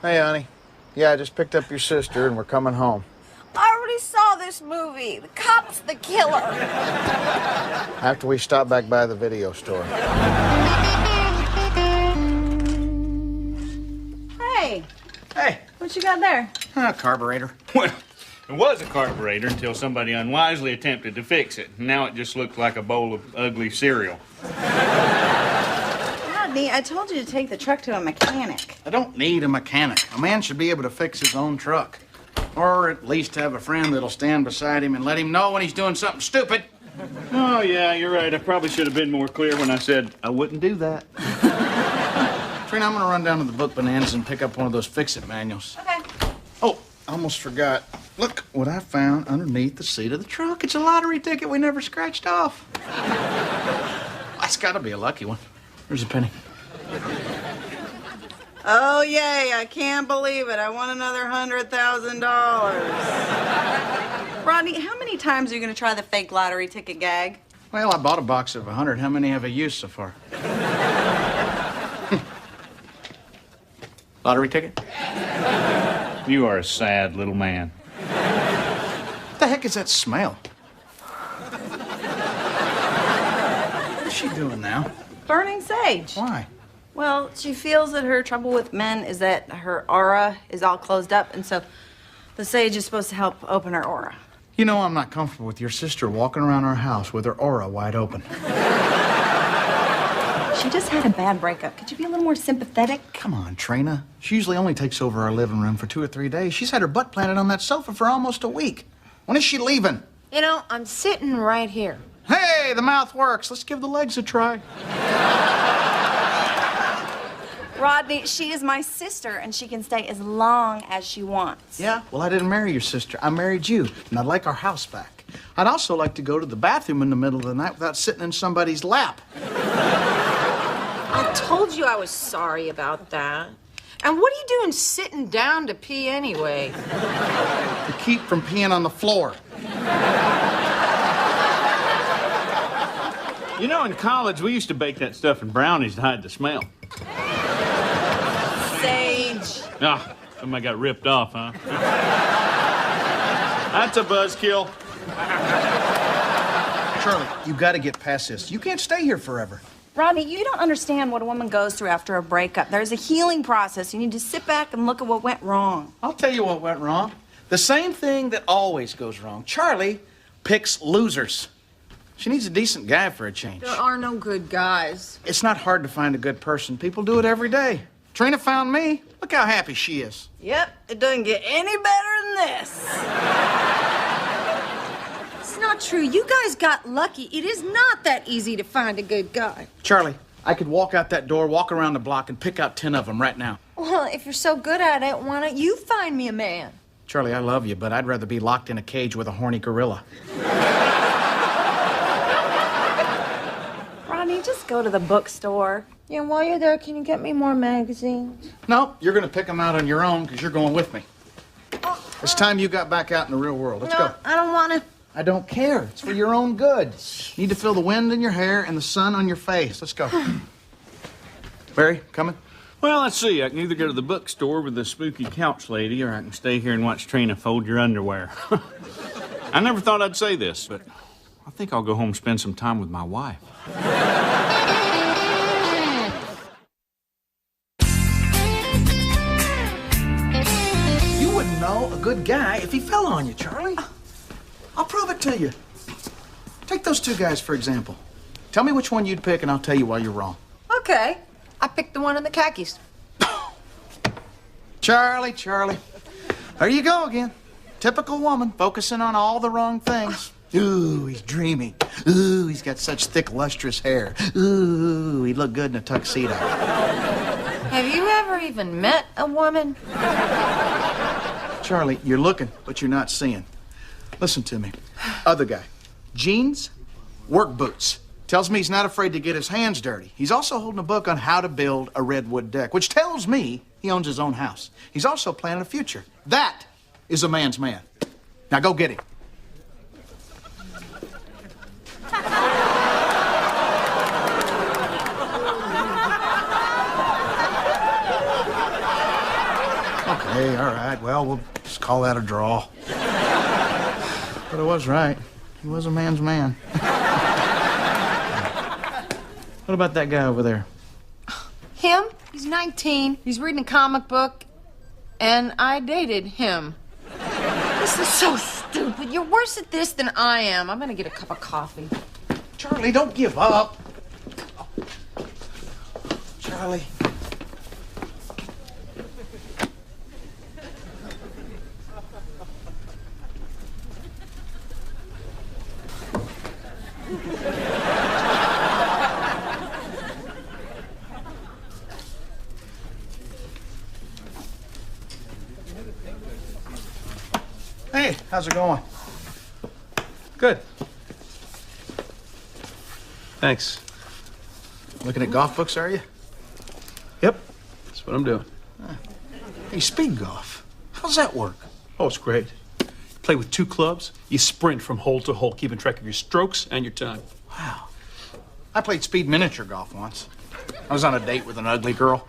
Hey, honey. Yeah, I just picked up your sister and we're coming home. I already saw this movie. The cop's the killer. After we stop back by the video store. Hey. Hey. What you got there? Carburetor. Well, it was a carburetor until somebody unwisely attempted to fix it. Now it just looks like a bowl of ugly cereal. Rodney, I told you to take the truck to a mechanic. I don't need a mechanic. A man should be able to fix his own truck. Or at least have a friend that'll stand beside him and let him know when he's doing something stupid. Oh, yeah, you're right. I probably should have been more clear when I said I wouldn't do that. Trina, I'm gonna run down to the Book Bonanza and pick up one of those fix-it manuals. Okay. Oh, I almost forgot. Look what I found underneath the seat of the truck. It's a lottery ticket we never scratched off. That's gotta be a lucky one. Here's a penny. Oh, yay, I can't believe it. I won another $100,000. Rodney, how many times are you going to try the fake lottery ticket gag? Well, I bought a box of 100. How many have I used so far? Lottery ticket? You are a sad little man. What the heck is that smell? What's she doing now? Burning sage. Why? Well, she feels that her trouble with men is that her aura is all closed up, and so the sage is supposed to help open her aura. You know, I'm not comfortable with your sister walking around our house with her aura wide open. She just had a bad breakup. Could you be a little more sympathetic? Come on, Trina. She usually only takes over our living room for 2 or 3 days. She's had her butt planted on that sofa for almost a week. When is she leaving? You know, I'm sitting right here. Hey, the mouth works. Let's give the legs a try. Rodney, she is my sister, and she can stay as long as she wants. Yeah? Well, I didn't marry your sister. I married you, and I'd like our house back. I'd also like to go to the bathroom in the middle of the night without sitting in somebody's lap. I told you I was sorry about that. And what are you doing sitting down to pee anyway? To keep from peeing on the floor. You know, in college, we used to bake that stuff in brownies to hide the smell. Sage. Ah, somebody got ripped off, huh? That's a buzzkill. Charlie, you got to get past this. You can't stay here forever. Rodney, you don't understand what a woman goes through after a breakup. There's a healing process. You need to sit back and look at what went wrong. I'll tell you what went wrong. The same thing that always goes wrong. Charlie picks losers. She needs a decent guy for a change. There are no good guys. It's not hard to find a good person. People do it every day. Trina found me. Look how happy she is. Yep, it doesn't get any better than this. It's not true. You guys got lucky. It is not that easy to find a good guy. Charlie, I could walk out that door, walk around the block, and pick out 10 of them right now. Well, if you're so good at it, why don't you find me a man? Charlie, I love you, but I'd rather be locked in a cage with a horny gorilla. Rodney, just go to the bookstore. Yeah, while you're there, can you get me more magazines? No, you're going to pick them out on your own because you're going with me. It's time you got back out in the real world. Let's go. I don't want to. I don't care. It's for your own good. You need to feel the wind in your hair and the sun on your face. Let's go. Barry, coming? Well, let's see. I can either go to the bookstore with the spooky couch lady, or I can stay here and watch Trina fold your underwear. I never thought I'd say this, but I think I'll go home and spend some time with my wife. You wouldn't know a good guy if he fell on you, Charlie. I'll prove it to you. Take those 2 guys, for example. Tell me which one you'd pick, and I'll tell you why you're wrong. Okay. I picked the one in the khakis. Charlie. There you go again. Typical woman, focusing on all the wrong things. Ooh, he's dreamy. Ooh, he's got such thick, lustrous hair. Ooh, he'd look good in a tuxedo. Have you ever even met a woman? Charlie, you're looking, but you're not seeing. Listen to me. Other guy. Jeans, work boots. Tells me he's not afraid to get his hands dirty. He's also holding a book on how to build a redwood deck, which tells me he owns his own house. He's also planning a future. That is a man's man. Now go get him. Okay, all right. Well, we'll just call that a draw. But I was right. He was a man's man. What about that guy over there? Him? He's 19. He's reading a comic book, and I dated him. This is so stupid. You're worse at this than I am. I'm gonna get a cup of coffee. Charlie, don't give up. Charlie. Hey, how's it going? Good. Thanks. Looking at golf books, are you? Yep, that's what I'm doing. Hey, speed golf. How's that work? Oh, it's great. You play with 2 clubs, you sprint from hole to hole, keeping track of your strokes and your time. Wow. I played speed miniature golf once. I was on a date with an ugly girl.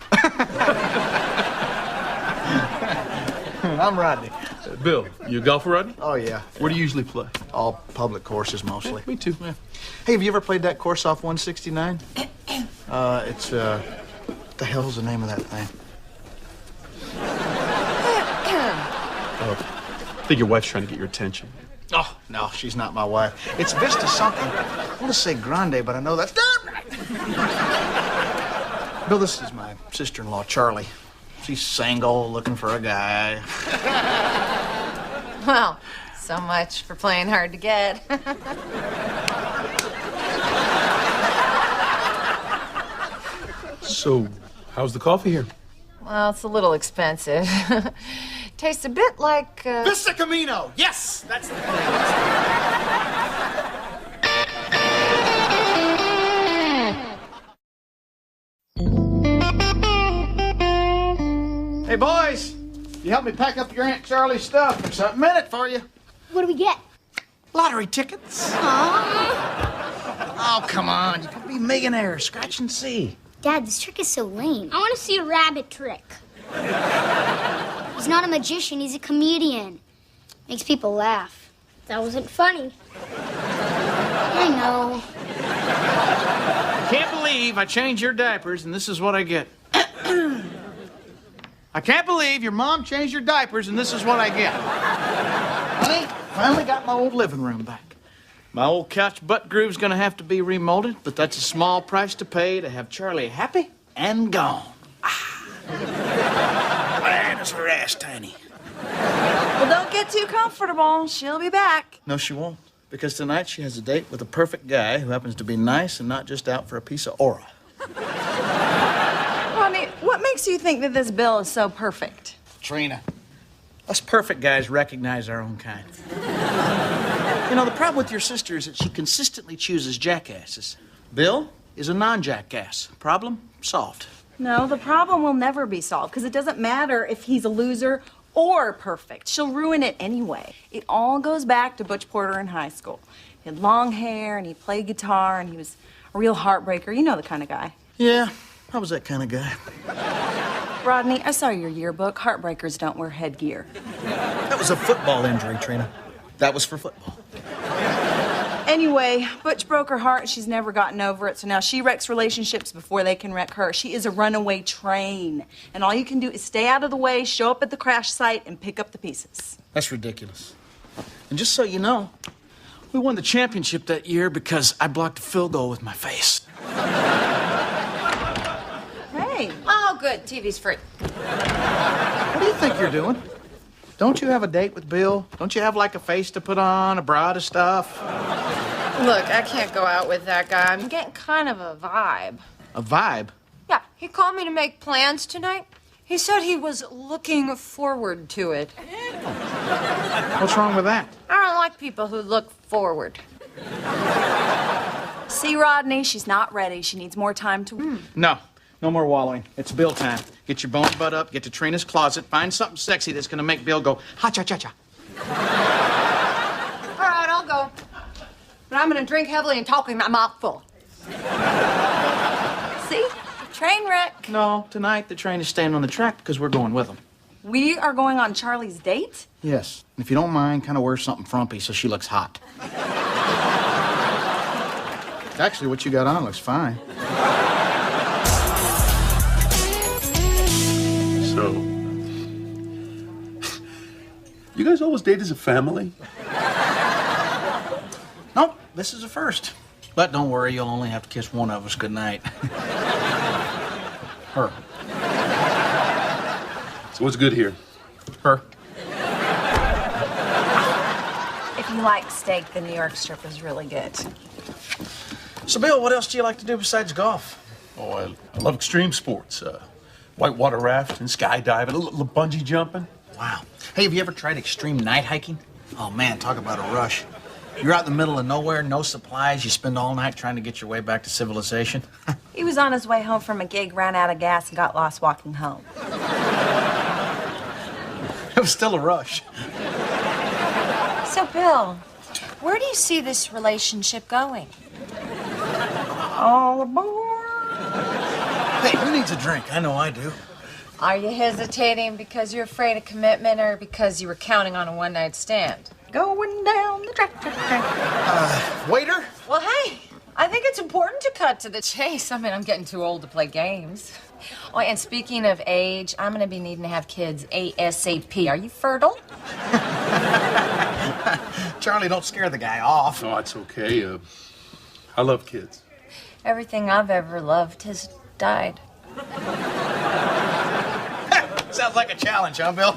I'm Rodney. Bill, you a golfer, Rodney? Oh, yeah. Where do you usually play? All public courses, mostly. Me too. Yeah. Hey, have you ever played that course off 169? It's, what the hell's the name of that thing? I think your wife's trying to get your attention. Oh, no, she's not my wife. It's Vista something. I want to say Grande, but I know that's not right. Bill, this is my sister-in-law, Charlie. She's single, looking for a guy. Well, so much for playing hard to get. So, how's the coffee here? Well, it's a little expensive. Tastes a bit like, Vista Camino! Yes! That's the Hey, boys! You help me pack up your Aunt Charlie's stuff. There's something in it for you. What do we get? Lottery tickets. Oh, come on. You can be millionaires. Scratch and see. Dad, this trick is so lame. I want to see a rabbit trick. He's not a magician, he's a comedian. Makes people laugh. That wasn't funny. I know. I can't believe I changed your diapers and this is what I get. I can't believe your mom changed your diapers and this is what I get. Honey, finally got my old living room back. My old couch butt groove's gonna have to be remolded, but that's a small price to pay to have Charlie happy and gone. Man, is her ass tiny. Well, don't get too comfortable. She'll be back. No, she won't. Because tonight she has a date with a perfect guy who happens to be nice and not just out for a piece of aura. Rodney, what makes you think that this Bill is so perfect? Trina, us perfect guys recognize our own kind. You know, the problem with your sister is that she consistently chooses jackasses. Bill is a non-jackass. Problem solved. No, the problem will never be solved because it doesn't matter if he's a loser or perfect. She'll ruin it anyway. It all goes back to Butch Porter in high school. He had long hair and he played guitar and he was a real heartbreaker. You know the kind of guy. Yeah, I was that kind of guy. Rodney, I saw your yearbook. Heartbreakers don't wear headgear. That was a football injury, Trina. That was for football. Anyway, Butch broke her heart and she's never gotten over it, so now she wrecks relationships before they can wreck her. She is a runaway train, and all you can do is stay out of the way, show up at the crash site, and pick up the pieces. That's ridiculous. And just so you know, we won the championship that year because I blocked a field goal with my face. Hey. Oh, good. TV's free. What do you think you're doing? Don't you have a date with Bill? Don't you have, like, a face to put on, a bra to stuff? Look, I can't go out with that guy. I'm getting kind of a vibe. A vibe? Yeah, he called me to make plans tonight. He said he was looking forward to it. What's wrong with that? I don't like people who look forward. See, Rodney, she's not ready. She needs more time to... No. No more wallowing. It's Bill time. Get your bony butt up, get to Trina's closet, find something sexy that's gonna make Bill go ha-cha-cha-cha. All right, I'll go. But I'm gonna drink heavily and talk in my mouth full. See? Train wreck. No, tonight the train is staying on the track because we're going with them. We are going on Charlie's date? Yes. If you don't mind, kind of wear something frumpy so she looks hot. Actually, what you got on looks fine. So, you guys always date as a family? Nope, this is a first. But don't worry, you'll only have to kiss one of us goodnight. Her. So what's good here? Her. If you like steak, the New York strip is really good. So, Bill, what else do you like to do besides golf? Oh, I love extreme sports. Whitewater rafting, skydiving, a little bungee jumping. Wow. Hey, have you ever tried extreme night hiking? Oh, man, talk about a rush. You're out in the middle of nowhere, no supplies. You spend all night trying to get your way back to civilization. He was on his way home from a gig, ran out of gas, and got lost walking home. It was still a rush. So, Bill, where do you see this relationship going? All aboard. Hey, who needs a drink? I know I do. Are you hesitating because you're afraid of commitment or because you were counting on a one-night stand? Going down the track. Waiter? Well, hey, I think it's important to cut to the chase. I mean, I'm getting too old to play games. Oh, and speaking of age, I'm going to be needing to have kids ASAP. Are you fertile? Charlie, don't scare the guy off. Oh, it's okay. I love kids. Everything I've ever loved has died. Sounds like a challenge, huh, Bill?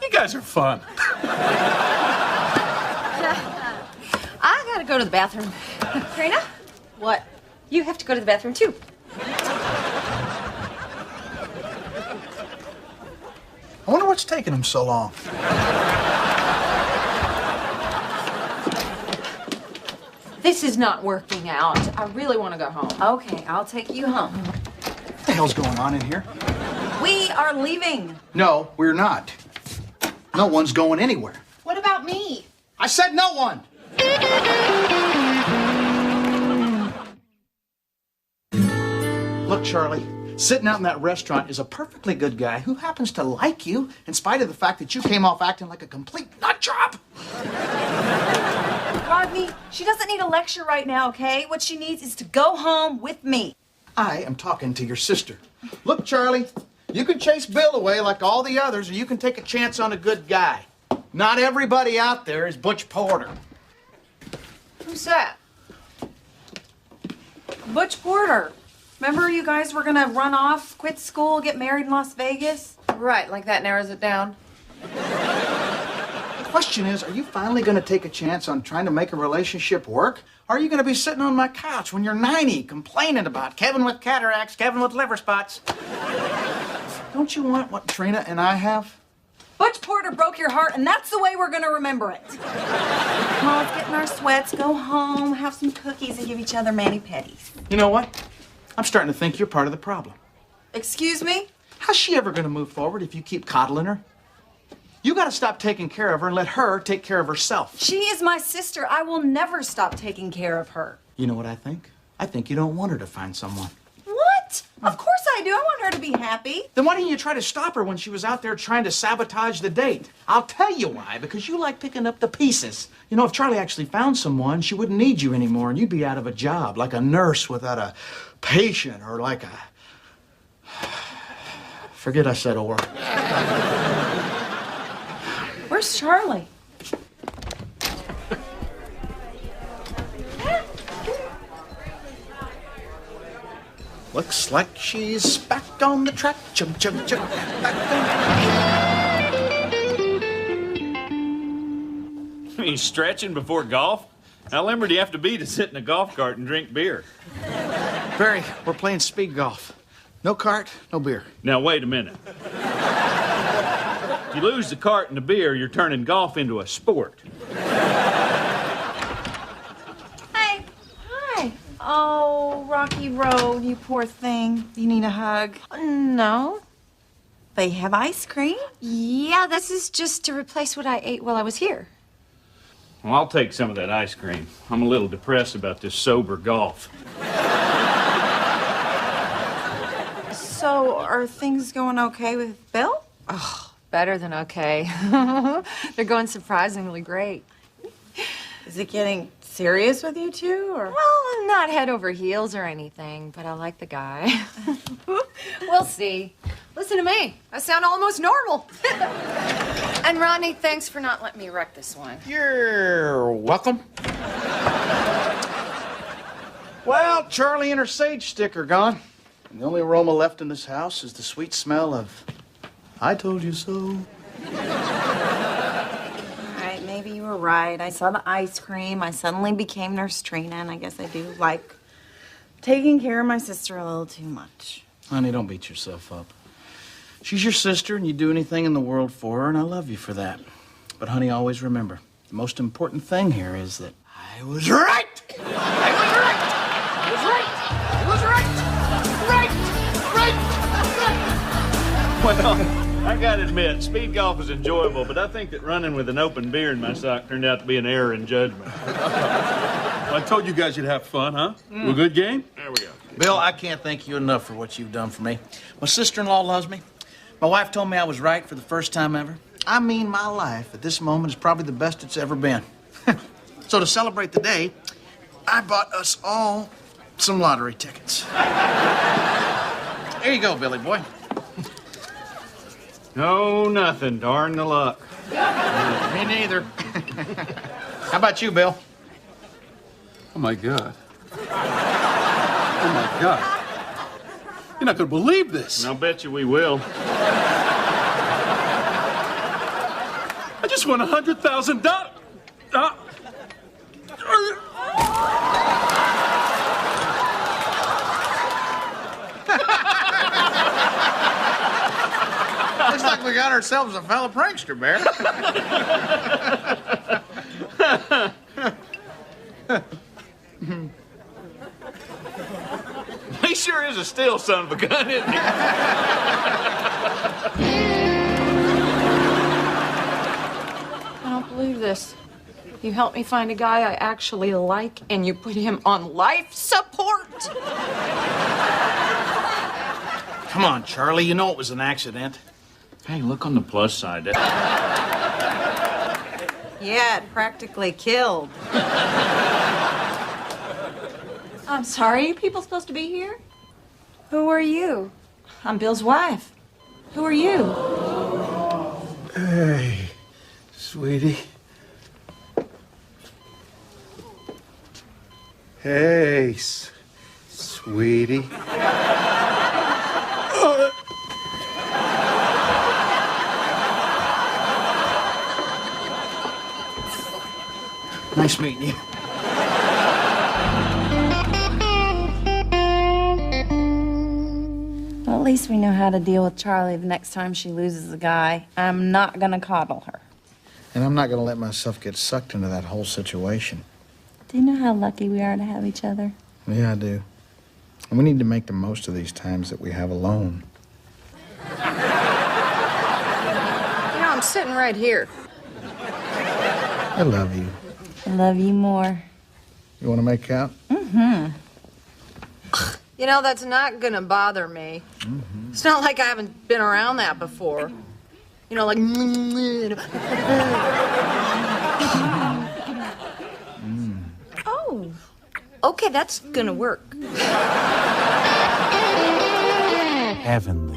You guys are fun. I gotta go to the bathroom. Trina? What? You have to go to the bathroom, too. I wonder what's taking him so long. This is not working out. I really want to go home. Okay, I'll take you home. What the hell's going on in here? We are leaving. No, we're not. No one's going anywhere. What about me? I said no one! Look, Charlie, sitting out in that restaurant is a perfectly good guy who happens to like you in spite of the fact that you came off acting like a complete nut job. Rodney, she doesn't need a lecture right now, okay? What she needs is to go home with me. I am talking to your sister. Look, Charlie, you can chase Bill away like all the others, or you can take a chance on a good guy. Not everybody out there is Butch Porter. Who's that? Butch Porter. Remember you guys were gonna run off, quit school, get married in Las Vegas? Right, like that narrows it down. The question is, are you finally going to take a chance on trying to make a relationship work? Or are you going to be sitting on my couch when you're 90 complaining about Kevin with cataracts, Kevin with liver spots? Don't you want what Trina and I have? Butch Porter broke your heart, and that's the way we're gonna remember it. Come on, let's get in our sweats, go home, have some cookies, and give each other mani-pedis. You know what? I'm starting to think you're part of the problem. Excuse me? How's she ever going to move forward if you keep coddling her? You got to stop taking care of her and let her take care of herself. She is my sister. I will never stop taking care of her. You know what I think? I think you don't want her to find someone. What? Of course I do. I want her to be happy. Then why didn't you try to stop her when she was out there trying to sabotage the date? I'll tell you why. Because you like picking up the pieces. You know, if Charlie actually found someone, she wouldn't need you anymore and you'd be out of a job, like a nurse without a patient, or like a... Forget I said or. Where's Charlie? Looks like she's back on the track. Chug, chug, chug. Back I mean, stretching before golf? How limber do you have to be to sit in a golf cart and drink beer? Barry, we're playing speed golf. No cart, no beer. Now, wait a minute. If you lose the cart and the beer, you're turning golf into a sport. Hi. Hi. Oh, Rocky Road, you poor thing. You need a hug? No. They have ice cream? Yeah, this is just to replace what I ate while I was here. Well, I'll take some of that ice cream. I'm a little depressed about this sober golf. So, are things going okay with Bill? Oh, better than okay. They're going surprisingly great. Is it getting serious with you two, or? Well, not head over heels or anything, but I like the guy. We'll see. Listen to me. I sound almost normal. And Rodney, thanks for not letting me wreck this one. You're welcome. Well, Charlie and her sage stick are gone. And the only aroma left in this house is the sweet smell of I told you so. All right, maybe you were right. I saw the ice cream. I suddenly became Nurse Trina, and I guess I do like taking care of my sister a little too much. Honey, don't beat yourself up. She's your sister, and you'd do anything in the world for her, and I love you for that. But, honey, always remember, the most important thing here is that I was right! I was right! I was right! I was right! Right! Well, I gotta admit, speed golf is enjoyable, but I think that running with an open beer in my sock turned out to be an error in judgment. Well, I told you guys you'd have fun, huh? A good game? There we go. Bill, I can't thank you enough for what you've done for me. My sister-in-law loves me. My wife told me I was right for the first time ever. I mean, my life at this moment is probably the best it's ever been. So to celebrate the day, I bought us all some lottery tickets. There you go, Billy boy. No, nothing. Darn the luck. Me neither. How about you, Bill? Oh, my God. Oh, my God. You're not going to believe this. I'll bet you we will. I just won $100,000. Looks like we got ourselves a fellow prankster, Bear. He sure is a steel son of a gun, isn't he? I don't believe this. You helped me find a guy I actually like, and you put him on life support. Come on, Charlie. You know it was an accident. Hey, look on the plus side. Yeah, it practically killed. I'm sorry, are you people supposed to be here? Who are you? I'm Bill's wife. Who are you? Hey, sweetie. Hey, sweetie. Nice meeting you. Well, at least we know how to deal with Charlie the next time she loses a guy. I'm not gonna coddle her. And I'm not going to let myself get sucked into that whole situation. Do you know how lucky we are to have each other? Yeah, I do. And we need to make the most of these times that we have alone. You know, I'm sitting right here. I love you. I love you more. You want to make out? Mm-hmm. You know, that's not gonna bother me. Mm-hmm. It's not like I haven't been around that before. You know, like... Oh, okay, that's gonna work. Heavenly.